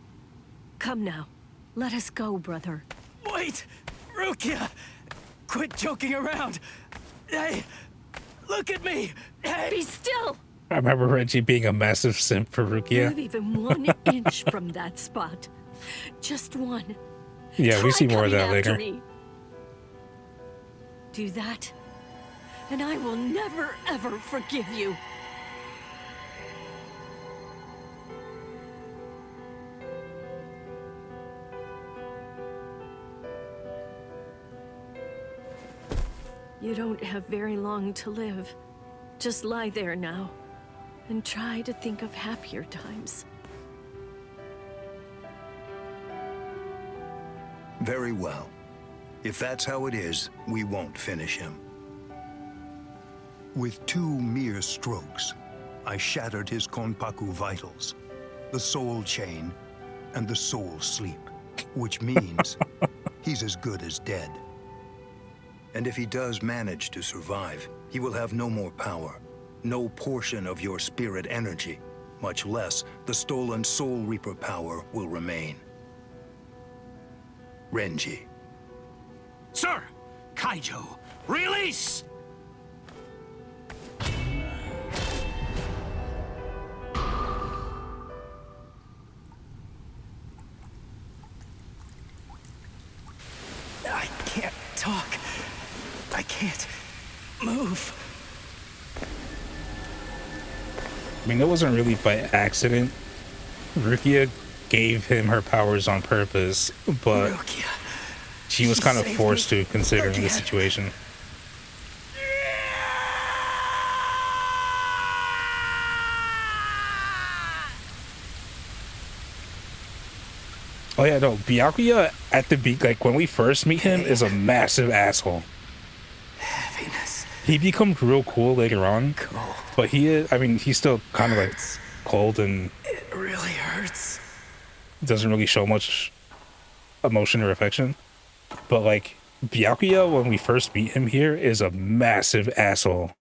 [SPEAKER 11] Come now, let us go, brother.
[SPEAKER 4] Wait! Rukia! Quit joking around! Hey! Look at me! Hey!
[SPEAKER 11] Be still!
[SPEAKER 1] I remember Reggie being a massive simp for Rukia.
[SPEAKER 11] Move even 1 inch from that spot. Just one.
[SPEAKER 1] Yeah, we see more of that later.
[SPEAKER 11] Me. Do that, and I will never, ever forgive you. You don't have very long to live. Just lie there now, and try to think of happier times.
[SPEAKER 20] Very well. If that's how it is, we won't finish him. With 2 mere strokes, I shattered his Konpaku vitals, the soul chain, and the soul sleep, which means he's as good as dead. And if he does manage to survive, he will have no more power, no portion of your spirit energy, much less the stolen Soul Reaper power will remain. Renji.
[SPEAKER 19] Sir! Kaijo, release!
[SPEAKER 4] I can't talk. I can't move.
[SPEAKER 1] I mean, it wasn't really by accident. Rukia gave him her powers on purpose, but she was kind of forced to, considering the situation. Oh yeah, no, Byakuya at the beat, like when we first meet him, is a massive asshole.
[SPEAKER 4] Heaviness.
[SPEAKER 1] He becomes real cool later on, but he is, I mean, he's still kind of like cold and
[SPEAKER 4] it really hurts.
[SPEAKER 1] Doesn't really show much emotion or affection. But like Byakuya, when we first meet him here, is a massive asshole.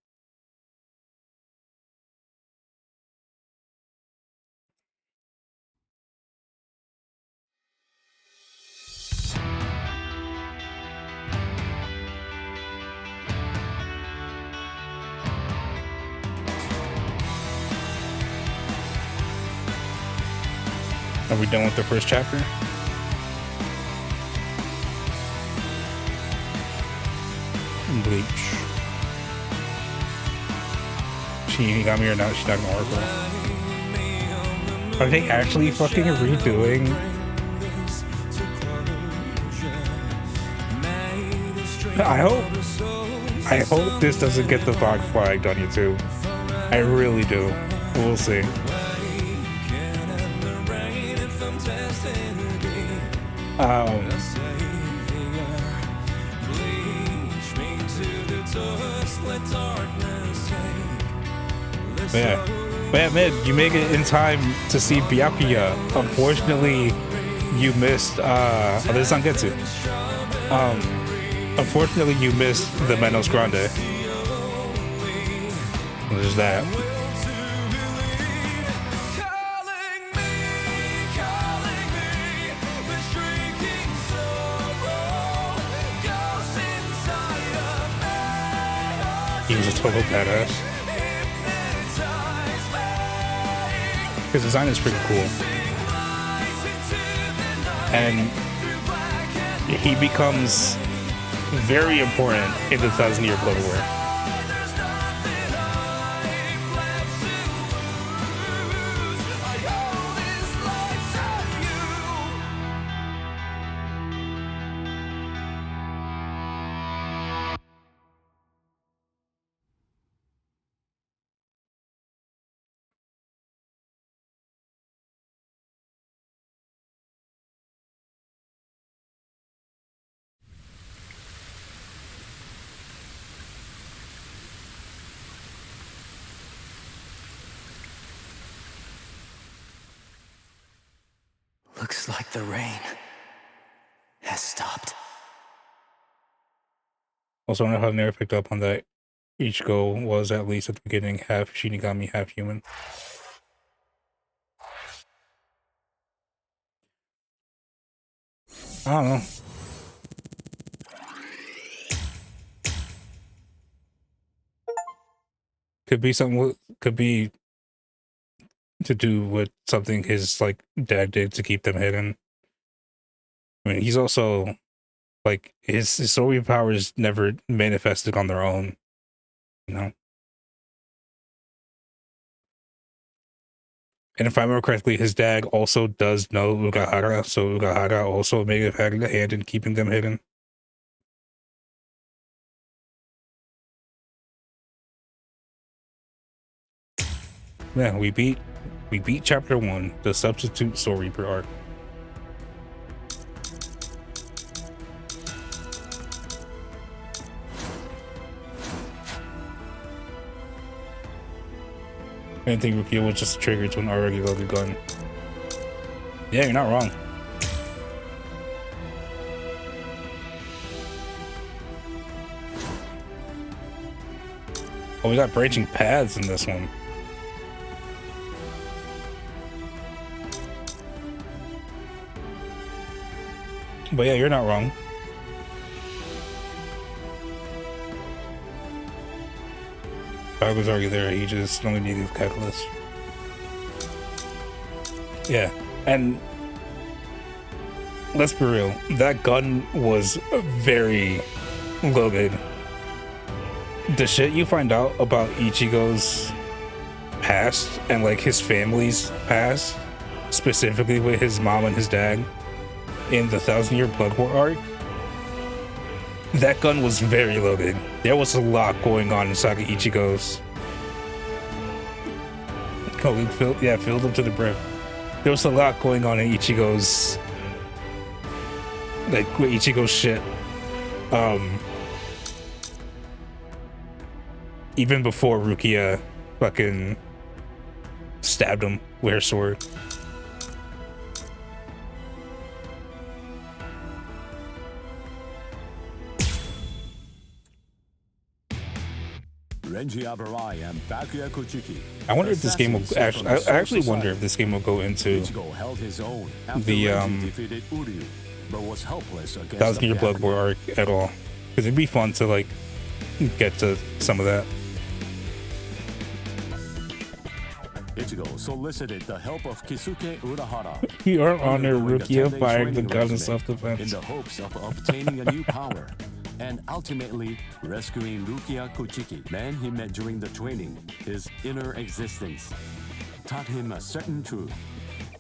[SPEAKER 1] Are we done with the first chapter? Bleach. Shinigami or not, she's not gonna Oracle. Are they actually fucking redoing? I hope this doesn't get the VOD flagged on YouTube. I really do. We'll see. But yeah, man, you make it in time to see Byakuya. Unfortunately, you missed this is Zangetsu. Unfortunately, you missed the Menos Grande. There's that. He was a total badass. His design is pretty cool. And he becomes very important in the 1000-year Clover War.
[SPEAKER 6] The rain has stopped.
[SPEAKER 1] Also, I don't know how I never picked up on that. Ichigo was, at least at the beginning, half Shinigami, half human. I don't know. Could be something. Could be to do with something his like dad did to keep them hidden. I mean, he's also like his soul powers never manifested on their own, you know. And if I remember correctly, his dad also does know Ugahara, so Ugahara also may have had a hand in keeping them hidden. Yeah, we beat chapter 1, the substitute Soul Reaper arc. I didn't think Rukia was just a trigger to an already loaded gun. Yeah, you're not wrong. Oh, we got branching paths in this one. But yeah, you're not wrong. I was already there, he just only needed the catalyst. Yeah, and let's be real, that gun was very loaded. The shit you find out about Ichigo's past and like his family's past, specifically with his mom and his dad in the 1,000-Year Blood War arc, that gun was very loaded. There was a lot going on inside of Ichigo's. Filled up to the brim. There was a lot going on in Ichigo's, like, with Ichigo's shit. Even before Rukia fucking stabbed him with her sword. I wonder if this game will actually. I actually wonder if this game will go into the 1,000-Year Blood War arc at all, because it'd be fun to like get to some of that.
[SPEAKER 8] Ichigo solicited the help of Kisuke Urahara.
[SPEAKER 1] Your honor, Rukia firing the gun in self-defense.
[SPEAKER 8] In the hopes of obtaining a new power. And ultimately rescuing Rukia Kuchiki, man he met during the training. His inner existence taught him a certain truth.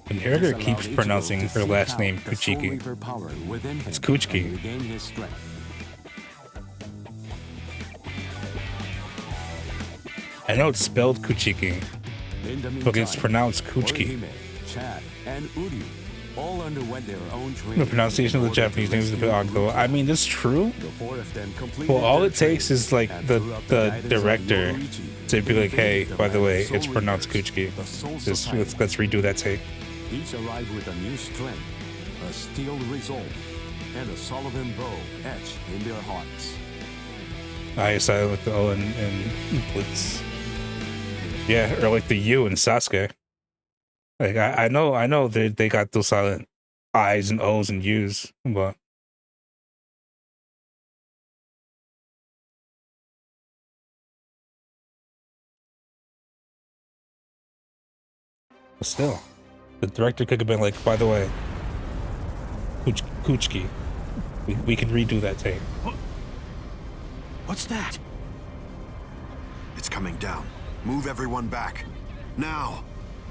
[SPEAKER 1] And Herder keeps pronouncing her last name Kuchiki. It's Kuchiki. I know it's spelled Kuchiki, but it's pronounced Kuchiki.
[SPEAKER 8] Chad and Uryu all underwent their own training.
[SPEAKER 1] The pronunciation of the Japanese name is a bit odd, though. I mean, it's true. Well, all it takes is like the director to be like, "Hey, by the way, it's pronounced Kuchiki. Just let's redo that take."
[SPEAKER 8] Each arrived with a new strength, a steel resolve, and a Sullivan bow etched in their hearts.
[SPEAKER 1] I decided with the O and Blitz. Yeah, or like the U in Sasuke. Like I know they got those silent I's and O's and U's, but still, the director could have been like, by the way, Kuchiki, we can redo that tape.
[SPEAKER 12] What's that?
[SPEAKER 3] It's coming down. Move everyone back. Now.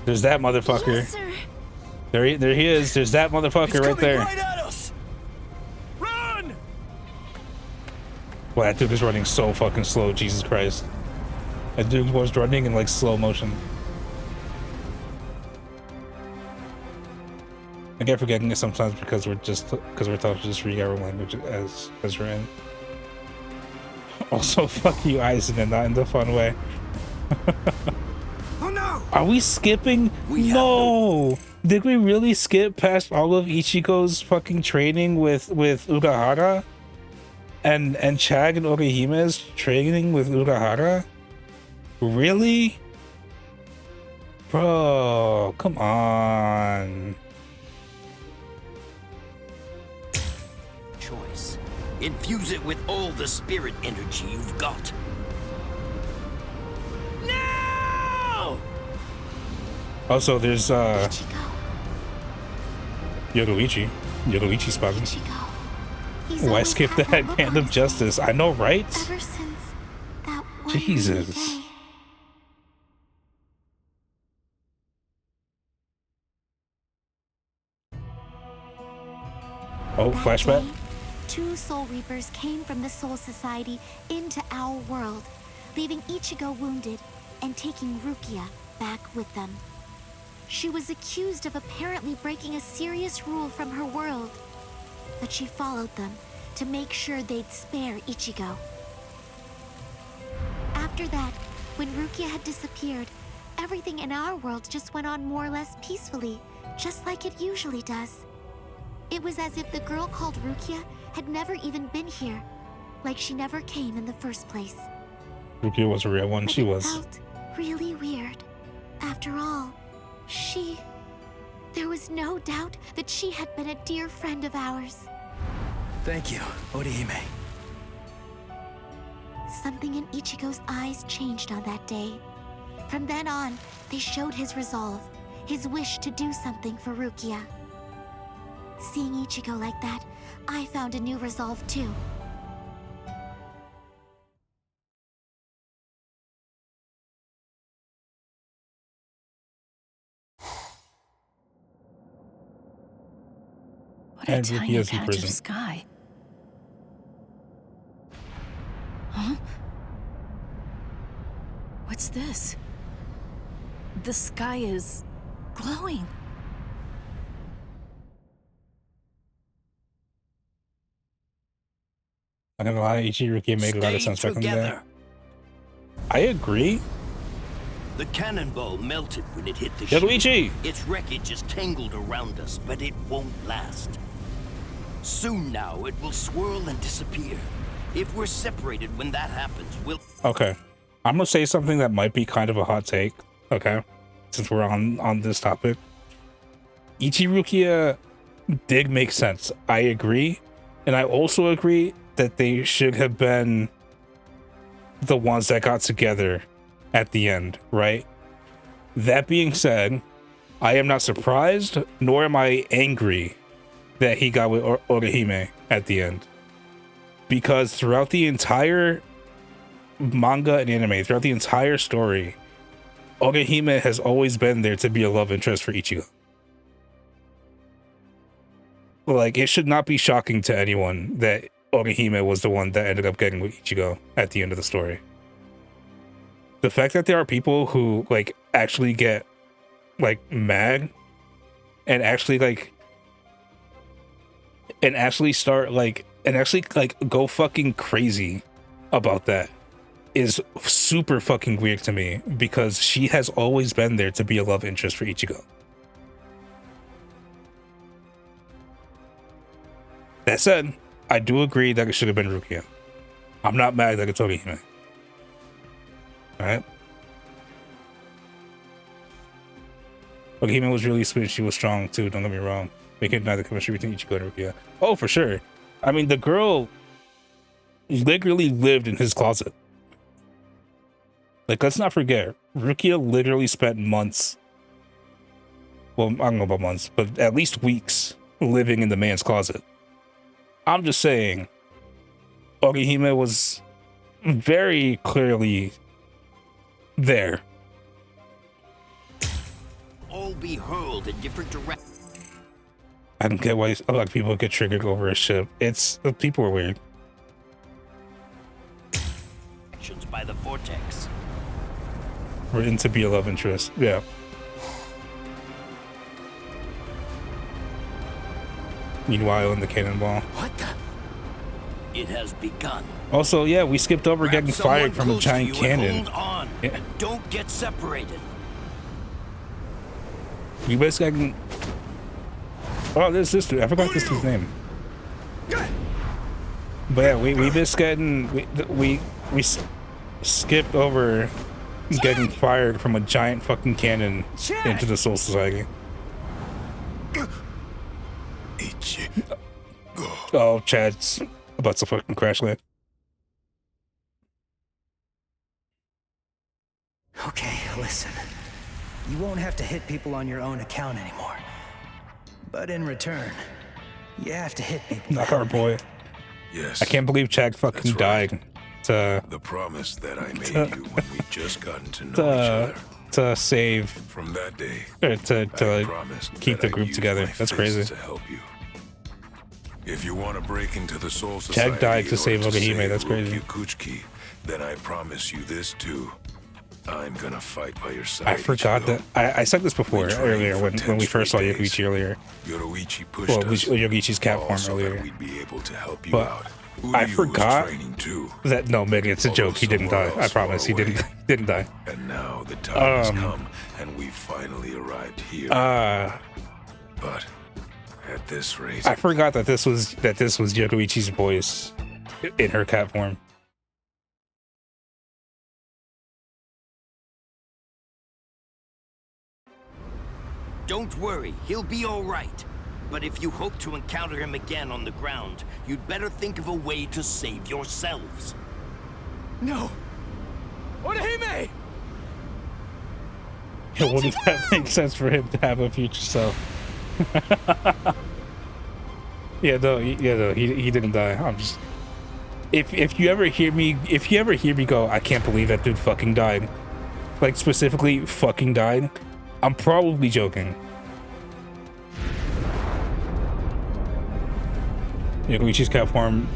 [SPEAKER 1] There's that motherfucker.
[SPEAKER 9] Yes, sir.
[SPEAKER 1] There he is. There's that motherfucker right there.
[SPEAKER 5] Right at us. Run!
[SPEAKER 1] Wow, that dude is running so fucking slow. Jesus Christ. That dude was running in like slow motion. I get forgetting it sometimes because we're taught to just read our language as written. Also, fuck you, Aizen, and not in the fun way.
[SPEAKER 12] Oh no!
[SPEAKER 1] Are we skipping? No! Did we really skip past all of Ichigo's fucking training with Urahara? And Chag and Orihime's training with Urahara? Really? Bro, come on.
[SPEAKER 2] Choice. Infuse it with all the spirit energy you've got.
[SPEAKER 5] No!
[SPEAKER 1] Also, there's Yoruichi spotted. Why skip that Hand of Justice? I know, right?
[SPEAKER 9] Ever since that one
[SPEAKER 1] Jesus.
[SPEAKER 9] day.
[SPEAKER 1] Oh,
[SPEAKER 9] That
[SPEAKER 1] flashback.
[SPEAKER 9] day, 2 Soul Reapers came from the Soul Society into our world, leaving Ichigo wounded and taking Rukia back with them. She was accused of apparently breaking a serious rule from her world, but she followed them to make sure they'd spare Ichigo. After that, when Rukia had disappeared, everything in our world just went on more or less peacefully, just like it usually does. It was as if the girl called Rukia had never even been here, like she never came in the first place.
[SPEAKER 1] Rukia was a real one. She was.
[SPEAKER 9] Felt really weird. After all, there was no doubt that she had been a dear friend of ours.
[SPEAKER 6] Thank you, Orihime.
[SPEAKER 9] Something in Ichigo's eyes changed on that day. From then on, they showed his resolve, his wish to do something for Rukia. Seeing Ichigo like that, I found a new resolve too.
[SPEAKER 11] What a
[SPEAKER 1] And
[SPEAKER 11] tiny
[SPEAKER 1] Rukia's in
[SPEAKER 11] patch of
[SPEAKER 1] prison.
[SPEAKER 11] sky. Huh? What's this? The sky is glowing.
[SPEAKER 1] I'm not gonna lie, Rukia made a lot of
[SPEAKER 2] Stay
[SPEAKER 1] sense back in the day.
[SPEAKER 2] together.
[SPEAKER 1] I agree.
[SPEAKER 2] The cannonball melted when it hit the
[SPEAKER 1] Yoruichi!
[SPEAKER 2] shield. Its wreckage is tangled around us, but it won't last. Soon now, it will swirl and disappear. If we're separated when that happens, we'll...
[SPEAKER 1] Okay. I'm gonna say something that might be kind of a hot take, okay? Since we're on this topic. Rukia did make sense. I agree. And I also agree that they should have been the ones that got together at the end, right? That being said, I am not surprised, nor am I angry that he got with Orihime at the end. Because throughout the entire manga and anime, throughout the entire story, Orihime has always been there to be a love interest for Ichigo. Like, it should not be shocking to anyone that Orihime was the one that ended up getting with Ichigo at the end of the story. The fact that there are people who, like, actually get, like, mad and actually, like, and actually start, like, and actually, like, go fucking crazy about that is super fucking weird to me, because she has always been there to be a love interest for Ichigo. That said, I do agree that it should have been Rukia. I'm not mad that it's Orihime. Alright? Orihime was really sweet. She was strong too, don't get me wrong. We can't deny the chemistry between Ichigo and Rukia. Oh, for sure. I mean, the girl literally lived in his closet. Like, let's not forget, Rukia literally spent months, well, I don't know about months, but at least weeks living in the man's closet. I'm just saying, Orihime was very clearly there.
[SPEAKER 2] all be hurled in different directions.
[SPEAKER 1] I don't get why a lot of people get triggered over a ship. It's people are weird.
[SPEAKER 2] By the vortex.
[SPEAKER 1] We're into be a love interest. Yeah. Meanwhile, in the cannonball.
[SPEAKER 2] What the? It has begun.
[SPEAKER 1] Also, yeah, we skipped over getting
[SPEAKER 2] Someone
[SPEAKER 1] fired from a
[SPEAKER 2] close to
[SPEAKER 1] giant
[SPEAKER 2] you and
[SPEAKER 1] cannon.
[SPEAKER 2] Hold on.
[SPEAKER 1] Yeah.
[SPEAKER 2] Don't get separated.
[SPEAKER 1] We basically got... Oh, there's this dude. I forgot this dude's name. But yeah, we just getting... We skipped over getting fired from a giant fucking cannon into the Soul Society. Oh, Chad's about to fucking crash land.
[SPEAKER 6] Okay, listen. You won't have to hit people on your own account anymore. But in return, you have to hit people.
[SPEAKER 1] Not our boy.
[SPEAKER 10] Yes.
[SPEAKER 1] I can't believe Chad fucking died to...
[SPEAKER 10] The promise that I made you when we just gotten to know each other.
[SPEAKER 1] To save...
[SPEAKER 10] From that day,
[SPEAKER 1] or to keep the group together. That's crazy.
[SPEAKER 10] To help you. If you want to break into the Soul Society,
[SPEAKER 1] Chad died to save Ogahime. That's crazy.
[SPEAKER 10] Kuchiki, then I promise you this too. I'm gonna fight by your side.
[SPEAKER 1] I forgot that. I said this before earlier when we first saw Yoruichi earlier.
[SPEAKER 10] Yoruichi pushed
[SPEAKER 1] well, Yoruichi's cat form earlier.
[SPEAKER 10] We'd be able to help you
[SPEAKER 1] but
[SPEAKER 10] out.
[SPEAKER 1] I forgot that no, Megan, it's a joke. He didn't die. I promise, he didn't die.
[SPEAKER 10] And now the time has come, and we finally arrived here. But at this rate,
[SPEAKER 1] I forgot that this was Yoruichi's voice in her cat form.
[SPEAKER 2] Don't worry, he'll be all right. But if you hope to encounter him again on the ground, you'd better think of a way to save yourselves.
[SPEAKER 5] No! Orihime!
[SPEAKER 1] Yeah, wouldn't that make sense for him to have a future self? He didn't die. I'm just... If you ever hear me go, I can't believe that dude fucking died. Like, specifically, fucking died. I'm probably joking. Yoruichi's cat form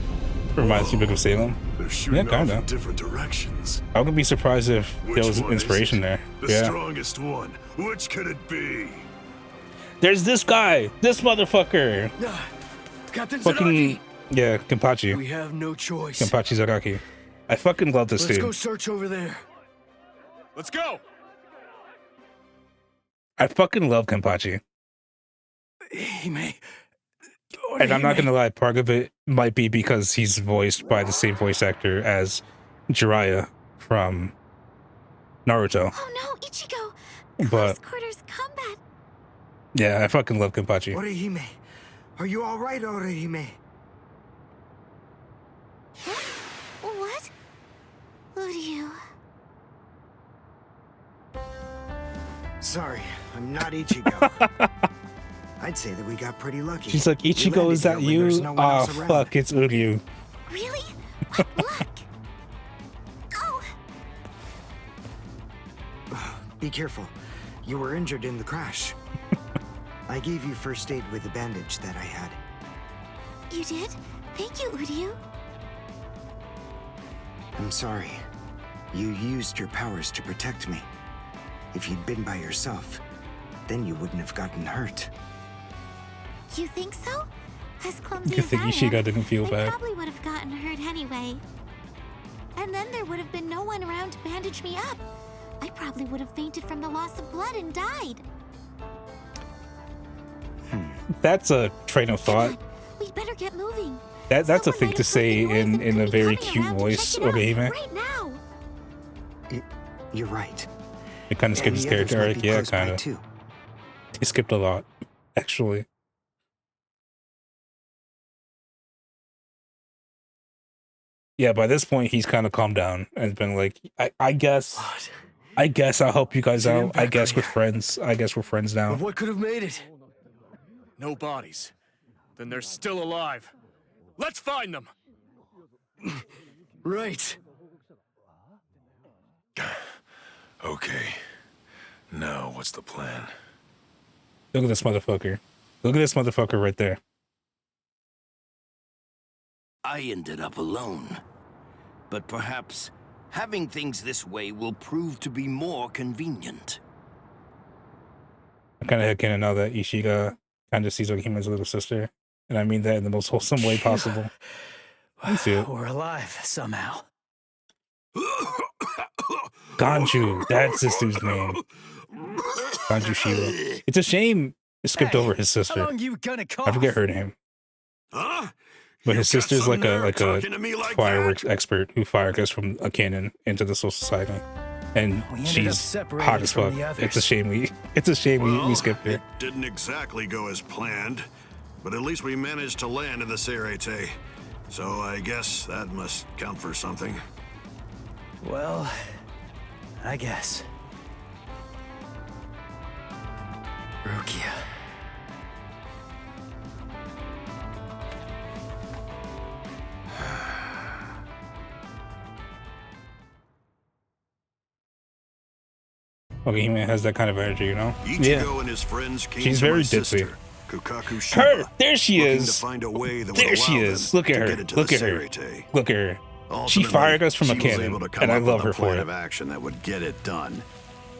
[SPEAKER 1] reminds you a bit of Salem.
[SPEAKER 10] They're shooting
[SPEAKER 1] yeah, kinda.
[SPEAKER 10] off in different directions.
[SPEAKER 1] I wouldn't be surprised if there was inspiration there.
[SPEAKER 10] The strongest one. Which could it be?
[SPEAKER 1] There's this guy, this motherfucker.
[SPEAKER 5] Captain
[SPEAKER 1] Fucking yeah, Kenpachi.
[SPEAKER 5] We have no choice.
[SPEAKER 1] Kenpachi Zaraki. I fucking love this
[SPEAKER 5] Let's
[SPEAKER 1] dude.
[SPEAKER 5] go search over there. Let's go.
[SPEAKER 1] I fucking love Kenpachi. And I'm not gonna lie, part of it might be because he's voiced by the same voice actor as Jiraiya from Naruto.
[SPEAKER 9] Oh no, Ichigo!
[SPEAKER 1] But
[SPEAKER 9] Quarters combat.
[SPEAKER 1] yeah, I fucking love Kenpachi.
[SPEAKER 18] Orihime, are you all right, Orihime?
[SPEAKER 9] What? Uryu.
[SPEAKER 18] Sorry, I'm not Ichigo. I'd say that we got pretty lucky.
[SPEAKER 1] She's like, Ichigo, is that you? Oh fuck, it's Uryu.
[SPEAKER 9] Really? What luck? Oh!
[SPEAKER 18] Be careful. You were injured in the crash. I gave you first aid with the bandage that I had.
[SPEAKER 9] You did? Thank you, Uryu.
[SPEAKER 18] I'm sorry. You used your powers to protect me. If you'd been by yourself, then you wouldn't have gotten hurt.
[SPEAKER 9] You think so? As clumsy
[SPEAKER 1] You
[SPEAKER 9] as
[SPEAKER 1] think
[SPEAKER 9] I
[SPEAKER 1] Ichigo
[SPEAKER 9] am,
[SPEAKER 1] didn't feel
[SPEAKER 9] I
[SPEAKER 1] bad?
[SPEAKER 9] probably would have gotten hurt anyway. And then there would have been no one around to bandage me up. I probably would have fainted from the loss of blood and died.
[SPEAKER 1] That's a train of thought.
[SPEAKER 9] We'd better get moving.
[SPEAKER 1] That's a thing to say in a very cute voice, Ogahime.
[SPEAKER 9] Right now.
[SPEAKER 18] You're right.
[SPEAKER 1] It kind of skipped his character arc, yeah, kind of. He skipped a lot, actually. Yeah, by this point, he's kind of calmed down and been like, I guess I'll help you guys out. I guess we're friends. I guess we're friends now.
[SPEAKER 5] But what could have made it? No bodies. Then they're still alive. Let's find them. Right.
[SPEAKER 10] Okay. Now, what's the plan?
[SPEAKER 1] Look at this motherfucker. Look at this motherfucker right there.
[SPEAKER 2] I ended up alone. But perhaps having things this way will prove to be more convenient.
[SPEAKER 1] I kind of headcanon now that Ishiga kind of sees Ogahime's little sister. And I mean that in the most wholesome way possible. I see it.
[SPEAKER 6] We're alive somehow.
[SPEAKER 1] Ganju, that's this dude's name. Sanjushiro. It's a shame it skipped over his
[SPEAKER 4] How
[SPEAKER 1] sister.
[SPEAKER 4] long you gonna cough?
[SPEAKER 1] I forget her name.
[SPEAKER 3] Huh?
[SPEAKER 1] But his
[SPEAKER 3] You got
[SPEAKER 1] sister's
[SPEAKER 3] some
[SPEAKER 1] like
[SPEAKER 3] nerve
[SPEAKER 1] a
[SPEAKER 3] talking to me like
[SPEAKER 1] fireworks expert who fired us from a cannon into the Soul Society, and
[SPEAKER 4] We ended up
[SPEAKER 1] she's
[SPEAKER 4] separated
[SPEAKER 1] hot as
[SPEAKER 4] from
[SPEAKER 1] fuck.
[SPEAKER 4] the others.
[SPEAKER 1] It's a shame we skipped her.
[SPEAKER 3] It didn't exactly go as planned, but at least we managed to land in the Serete. So I guess that must count for something.
[SPEAKER 4] Well, I guess. Rukia.
[SPEAKER 1] Okay, he has that kind of energy, you know?
[SPEAKER 3] Ichigo and his friends came
[SPEAKER 1] She's
[SPEAKER 3] to
[SPEAKER 1] very
[SPEAKER 3] my
[SPEAKER 1] ditzy.
[SPEAKER 3] sister, Kukaku Shiba,
[SPEAKER 1] Her, there she
[SPEAKER 3] looking
[SPEAKER 1] is.
[SPEAKER 3] to find a way that would
[SPEAKER 1] There she
[SPEAKER 3] allow
[SPEAKER 1] is.
[SPEAKER 3] them
[SPEAKER 1] Look at
[SPEAKER 3] to
[SPEAKER 1] her.
[SPEAKER 3] get into
[SPEAKER 1] Look
[SPEAKER 3] the
[SPEAKER 1] at her.
[SPEAKER 3] Serete.
[SPEAKER 1] Look at her. She
[SPEAKER 3] Ultimately,
[SPEAKER 1] fired us from a
[SPEAKER 3] she was
[SPEAKER 1] cannon,
[SPEAKER 3] able to come
[SPEAKER 1] and I
[SPEAKER 3] up
[SPEAKER 1] love
[SPEAKER 3] with
[SPEAKER 1] her
[SPEAKER 3] a
[SPEAKER 1] for
[SPEAKER 3] plan
[SPEAKER 1] it.
[SPEAKER 3] of action that would get it done.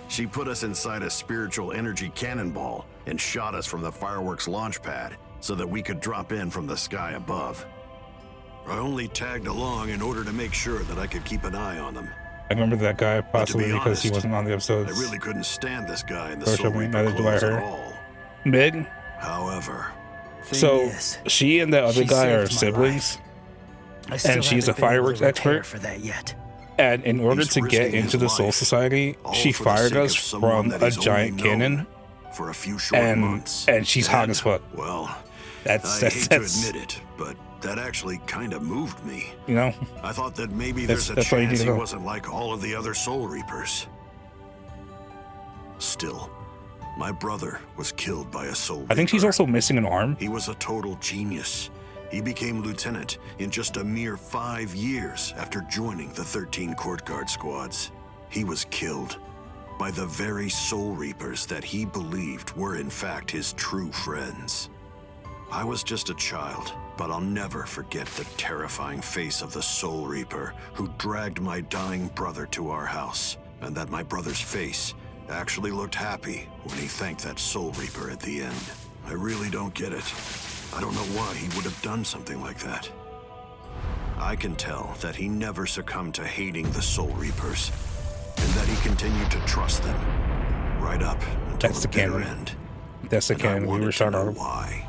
[SPEAKER 3] She put us inside a spiritual energy cannonball and shot us from the fireworks launch pad so that we could drop in from the sky above. I only tagged along in order to make sure that I could keep an eye on them.
[SPEAKER 1] I remember that guy possibly because he
[SPEAKER 3] honest,
[SPEAKER 1] wasn't on the episodes.
[SPEAKER 3] I really couldn't stand this guy in the
[SPEAKER 1] Social
[SPEAKER 3] Soul
[SPEAKER 1] media,
[SPEAKER 3] Reaper
[SPEAKER 1] neither do I
[SPEAKER 3] clothes at
[SPEAKER 1] her.
[SPEAKER 3] all.
[SPEAKER 1] Big.
[SPEAKER 3] However,
[SPEAKER 1] So she and the other
[SPEAKER 4] she
[SPEAKER 1] guy are
[SPEAKER 4] saved my
[SPEAKER 1] siblings,
[SPEAKER 4] I still
[SPEAKER 1] and she's a
[SPEAKER 4] haven't been able to
[SPEAKER 1] fireworks
[SPEAKER 4] repair
[SPEAKER 1] expert.
[SPEAKER 4] for that yet.
[SPEAKER 1] And in order
[SPEAKER 3] He's
[SPEAKER 1] to get
[SPEAKER 3] risking
[SPEAKER 1] into
[SPEAKER 3] his
[SPEAKER 1] the Soul
[SPEAKER 3] life,
[SPEAKER 1] Society,
[SPEAKER 3] all
[SPEAKER 1] she
[SPEAKER 3] for the
[SPEAKER 1] fired
[SPEAKER 3] sake
[SPEAKER 1] us
[SPEAKER 3] of someone
[SPEAKER 1] from
[SPEAKER 3] that
[SPEAKER 1] a
[SPEAKER 3] he's
[SPEAKER 1] giant
[SPEAKER 3] only
[SPEAKER 1] cannon,
[SPEAKER 3] known for a few short months.
[SPEAKER 1] and she's hot as fuck.
[SPEAKER 3] Well,
[SPEAKER 1] That's
[SPEAKER 3] I hate
[SPEAKER 1] that's
[SPEAKER 3] to admit it, but that actually kind of moved me.
[SPEAKER 1] you know.
[SPEAKER 3] I thought that maybe
[SPEAKER 1] That's-
[SPEAKER 3] there's a
[SPEAKER 1] that's all you need
[SPEAKER 3] chance
[SPEAKER 1] to
[SPEAKER 3] he
[SPEAKER 1] know.
[SPEAKER 3] wasn't like all of the other Soul Reapers. Still, my brother was killed by a Soul Reaper.
[SPEAKER 1] I think she's also missing an arm.
[SPEAKER 3] He was a total genius. He became lieutenant in just a mere 5 years after joining the 13 Court Guard squads. He was killed by the very Soul Reapers that he believed were in fact his true friends. I was just a child, but I'll never forget the terrifying face of the Soul Reaper who dragged my dying brother to our house, and that my brother's face actually looked happy when he thanked that Soul Reaper at the end. I really don't get it. I don't know why he would have done something like that. I can tell that he never succumbed to hating the Soul Reapers, and that he continued to trust them right up until
[SPEAKER 1] That's
[SPEAKER 3] the
[SPEAKER 1] the
[SPEAKER 3] bitter
[SPEAKER 1] canon.
[SPEAKER 3] end.
[SPEAKER 1] That's the
[SPEAKER 3] And I
[SPEAKER 1] cannon we
[SPEAKER 3] wanted
[SPEAKER 1] were
[SPEAKER 3] to
[SPEAKER 1] shot
[SPEAKER 3] know
[SPEAKER 1] on.
[SPEAKER 3] why.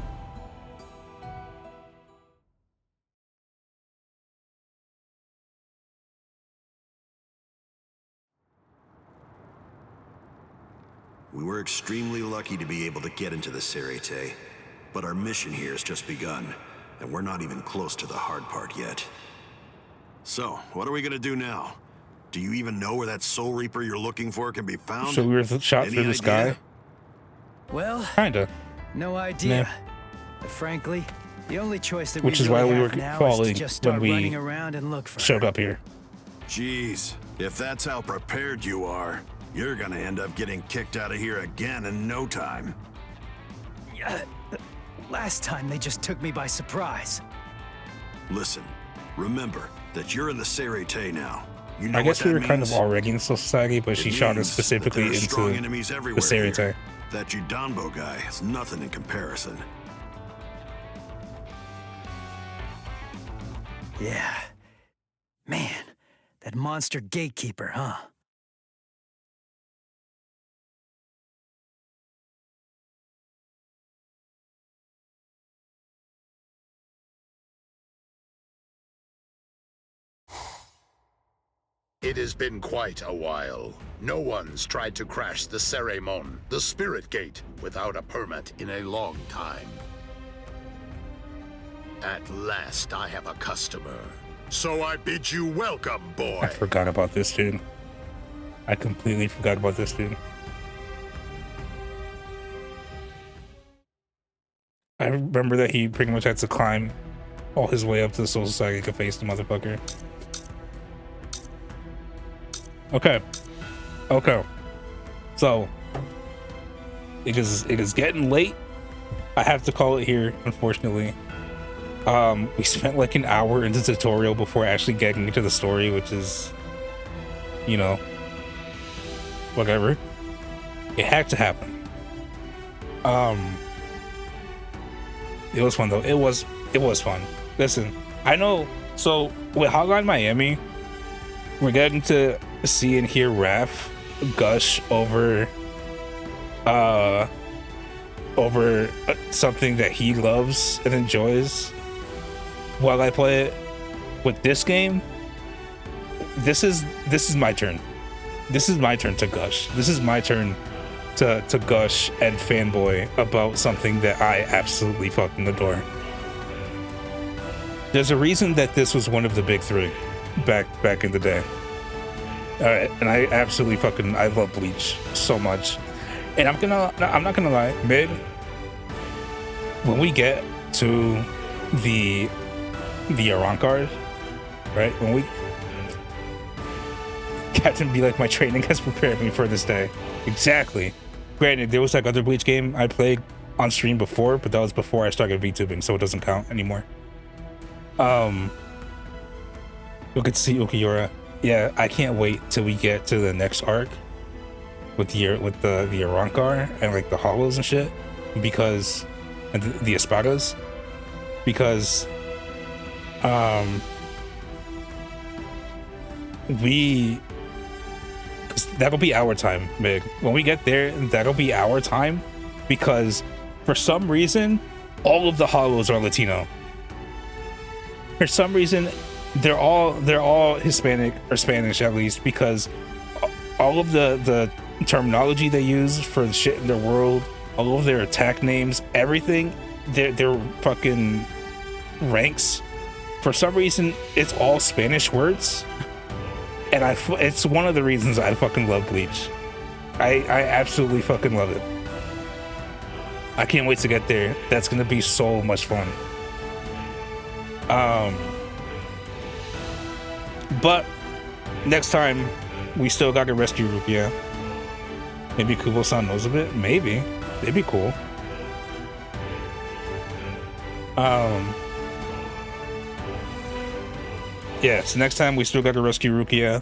[SPEAKER 3] We were extremely lucky to be able to get into the Serete, but our mission here has just begun, and we're not even close to the hard part yet. So, what are we gonna do now? Do you even know where that Soul Reaper you're looking for can be found?
[SPEAKER 1] So we were shot
[SPEAKER 3] Any
[SPEAKER 1] through the sky.
[SPEAKER 3] idea?
[SPEAKER 4] Well,
[SPEAKER 1] Kinda.
[SPEAKER 4] no idea.
[SPEAKER 1] Nah.
[SPEAKER 4] But frankly, the only choice that
[SPEAKER 1] Which
[SPEAKER 4] we
[SPEAKER 1] is why
[SPEAKER 4] really
[SPEAKER 1] we
[SPEAKER 4] have
[SPEAKER 1] were
[SPEAKER 4] now is
[SPEAKER 1] falling
[SPEAKER 4] to just
[SPEAKER 1] when
[SPEAKER 4] start
[SPEAKER 1] we
[SPEAKER 4] running around and look for
[SPEAKER 1] showed
[SPEAKER 4] her.
[SPEAKER 1] up here.
[SPEAKER 3] Jeez, if that's how prepared you are, you're gonna end up getting kicked out of here again in no time.
[SPEAKER 4] Last time they just took me by surprise.
[SPEAKER 3] Listen, remember that you're in the Serete now. You know
[SPEAKER 1] I guess
[SPEAKER 3] what
[SPEAKER 1] we
[SPEAKER 3] that
[SPEAKER 1] were kind of
[SPEAKER 3] means?
[SPEAKER 1] already in the Soul Society, but
[SPEAKER 3] It
[SPEAKER 1] she shot us
[SPEAKER 3] means that
[SPEAKER 1] specifically
[SPEAKER 3] there are strong
[SPEAKER 1] into
[SPEAKER 3] enemies
[SPEAKER 1] the
[SPEAKER 3] everywhere
[SPEAKER 1] Serete.
[SPEAKER 3] here. That Judanbo guy is nothing in comparison.
[SPEAKER 4] Yeah. Man, that monster gatekeeper, huh?
[SPEAKER 10] It has been quite a while. No one's tried to crash the Ceremon, the Spirit Gate, without a permit in a long time. At last, I have a customer. So I bid you welcome, boy.
[SPEAKER 1] I forgot about this dude. I completely forgot about this dude. I remember that he pretty much had to climb all his way up to the Soul Society to face the motherfucker. Okay. Okay. So it is getting late. I have to call it here, unfortunately. We spent like an hour in the tutorial before actually getting into the story, which is, you know, whatever. It had to happen. It was fun though. It was fun. Listen, I know. So with Hotline Miami, we're getting to see and hear Raph gush over over something that he loves and enjoys while I play it. With this game, this is my turn. This is my turn to gush. This is my turn to gush and fanboy about something that I absolutely fucking adore. There's a reason that this was one of the big three back in the day. All right, and I absolutely fucking I love Bleach so much. And I'm not gonna lie, Mig, when we get to the Arankard, right? When we Captain be like, my training has prepared me for this day. Exactly. Granted, there was like other Bleach game I played on stream before, but that was before I started VTubing, so it doesn't count anymore. Look at see Ukiura. Yeah, I can't wait till we get to the next arc with the Arankar and like the hollows and shit, because and the espadas, because that'll be our time, Mig. When we get there, that'll be our time, because for some reason all of the hollows are Latino. For some reason they're all Hispanic or Spanish, at least, because all of the terminology they use for the shit in their world, all of their attack names, everything, their fucking ranks, for some reason it's all Spanish words. And it's one of the reasons I fucking love Bleach. I absolutely fucking love it. I can't wait to get there. That's gonna be so much fun. But next time we still gotta rescue Rukia. Maybe Kubo-san knows of it. Maybe. It'd be cool. Yeah, so next time we still gotta rescue Rukia.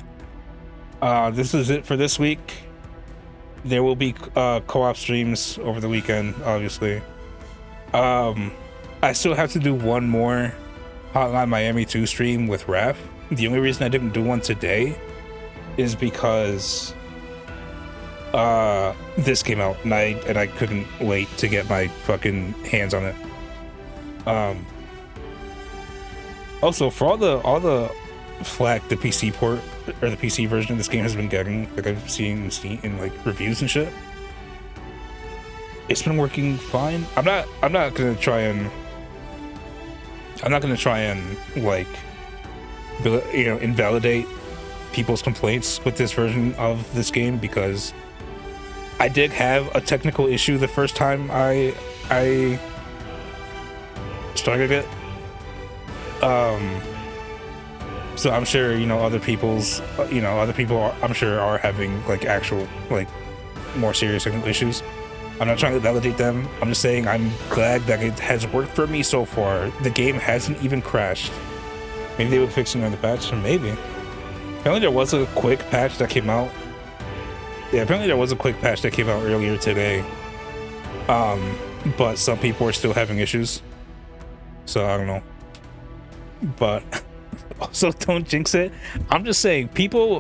[SPEAKER 1] This is it for this week. There will be co-op streams over the weekend, obviously. I still have to do one more Hotline Miami 2 stream with Raph. The only reason I didn't do one today is because this came out and I couldn't wait to get my fucking hands on it. Also, for all the flack the PC port or the PC version of this game has been getting, like I've seen in like reviews and shit, it's been working fine. I'm not gonna try and like, you know, invalidate people's complaints with this version of this game, because I did have a technical issue the first time I started it. So I'm sure, you know, other people I'm sure are having like actual, like, more serious technical issues. I'm not trying to validate them. I'm just saying I'm glad that it has worked for me so far. The game hasn't even crashed. Maybe they were fixing on the patch, maybe. Apparently there was a quick patch that came out. Yeah, apparently there was a quick patch that came out earlier today. But some people are still having issues. So I don't know. But also, don't jinx it. I'm just saying,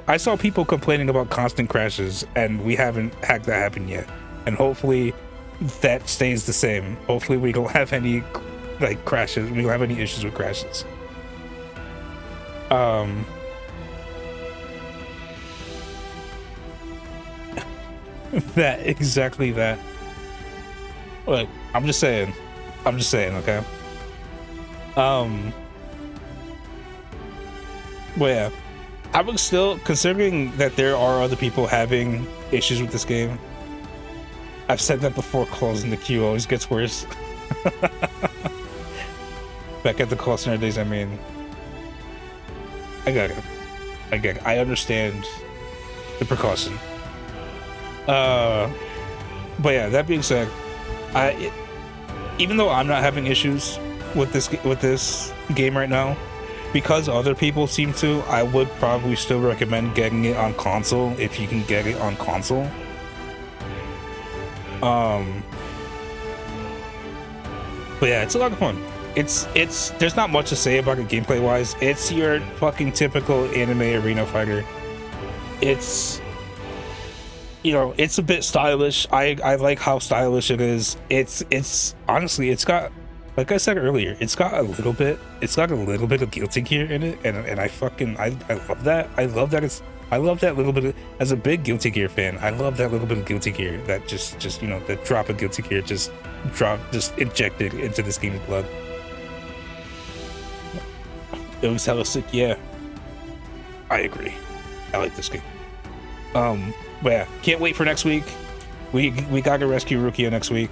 [SPEAKER 1] I saw people complaining about constant crashes, and we haven't had that happen yet. And hopefully that stays the same. Hopefully we don't have any like crashes. We don't have any issues with crashes. Exactly that. Look, I'm just saying, okay? Well, yeah, I would still, considering that there are other people having issues with this game, I've said that before, closing the queue always gets worse. Back at the call center days, I mean, I get it. I understand the precaution. But yeah, that being said, even though I'm not having issues with this game right now, because other people seem to, I would probably still recommend getting it on console if you can get it on console. But yeah, it's a lot of fun. It's there's not much to say about it gameplay wise. It's your fucking typical anime arena fighter. It's, you know, it's a bit stylish. I like how stylish it is. It's honestly, it's got, like I said earlier, it's got a little bit of Guilty Gear in it, and I love that. I love that little bit of, as a big Guilty Gear fan, I love that little bit of Guilty Gear, that just you know, that drop of Guilty Gear just injected into this game's blood. It was hella sick. Yeah, I agree. I like this game. But yeah, can't wait for next week. We gotta rescue Rukia next week.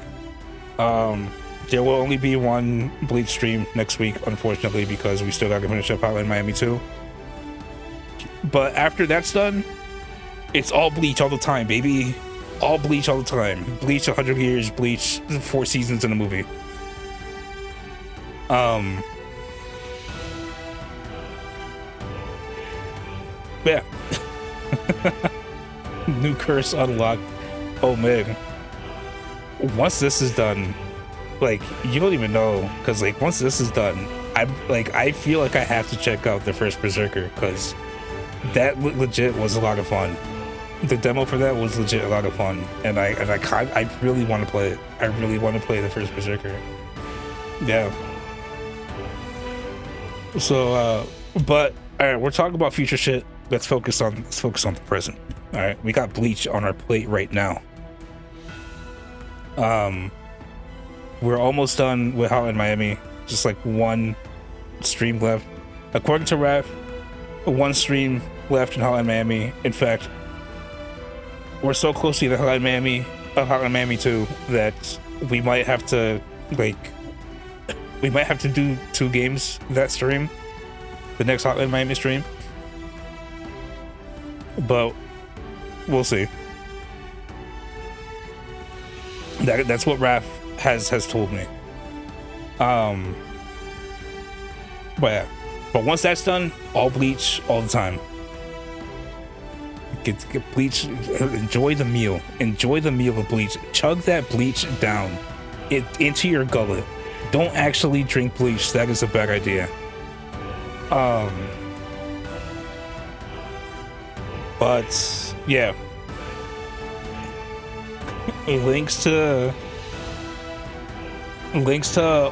[SPEAKER 1] There will only be one Bleach stream next week, unfortunately, because we still gotta finish up Hotline Miami 2. But after that's done, it's all Bleach all the time, baby. All Bleach all the time. Bleach 100 years, Bleach 4 seasons in a movie. Yeah. New curse unlocked. Oh man. Once this is done, like, you don't even know, because like once this is done, I feel like I have to check out the first Berserker, because that legit was a lot of fun. The demo for that was legit a lot of fun, and I really want to play it. I really want to play the first Berserker. Yeah. So but all right, we're talking about future shit. Let's focus on the present. All right, we got Bleach on our plate right now. We're almost done with Hotline Miami. Just like one stream left. According to Raph, one stream left in Hotline Miami. In fact, we're so close to the Hotline Miami 2 that we might have to do 2 games that stream. The next Hotline Miami stream. But we'll see. That's what Raph has told me. But yeah. But once that's done, all Bleach all the time. Get Bleach. Enjoy the meal. Enjoy the meal of Bleach. Chug that Bleach down into your gullet. Don't actually drink Bleach. That is a bad idea. But yeah. Links to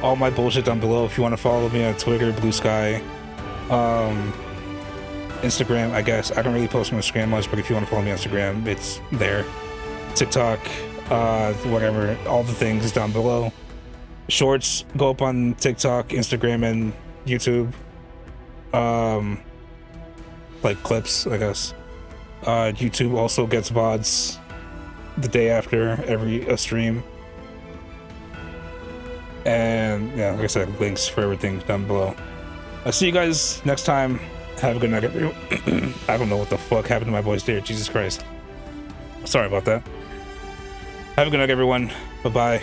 [SPEAKER 1] all my bullshit down below if you want to follow me on Twitter, Blue Sky, Instagram. I guess I don't really post on Instagram much, but if you want to follow me on Instagram, it's there. TikTok, whatever, all the things down below. Shorts go up on TikTok, Instagram, and YouTube. Like clips, I guess. YouTube also gets VODs the day after every stream. And yeah, like I said, links for everything down below. I'll see you guys next time. Have a good night, everyone. I don't know what the fuck happened to my voice there. Jesus Christ. Sorry about that. Have a good night, everyone. Bye-bye.